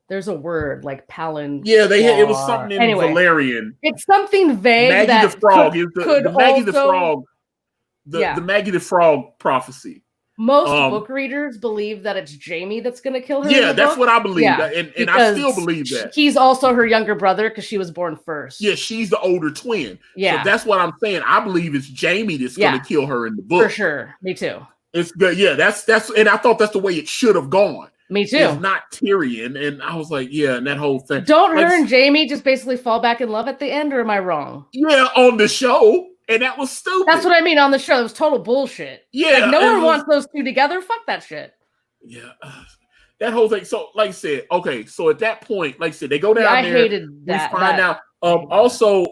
there's a word like Palin. Yeah, it was something in Valerian. It's something vague. Maggie that the Frog. The Maggie the Frog prophecy. Most book readers believe that it's Jaime that's going to kill her. Yeah, that's what I believe. Yeah, and I still believe that. He's also her younger brother because she was born first. Yeah, she's the older twin. Yeah. So that's what I'm saying. I believe it's Jaime that's going to kill her in the book. For sure. Me too. It's good. Yeah, that's and I thought that's the way it should have gone. Me too. It's not Tyrion. And I was like, and that whole thing. Don't her and Jaime just basically fall back in love at the end, or am I wrong? Yeah, on the show. And that was stupid. That's what I mean on the show. It was total bullshit. Yeah. Like, no one wants those two together. Fuck that shit. Yeah. That whole thing. So, like I said, so at that point, like I said, they go down there. I hated that. We find out. Also,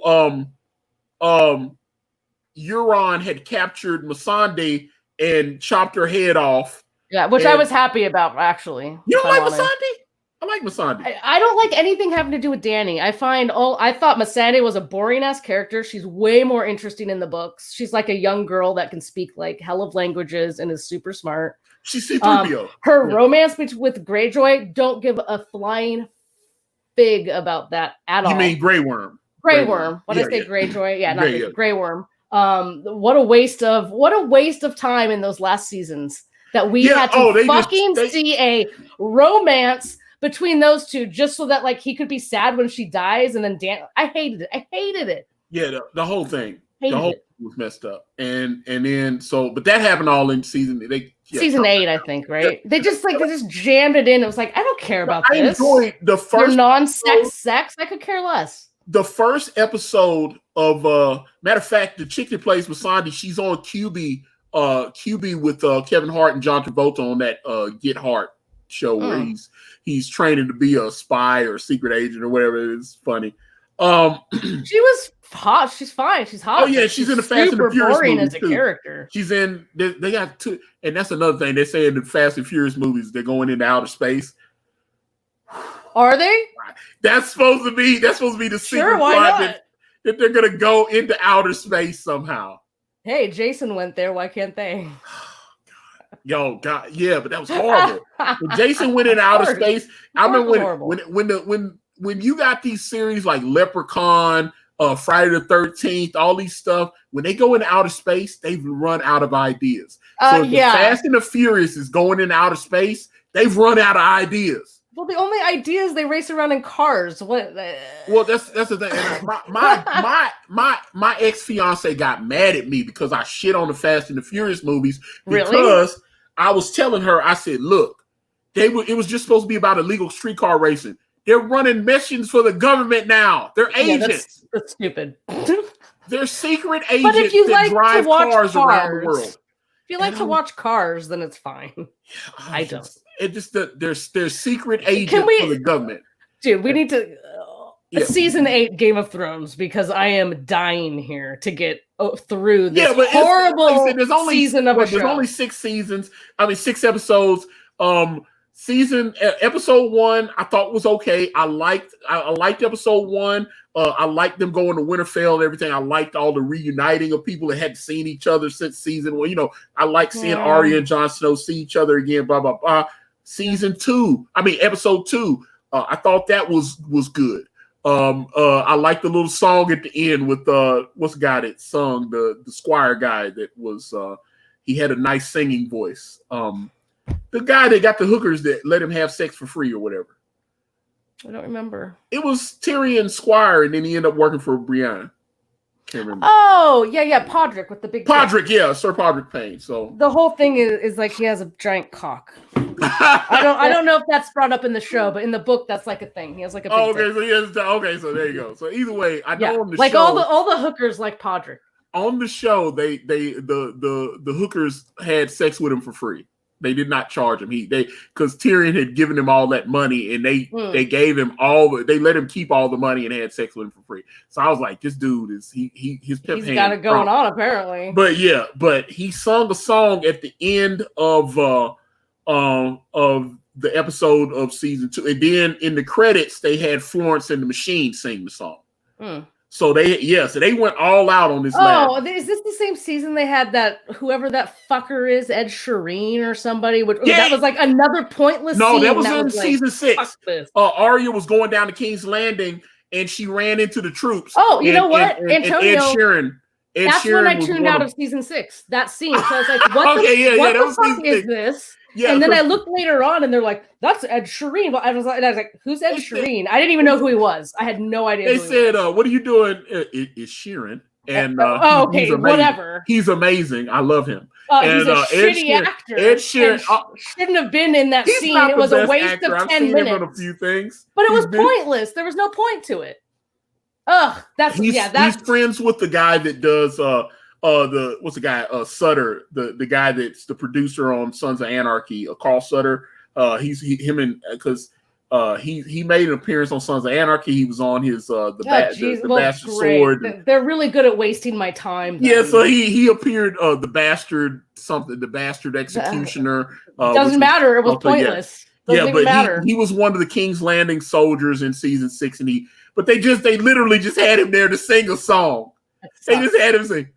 Euron had captured Missandei and chopped her head off. Yeah, which I was happy about, actually. You don't like Missandei? I like Missandei. I don't like anything having to do with Dany. I thought Missandei was a boring-ass character. She's way more interesting in the books. She's like a young girl that can speak like hell of languages and is super smart. She's C-3PO. Her romance with Greyjoy, don't give a flying fig about that at all. You mean Grey Worm? Grey Worm. When I say Greyjoy, not Grey Worm. What a waste of time in those last seasons that we had to see a romance between those two, just so that like he could be sad when she dies, and then I hated it. Yeah, the whole thing, was messed up, and then but that happened all in season. Season 8, I think, right? They just jammed it in. It was like, I don't care about this. I enjoyed the first your non-sex. I could care less. The first episode of matter of fact, the chick that plays Missandei, she's on QB with Kevin Hart and John Travolta on that Get Hart show where he's training to be a spy or secret agent or whatever. It's funny. She was hot. She's fine. She's hot. Oh yeah, she's in the Fast and the Furious boring movies as a too. Character. She's in. They got two, and that's another thing they say in the Fast and Furious movies. They're going into outer space. Are they? That's supposed to be the secret plot that they're gonna go into outer space somehow. Hey, Jason went there. Why can't they? Yo, God, yeah, but that was horrible. When Jason went in outer space, I remember when you got these series like Leprechaun, Friday the 13th, all these stuff, when they go into outer space, they've run out of ideas. So if the Fast and the Furious is going into outer space, they've run out of ideas. Well, the only idea is they race around in cars. What? Well, that's the thing. My ex-fiance got mad at me because I shit on the Fast and the Furious movies because I was telling her, I said, look, it was just supposed to be about illegal streetcar racing. They're running missions for the government now. They're agents. That's stupid. They're secret agents that drive cars around the world. If you like to watch Cars, then it's fine. I don't. It just they're secret agents for the government. Dude, we need to season 8 Game of Thrones because I am dying here to get through this horrible season of a show. There's only 6 seasons. I mean 6 episodes. Episode 1 I thought was okay. I liked episode 1. I liked them going to Winterfell and everything. I liked all the reuniting of people that hadn't seen each other since season 1. You know, I like seeing Arya and Jon Snow see each other again, blah, blah, blah. Episode 2, I thought that was good. I liked the little song at the end with what's the guy that sung, the Squire guy that was he had a nice singing voice. The guy that got the hookers that let him have sex for free or whatever. I don't remember. It was Tyrion Squire, and then he ended up working for Brienne. Can't remember. Oh, yeah, Podrick with the big Podrick, Sir Podrick Payne. So the whole thing is like he has a giant cock. I don't know if that's brought up in the show, but in the book that's like a thing. He has like a big dick. So he has so there you go. So either way, I know on the like show, all the hookers like Podrick. On the show, the hookers had sex with him for free. They did not charge him. Because Tyrion had given him all that money, and they gave him they let him keep all the money and had sex with him for free. So I was like, this dude is he's got it going on apparently. But he sung a song at the end of the episode of season 2, and then in the credits they had Florence and the Machine sing the song. So they went all out on this. Is this the same season they had that whoever that fucker is, Ed Sheeran or somebody? That was like another pointless. No, that was in season 6. Arya was going down to King's Landing and she ran into the troops. Oh, you know what, Antonio? And Ed Sheeran. That's when I tuned out of season 6. That scene. So I was like, what the fuck is this? Yeah, and then I looked later on, and they're like, "That's Ed Sheeran." Well, I was like, "Who's Ed Sheeran?" I didn't even know who he was. I had no idea. They said, "What are you doing?" It's Sheeran, and okay, whatever. He's amazing. I love him. He's a shitty actor. Ed Sheeran shouldn't have been in that scene. It was a waste of 10 minutes. Him on a few things, but it was pointless. There was no point to it. He's friends with the guy that does Sutter, the guy that's the producer on Sons of Anarchy, Carl Sutter. He made an appearance on Sons of Anarchy. He was on his the Bastard Sword. They're really good at wasting my time. Yeah, so he appeared the Bastard Executioner. Doesn't matter. It was pointless. But he was one of the King's Landing soldiers in season 6, and they literally just had him there to sing a song. They just had him sing,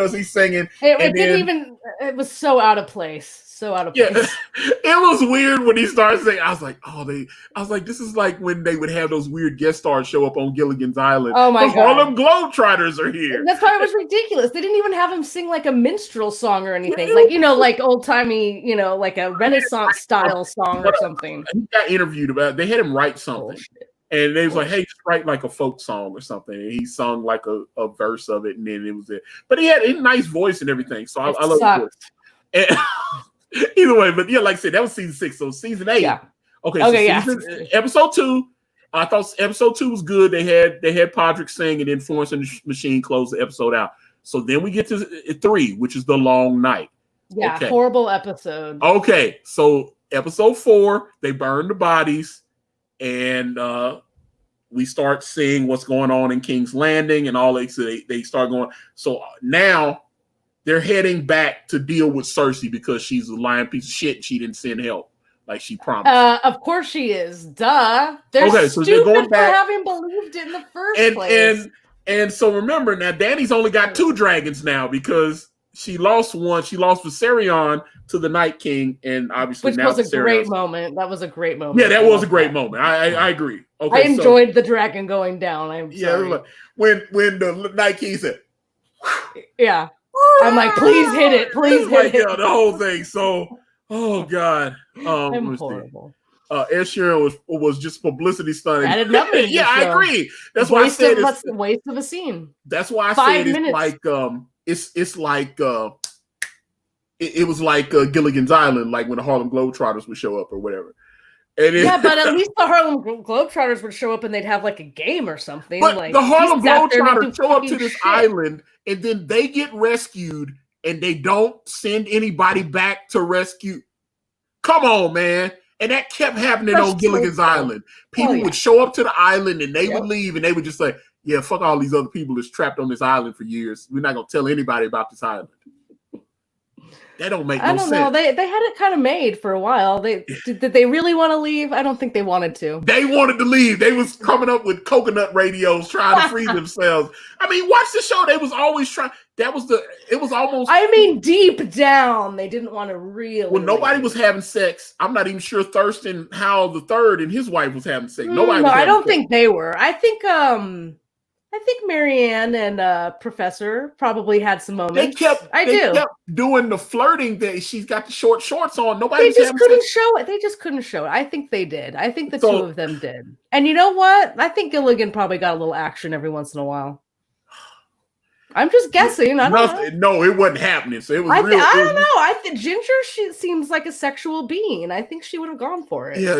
he's singing. It was so out of place. It was weird when he started saying, I was like, this is like when they would have those weird guest stars show up on Gilligan's Island. Oh my God. Harlem Globetrotters are here. That's why it was ridiculous. They didn't even have him sing like a minstrel song or anything. Like old timey, like a Renaissance style song or something. He got interviewed about it. They had him write something. And they was like, hey, just write like a folk song or something. And he sung like a verse of it, and then it was it. But he had a nice voice and everything. So I love his voice. And either way, but like I said, that was season 6. So season 8. Yeah. Episode 2. I thought episode 2 was good. They had Podrick sing, and then Florence and the Machine closed the episode out. So then we get to 3, which is The Long Night. Yeah, horrible episode. Okay, so episode 4, they burn the bodies. And we start seeing what's going on in King's Landing and all that. So they start going. So now they're heading back to deal with Cersei because she's a lying piece of shit and she didn't send help. like she promised. Of course she is. Duh. They're so stupid going back, for having believed it in the first place. And so remember now, Dany's only got 2 dragons now because she lost one. She lost Viserion to the Night King, and obviously which now was a Viserion's great moment. That was a great moment. Yeah, that was a great moment. I agree. Okay, I enjoyed the dragon going down. I'm sorry. Like, when the Night King said, yeah, I'm like, please hit it, please hit it. Yeah, the whole thing. So, oh god, I'm horrible. Ed Sheeran was just publicity stunt. Added nothing. Yeah, I agree. That's why I said it's the waste of a scene. That's why I said it's like it's like it was like Gilligan's Island, like when the Harlem Globetrotters would show up or whatever. Yeah, but at least the Harlem Globetrotters would show up and they'd have like a game or something. But like, the Harlem Globetrotters show up to this island and then they get rescued and they don't send anybody back to rescue. Come on, man. And that kept happening on Gilligan's Island. People would show up to the island and they would leave and they would just say, yeah, fuck all these other people that's trapped on this island for years. We're not going to tell anybody about this island. That don't make no sense. I don't know. They had it kind of made for a while. Did they really want to leave? I don't think they wanted to. They wanted to leave. They was coming up with coconut radios trying to free themselves. I mean, watch the show. They was always trying. It was almost. I mean, deep down, they didn't want to really. When nobody was having sex, I'm not even sure Thurston Howell III and his wife was having sex. Nobody. No, I don't think they were. I think Marianne and Professor probably had some moments. They kept doing the flirting that she's got the short shorts on. Nobody. They just couldn't show it. They just couldn't show it. I think they did. I think the two of them did. And you know what? I think Gilligan probably got a little action every once in a while. I'm just guessing. I don't know. No, it wasn't happening. So it was. I don't know. I think Ginger, she seems like a sexual being. I think she would have gone for it. Yeah,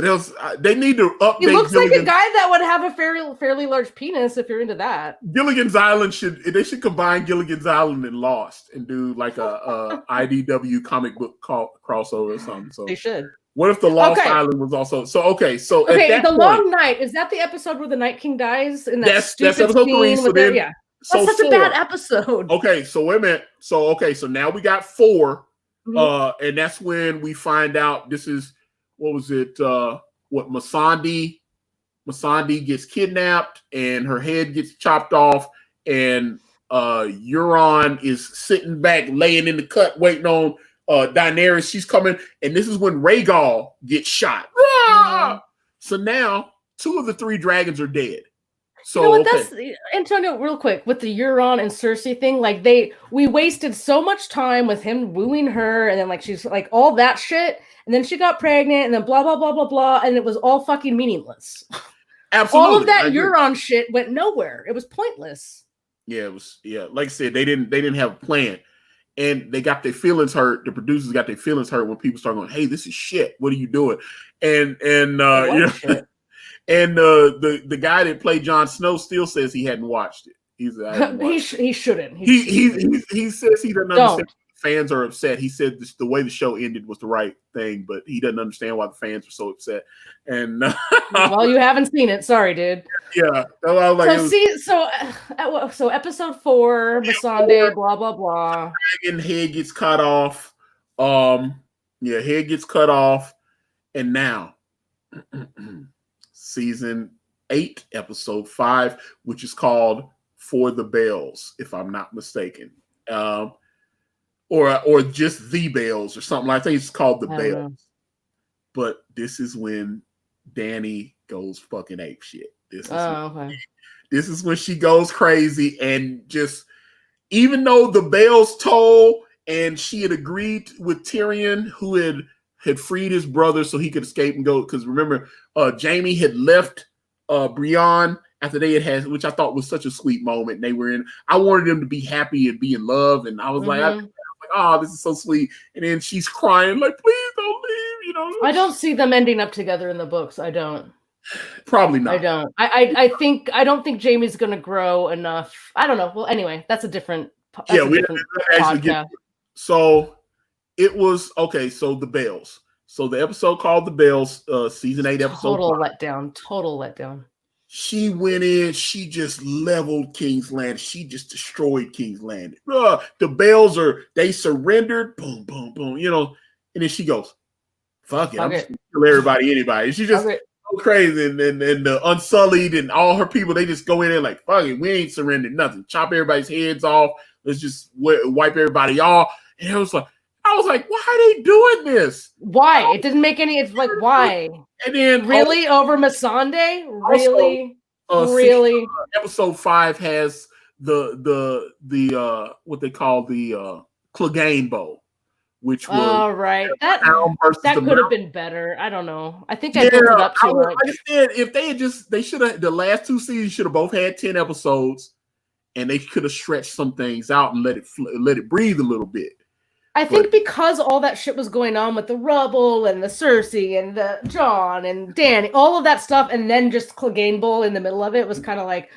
they need to update. He looks like a guy that would have a fairly large penis if you're into that. Gilligan's Island should combine Gilligan's Island and Lost and do like a IDW comic book crossover or something. So they should. What if the Lost Island was also the Long Night, is that the episode where the Night King dies in that that's episode 3? So then, yeah. That's such a bad episode. Okay, so wait a minute. So now we got 4. And that's when we find out this is Masandi gets kidnapped and her head gets chopped off, and Euron is sitting back, laying in the cut, waiting on Daenerys. She's coming, and this is when Rhaegal gets shot. So now 2 of the 3 dragons are dead. So you know what, that's Antonio, real quick, with the Euron and Cersei thing, like we wasted so much time with him wooing her, and then like she's like all that shit, and then she got pregnant, and then blah blah blah blah blah, and it was all fucking meaningless. Absolutely. All of that Euron shit went nowhere. It was pointless. Yeah, it was. Yeah, like I said, they didn't have a plan, and they got their feelings hurt. The producers got their feelings hurt when people start going, "Hey, this is shit. What are you doing?" And shit. And the guy that played Jon Snow still says he hadn't watched it. He shouldn't. He says he doesn't understand. Fans are upset. He said the way the show ended was the right thing, but he doesn't understand why the fans are so upset. And well, you haven't seen it. Sorry, dude. Yeah. So episode 4, Missandei, blah blah blah. Dragon head gets cut off. Head gets cut off, and now. Season 8, episode 5, which is called For the Bells, if I'm not mistaken. Or just The Bells or something. I think it's called The Bells. But this is when Dany goes fucking ape shit. This is when she goes crazy, and just, even though the bells toll and she had agreed with Tyrion, who had freed his brother so he could escape and go, because remember, Jaime had left Brienne after they had, which I thought was such a sweet moment. They were in. I wanted them to be happy and be in love, and I was like, oh, this is so sweet. And then she's crying like, please don't leave. I don't see them ending up together in the books. I don't. Probably not. I don't. I don't think Jaime's going to grow enough. I don't know. Well, anyway, that's a different. We actually get. So. It was okay. So the Bells. So the episode called The Bells, season 8, episode. Total letdown. She went in. She just leveled King's Landing. She just destroyed King's Landing. The Bells they surrendered. Boom, boom, boom. And then she goes, fuck it, I'm just gonna kill everybody, anybody. She just go crazy, and the Unsullied and all her people, they just go in there like, fuck it, we ain't surrendered nothing. Chop everybody's heads off. Let's just wipe everybody off. And I was like, why are they doing this? Why? It didn't make any. It's like, why? And then really over Masande? Really? Really? Episode 5 has the what they call the Clegane Bow, which was right. That could have been better. I don't know. I think I built it up too much. Like I said, if they should have, the last 2 seasons should have both had 10 episodes, and they could have stretched some things out and let it breathe a little bit. I think because all that shit was going on with the Rubble and the Cersei and the John and Danny, all of that stuff, and then just Clegane Bowl in the middle of it was kind of like,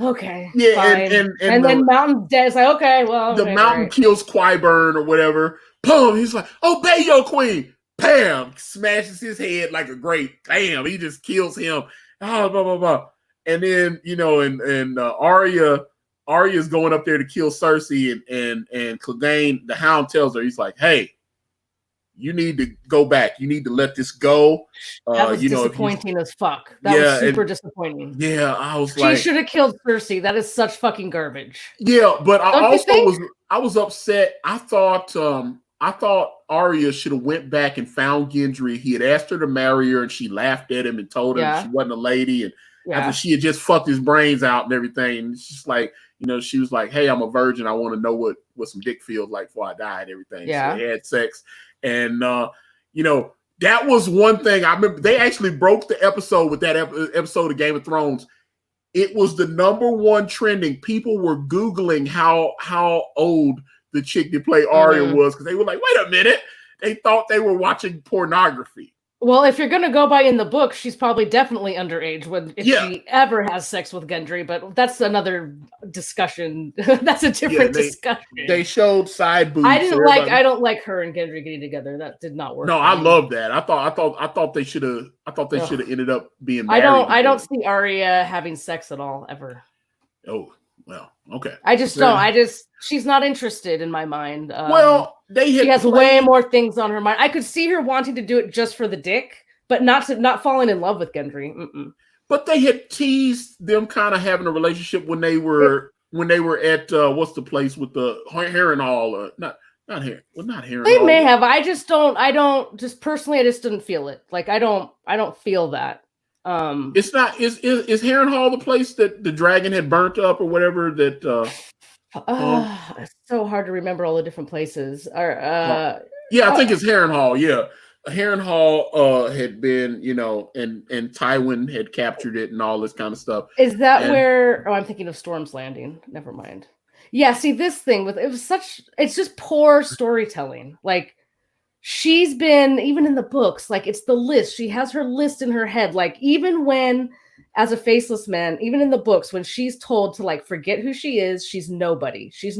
okay, fine. And then Mountain Dead is like, okay, well, the Mountain kills Qyburn or whatever. Boom, he's like, obey your queen. Bam, smashes his head like a grape. Bam, he just kills him. Oh, blah blah blah. And then and Arya's going up there to kill Cersei, and Clegane, the Hound, tells her, he's like, hey, you need to go back. You need to let this go. That was disappointing as fuck. That was super disappointing. Yeah, I was like, she should have killed Cersei. That is such fucking garbage. Yeah, but I was upset. I thought Arya should have went back and found Gendry. He had asked her to marry her, and she laughed at him and told him she wasn't a lady. And after she had just fucked his brains out and everything, and it's just like, she was like, hey, I'm a virgin. I want to know what some dick feels like before I die and everything. Yeah. So they had sex. And, that was one thing. I remember they actually broke the episode with that episode of Game of Thrones. It was the #1 trending. People were Googling how old the chick that played Arya was, because they were like, wait a minute. They thought they were watching pornography. Well, if you're going to go by in the book, she's probably definitely underage if she ever has sex with Gendry, but that's another discussion. That's a different discussion. They showed side boobs. I don't like her and Gendry getting together. That did not work. No, I love that. I thought they should have ended up being married. I don't see Arya having sex at all ever. Oh, well, okay. I just don't. She's not interested in my mind. She has way more things on her mind. I could see her wanting to do it just for the dick, but not falling in love with Gendry. Mm-mm. But they had teased them kind of having a relationship when they were at what's the place with the Harrenhal? Not Harrenhal. They may have. I don't personally. I just didn't feel it. Like I don't feel that. It's not. Is Harrenhal the place that the dragon had burnt up or whatever? It's so hard to remember all the different places. I think it's Harrenhal. Yeah, Harrenhal had been, and Tywin had captured it and all this kind of stuff. Is that where? Oh, I'm thinking of Storm's Landing. Never mind. Yeah, see, this thing it's just poor storytelling. Like, she's been, even in the books, like, it's the list. She has her list in her head. Like, even when, as a faceless man, even in the books, when she's told to, like, forget who she is, she's nobody. Yeah,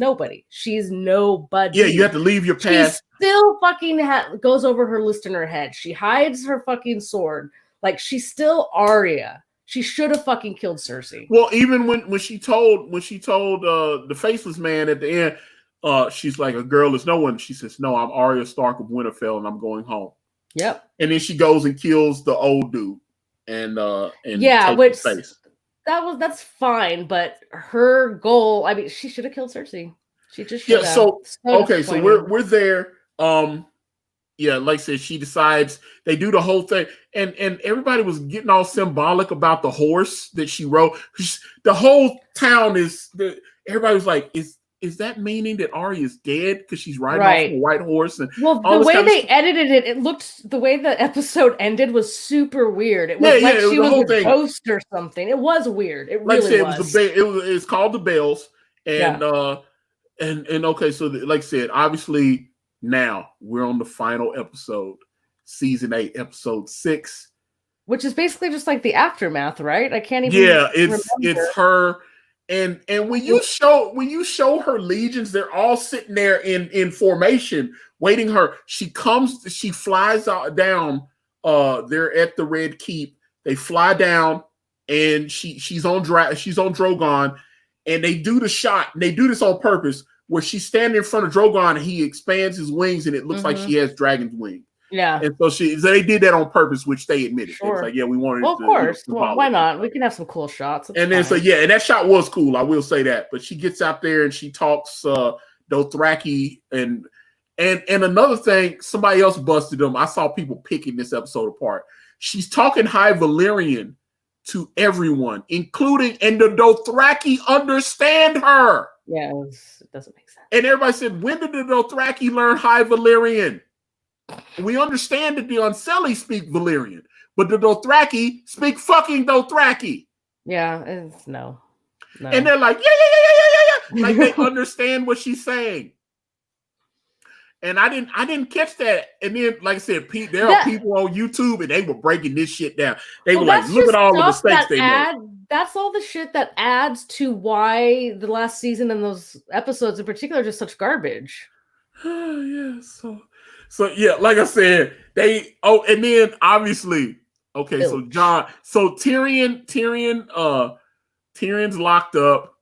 you have to leave your past. She still fucking goes over her list in her head. She hides her fucking sword. Like, she's still Arya. She should have fucking killed Cersei. Well, even when she told the faceless man at the end, she's like, a girl is no one. She says, no, I'm Arya Stark of Winterfell and I'm going home. Yep. And then she goes and kills the old dude and takes his face. That's fine, but her goal, I mean, she should have killed Cersei. She just should have. So we're there. Like I said, she decides, they do the whole thing, and everybody was getting all symbolic about the horse that she rode. The whole town everybody was like, is that meaning that Arya's dead because she's riding off a white horse? And the way they edited it looked, the way the episode ended was super weird. It was like she was a ghost or something. It was weird. It really was. It's called the Bells, and okay, so like I said, obviously. Now we're on the final episode, season 8, episode 6, which is basically just like the aftermath, right? I can't even. Yeah, it's her, and when you show her legions, they're all sitting there in formation, waiting her. She flies out down. They're at the Red Keep. They fly down, and she's on Drogon, and they do the shot. And they do this on purpose, where she's standing in front of Drogon and he expands his wings and it looks like she has dragon's wings. Yeah. And so they did that on purpose, which they admitted. Sure. It was like, yeah, we wanted to. Of course. Well, why not? We can have some cool shots. And then, and that shot was cool. I will say that. But she gets out there and she talks Dothraki and another thing, somebody else busted them. I saw people picking this episode apart. She's talking High Valyrian to everyone, including, and the Dothraki understand her. Yeah, it doesn't make sense. And everybody said, when did the Dothraki learn High Valyrian? We understand that the Unsullied speak Valyrian, but the Dothraki speak fucking Dothraki. Yeah, no. And they're like, yeah. Like they understand what she's saying. And I didn't catch that. And then, like I said, there are people on YouTube and they were breaking this shit down. They were like, look at all the mistakes they made. That's all the shit that adds to why the last season and those episodes in particular are just such garbage. Yeah. So yeah, like I said, and then obviously, okay, so Tyrion's locked up.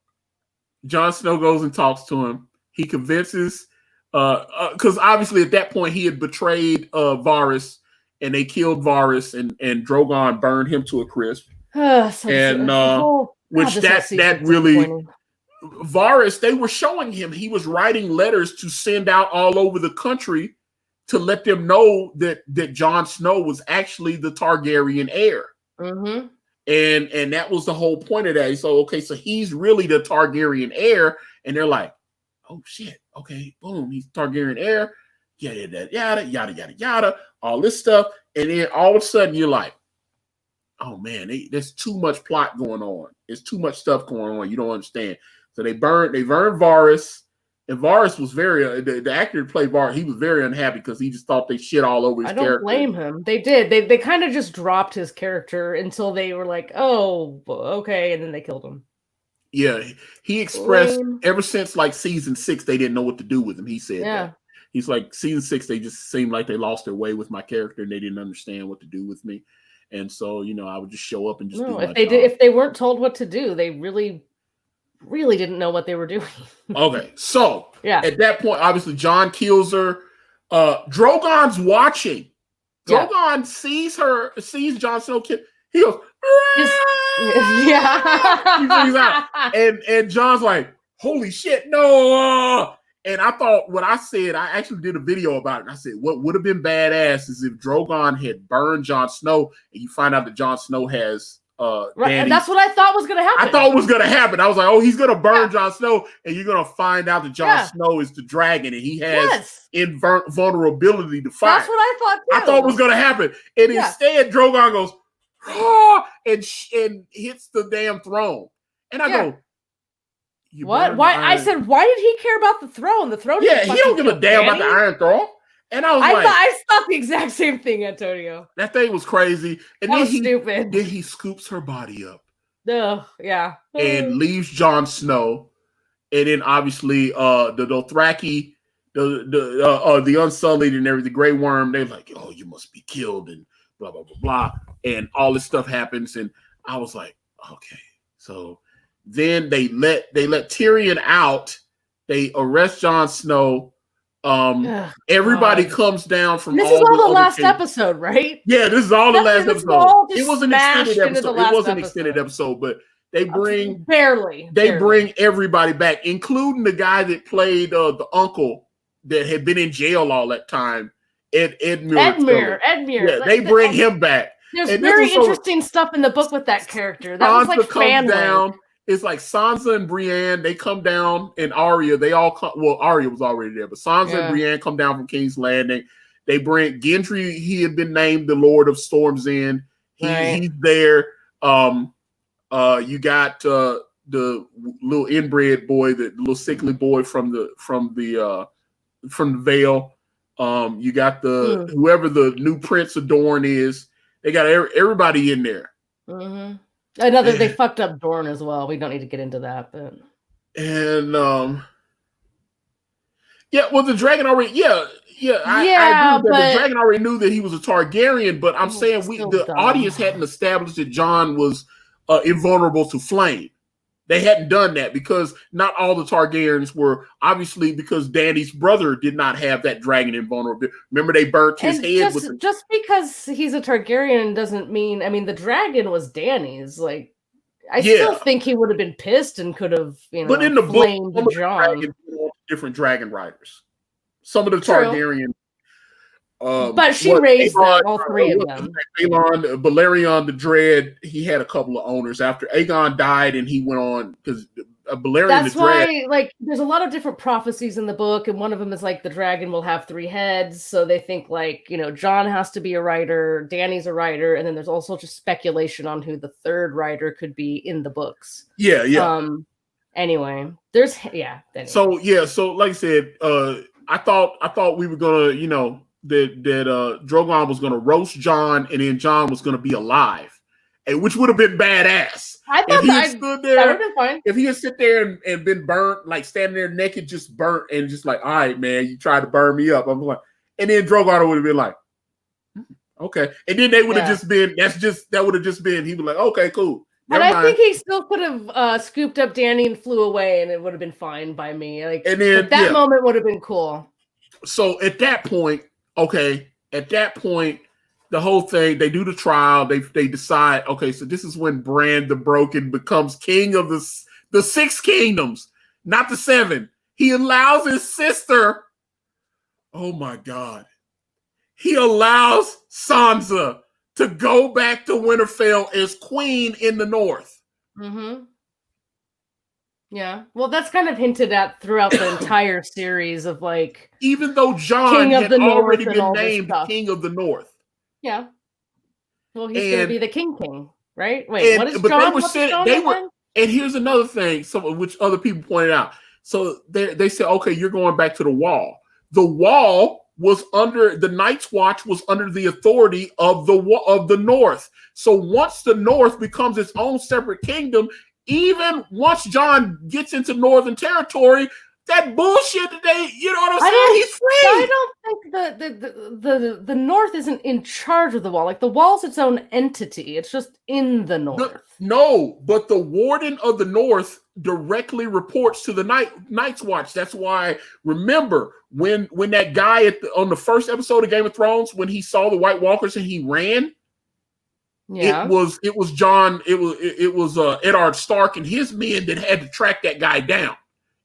Jon Snow goes and talks to him. He convinces, because obviously at that point he had betrayed Varys, and they killed Varys, and Drogon burned him to a crisp. That really, Varys, they were showing him he was writing letters to send out all over the country to let them know that Jon Snow was actually the Targaryen heir. Mm-hmm. And that was the whole point of that. So, okay, so he's really the Targaryen heir. And they're like, oh, shit. Okay, boom, he's Targaryen heir. Yada, all this stuff. And then all of a sudden you're like, oh, man, there's too much plot going on. There's too much stuff going on. You don't understand. So they burned Varys. And Varys was the actor who played Varys, he was very unhappy because he just thought they shit all over his character. I don't blame him. They did. They kind of just dropped his character until they were like, oh, okay, and then they killed him. Yeah, he expressed ever since like season 6, they didn't know what to do with him. He said that. He's like, season 6, they just seemed like they lost their way with my character and they didn't understand what to do with me. And so, I would just show up and just do my job. If they weren't told what to do, they really didn't know what they were doing. Okay, so at that point, obviously Jon kills her. Drogon's watching. Drogon sees Jon Snow kill. He goes, yeah. He freaks out. And Jon's like, holy shit, no. And I thought what I said, I actually did a video about it. And I said, what would have been badass is if Drogon had burned Jon Snow and you find out that Jon Snow has right, and that's what I thought was going to happen. I thought it was going to happen. I was like, oh, he's going to burn Jon Snow, and you're going to find out that Jon Snow is the dragon, and he has invulnerability to fire. That's what I thought, too. I thought it was going to happen. And instead, Drogon goes, and hits the damn throne. And I go, what? Why? I said, why did he care about the throne? The throne. He don't give a damn about the Iron Throne. And I thought the exact same thing, Antonio. That thing was crazy. And that was stupid. Then he scoops her body up. Yeah. And leaves Jon Snow. And then obviously the Dothraki, the Unsullied and everything, the Grey Worm, they're like, oh, you must be killed and blah, blah, blah, blah. And all this stuff happens. And I was like, okay. So then they let Tyrion out. They arrest Jon Snow. Everybody comes down from. This is all the last episode, right? Yeah, this is all the last episode. It was an extended episode. It was an extended episode, but they bring barely bring everybody back, including the guy that played the uncle that had been in jail all that time. Edmure. Yeah, they bring him back. There's very interesting stuff in the book with that character. That was like fan down. It's like Sansa and Brienne, they come down, and Arya, they all come. Well, Arya was already there, but Sansa and Brienne come down from King's Landing. They bring Gendry. He had been named the Lord of Storm's End. He's there. You got the little inbred boy, the little sickly boy from the Vale. You got whoever the new Prince of Dorne is. They got everybody in there. Mm-hmm. They fucked up Dorne as well. We don't need to get into that, but the dragon already, I agree with that. The dragon already knew that he was a Targaryen, but I'm saying the audience hadn't established that Jon was invulnerable to flame. They hadn't done that because not all the Targaryens were, obviously, because Dany's brother did not have that dragon invulnerability. Remember, they burnt his head. Just because he's a Targaryen doesn't mean, I mean, the dragon was Dany's. Like, I still think he would have been pissed and could have, but in the flamed book, Jon. Different dragon riders. Some of the Targaryen. But she raised them, all three of them. Balerion the Dread, he had a couple of owners after Aegon died, and he went on because Balerion That's the Dread. Why, like, there's a lot of different prophecies in the book, and one of them is like the dragon will have 3 heads. So they think like, Jon has to be a rider, Dany's a rider, and then there's also just speculation on who the 3rd rider could be in the books. Yeah, yeah. Anyway, there's Anyway. So like I said, I thought we were gonna, that Drogon was gonna roast Jon, and then Jon was gonna be alive, and which would have been badass. I thought that stood there, that would have been fine. If he had sit there and been burnt, like standing there naked, just burnt, and just like, all right, man, you tried to burn me up. I'm like, and then Drogon would have been like, okay, and then they would have just been. That would have just been. He was like, okay, cool. And I think he still could have scooped up Dany and flew away, and it would have been fine by me. Like, and then that moment would have been cool. So at that point, the whole thing, they do the trial. They decide, okay, so this is when Bran the Broken becomes king of the 6 kingdoms, not the 7. He allows his sister. Oh my God, he allows Sansa to go back to Winterfell as queen in the north. Mm-hmm. Yeah. Well, that's kind of hinted at throughout the entire series of like... Even though Jon had already been named king of the north. Yeah. Well, he's going to be the king, right? Wait, what is Jon? And here's another thing, which other people pointed out. So they said, okay, you're going back to the Wall. The Wall was under the Night's Watch was under the authority of the North. So once the North becomes its own separate kingdom, even once Jon gets into Northern Territory, that bullshit that they, you know what I'm saying? He's free. I don't think the North isn't in charge of the Wall. Like the Wall's its own entity. It's just in the North. No, but the Warden of the North directly reports to the Night's Watch. That's why, remember, when that guy on the first episode of Game of Thrones, when he saw the White Walkers and he ran, it was Jon, it was Eddard Stark and his men that had to track that guy down.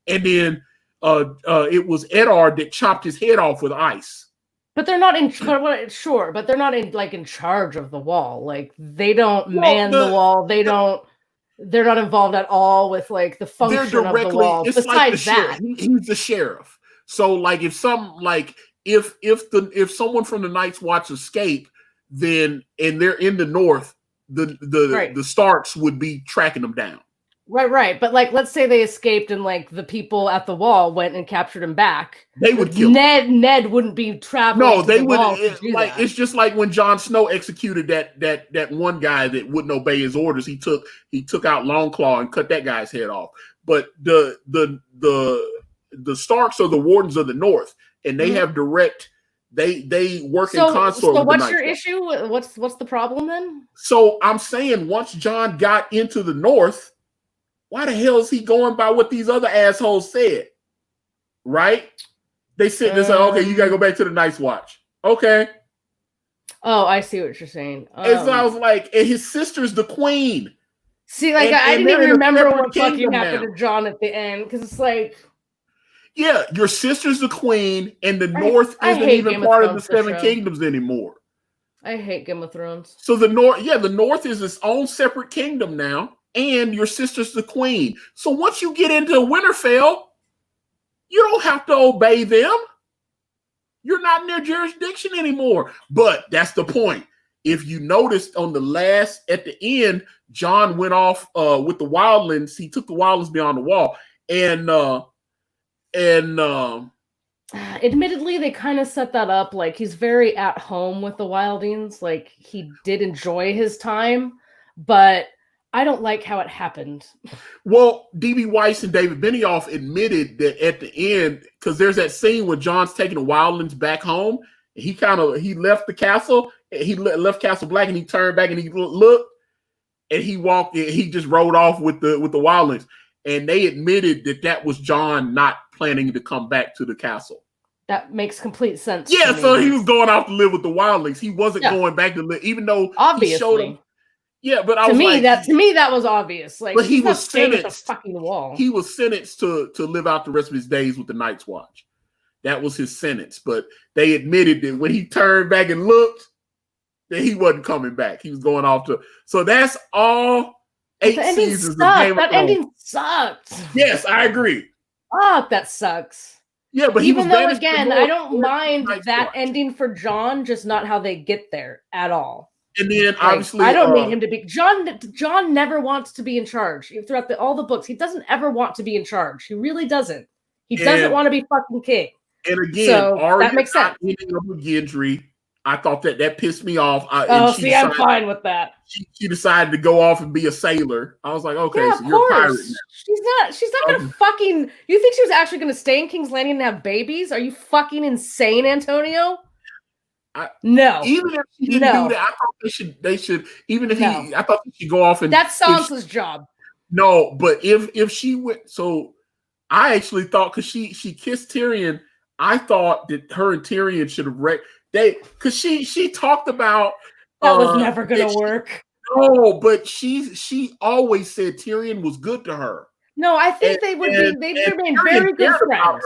And then it was Eddard that chopped his head off with ice. But they're not but they're not in charge of the Wall. Like they don't man the Wall. They're not involved at all with like the function of the Wall. Besides like that, he's the sheriff. So like if someone from the Night's Watch escape, then and they're in the North, the Starks would be tracking them down. Right. But like, let's say they escaped and like the people at the Wall went and captured him back. They would kill Ned wouldn't be traveling. No, they would. It's just like when Jon Snow executed that one guy that wouldn't obey his orders. He took out Longclaw and cut that guy's head off. But the Starks are the Wardens of the North, and they have direct. They work in consort. So what's your issue? What's the problem then? So I'm saying once Jon got into the North, why the hell is he going by what these other assholes said? Right? They said this like, okay, you gotta go back to the Night's Watch. Okay. Oh, I see what you're saying. And so I was like, and his sister's the queen. See, like I didn't even remember what fucking happened to Jon at the end because it's like, yeah, your sister's the queen, and the North isn't even part of the 7 kingdoms anymore. I hate Game of Thrones. So the North is its own separate kingdom now. And your sister's the queen. So once you get into Winterfell, you don't have to obey them. You're not in their jurisdiction anymore. But that's the point. If you noticed at the end, Jon went off with the wildlings. He took the wildlings beyond the Wall. And admittedly, they kind of set that up. Like he's very at home with the wildlings. Like he did enjoy his time, but I don't like how it happened. Well, D.B. Weiss and David Benioff admitted that at the end, because there's that scene where Jon's taking the wildlings back home. He left the castle. He left Castle Black and he turned back and he looked. and he just rode off with the wildlings, and they admitted that was John not planning to come back to the castle. That makes complete sense. Yeah, so he was going off to live with the wildlings. He wasn't going back to live, even though obviously. He showed him. Yeah, but to me that was obvious. Like, but he was sentenced. At the fucking wall. He was sentenced to live out the rest of his days with the Night's Watch. That was his sentence. But they admitted that when he turned back and looked, that he wasn't coming back. He was going off to. So that's all 8 seasons of Game of Thrones. That ending sucked. Yes, I agree. Fuck, that sucks. Yeah, but even though, again, I don't mind that ending for John, just not how they get there at all. And then obviously, I don't need him to be John. John never wants to be in charge throughout all the books. He doesn't ever want to be in charge. He really doesn't. He doesn't want to be fucking king. And again, so that makes sense. Ending up with Gendry, I thought that pissed me off. I'm fine with that. She decided to go off and be a sailor. I was like, okay, yeah, so you're a pirate She's now. not gonna fucking. You think she was actually gonna stay in King's Landing and have babies? Are you fucking insane, Antonio? No. Even if she didn't do that, I thought they should. Even if I thought she should go off and. That's Sansa's job. No, but if she went, so I actually thought because she kissed Tyrion, I thought that her and Tyrion should have wrecked. Because she talked about that was never gonna work. No, but she always said Tyrion was good to her. No, I think they would be. They would remain very good friends.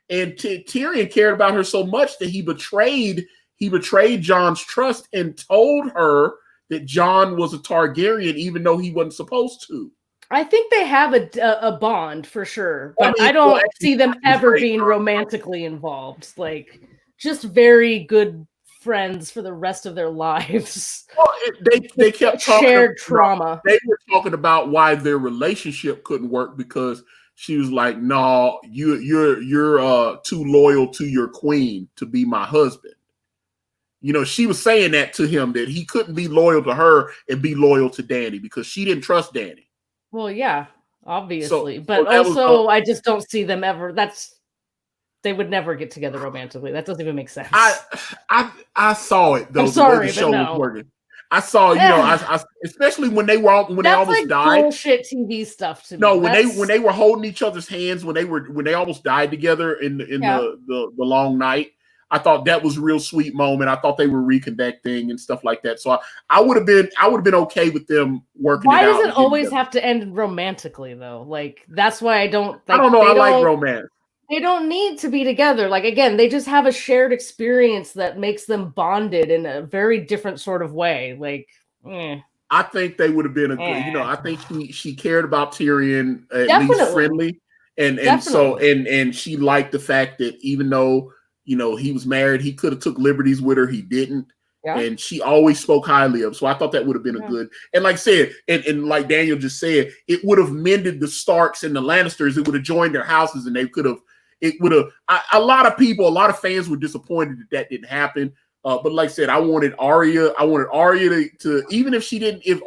And Tyrion cared about her so much that he betrayed Jon's trust and told her that Jon was a Targaryen, even though he wasn't supposed to. I think they have a bond for sure, but I don't see them ever being romantically involved. Like, just very good friends for the rest of their lives. Well, they kept talking shared trauma. They were talking about why their relationship couldn't work because she was like, "No, you're too loyal to your queen to be my husband." You know, she was saying that to him that he couldn't be loyal to her and be loyal to Dany because she didn't trust Dany. Well, yeah, obviously, but also I just don't see them ever. They would never get together romantically. That doesn't even make sense. I saw it though. I'm sorry, the show but no. was working. I saw, I especially when they almost like died. Bullshit TV stuff to me. No, when they were holding each other's hands, when they almost died together in the long night. I thought that was a real sweet moment. I thought they were reconnecting and stuff like that. So I would have been okay with them working. Why does it always have to end romantically though? Like, that's why I don't. Like, I don't know. I like romance. They don't need to be together. Like, again, they just have a shared experience that makes them bonded in a very different sort of way. Like, I think they would have been a good. I think she cared about Tyrion at least friendly, and so she liked the fact that even though he was married, he could have took liberties with her. He didn't. Yeah. And she always spoke highly of. So I thought that would have been a good. And like I said, and like Daniel just said, it would have mended the Starks and the Lannisters. It would have joined their houses, and they could have. It would have. A lot of fans were disappointed that didn't happen. But like I said, I wanted Arya to even if she didn't, if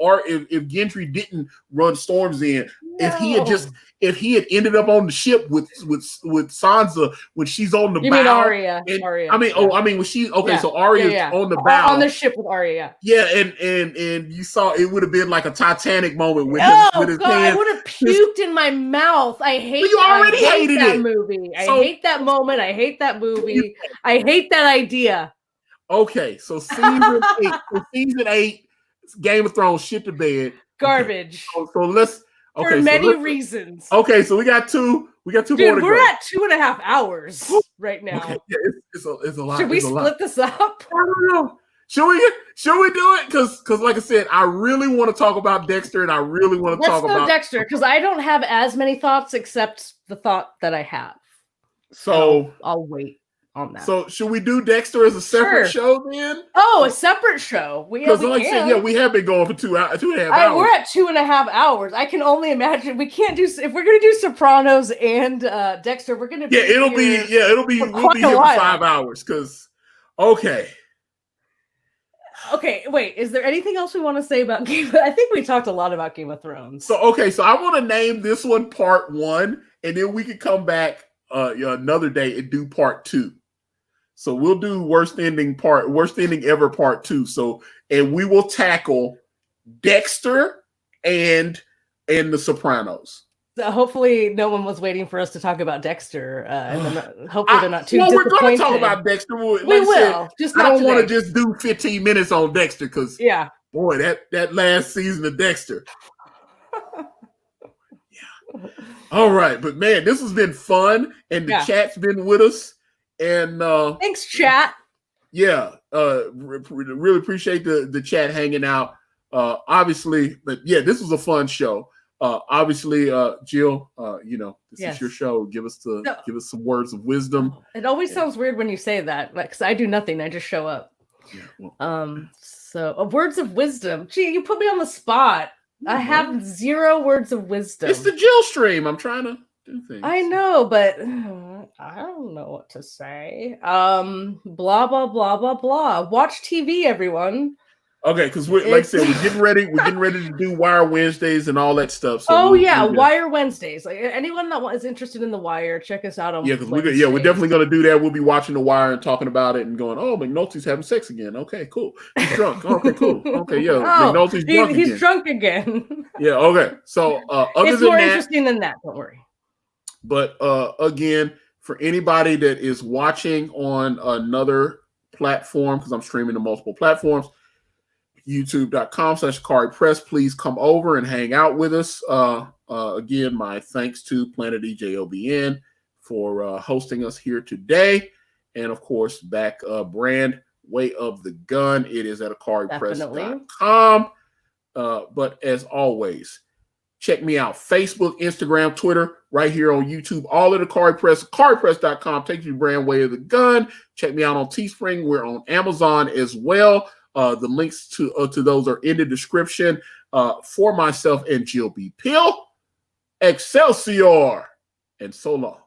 Gendry didn't run storms in, if he had ended up on the ship with Sansa when she's on the bow. You mean Arya? Arya. When she so Arya's on the bow on the ship with Arya. Yeah, and you saw it would have been like a Titanic moment with his God, hands. I would have puked in my mouth. I hate. You already hated that movie. I hate that moment. I hate that movie. I hate that idea. Okay, so season 8, Game of Thrones shit to bed. Garbage. Okay. So let's for many reasons. Okay, so we got two more to go. We're at 2.5 hours right now. Okay, yeah, it's a lot. Should we split this up? I don't know. Should we do it? Because like I said, I really want to talk about Dexter, and I really want to talk about Dexter because I don't have as many thoughts except the thought that I have. So I'll wait on that. So should we do Dexter as a separate show then? Oh, a separate show. Because like I said, we have been going for 2.5 hours. We're at 2.5 hours. I can only imagine we can't do if we're gonna do Sopranos and Dexter. We're gonna we'll be here for 5 hours. Because Okay, wait. Is there anything else we want to say about Game? I think we talked a lot about Game of Thrones. So I want to name this one Part 1, and then we can come back another day and do Part 2. So we'll do worst ending ever Part 2. So, and we will tackle Dexter and The Sopranos. So hopefully no one was waiting for us to talk about Dexter, and then hopefully they're not too disappointed. We're going to talk about Dexter. Like we will. Just I don't want to just do 15 minutes on Dexter because, boy, that last season of Dexter. All right, but man, this has been fun, and the chat's been with us. And thanks, chat. Yeah, really appreciate the chat hanging out. Obviously, but yeah, this was a fun show. Obviously, Jill, this is your show. Give us some words of wisdom. It always sounds weird when you say that, because I do nothing. I just show up. Yeah, well, so words of wisdom. Gee, you put me on the spot. I have 0 words of wisdom. It's the JillStream. I'm trying to do things. I know, but I don't know what to say. Blah blah blah blah blah. Watch TV, everyone. Okay, because like I said, we're getting ready. We're getting ready to do Wire Wednesdays and all that stuff. So Wire Wednesdays. Like anyone that is interested in the Wire, check us out on. Yeah, because we're definitely going to do that. We'll be watching the Wire and talking about it and going, "Oh, McNulty's having sex again." Okay, cool. He's drunk. Okay, cool. Okay, yeah, McNulty's drunk again. He's drunk again. Yeah. Okay. So it's more interesting than that. Don't worry. But again, for anybody that is watching on another platform, because I'm streaming to multiple platforms. YouTube.com/Akari Press. Please come over and hang out with us. Again, my thanks to Planet EJOBN for hosting us here today. And of course, back brand Way of the Gun. It is at AkariPress.com. But as always, check me out. Facebook, Instagram, Twitter, right here on YouTube. All at Akari Press. AkariPress.com takes you to brand Way of the Gun. Check me out on Teespring. We're on Amazon as well. The links to those are in the description. For myself and Jill B. Pill, Excelsior, and so long.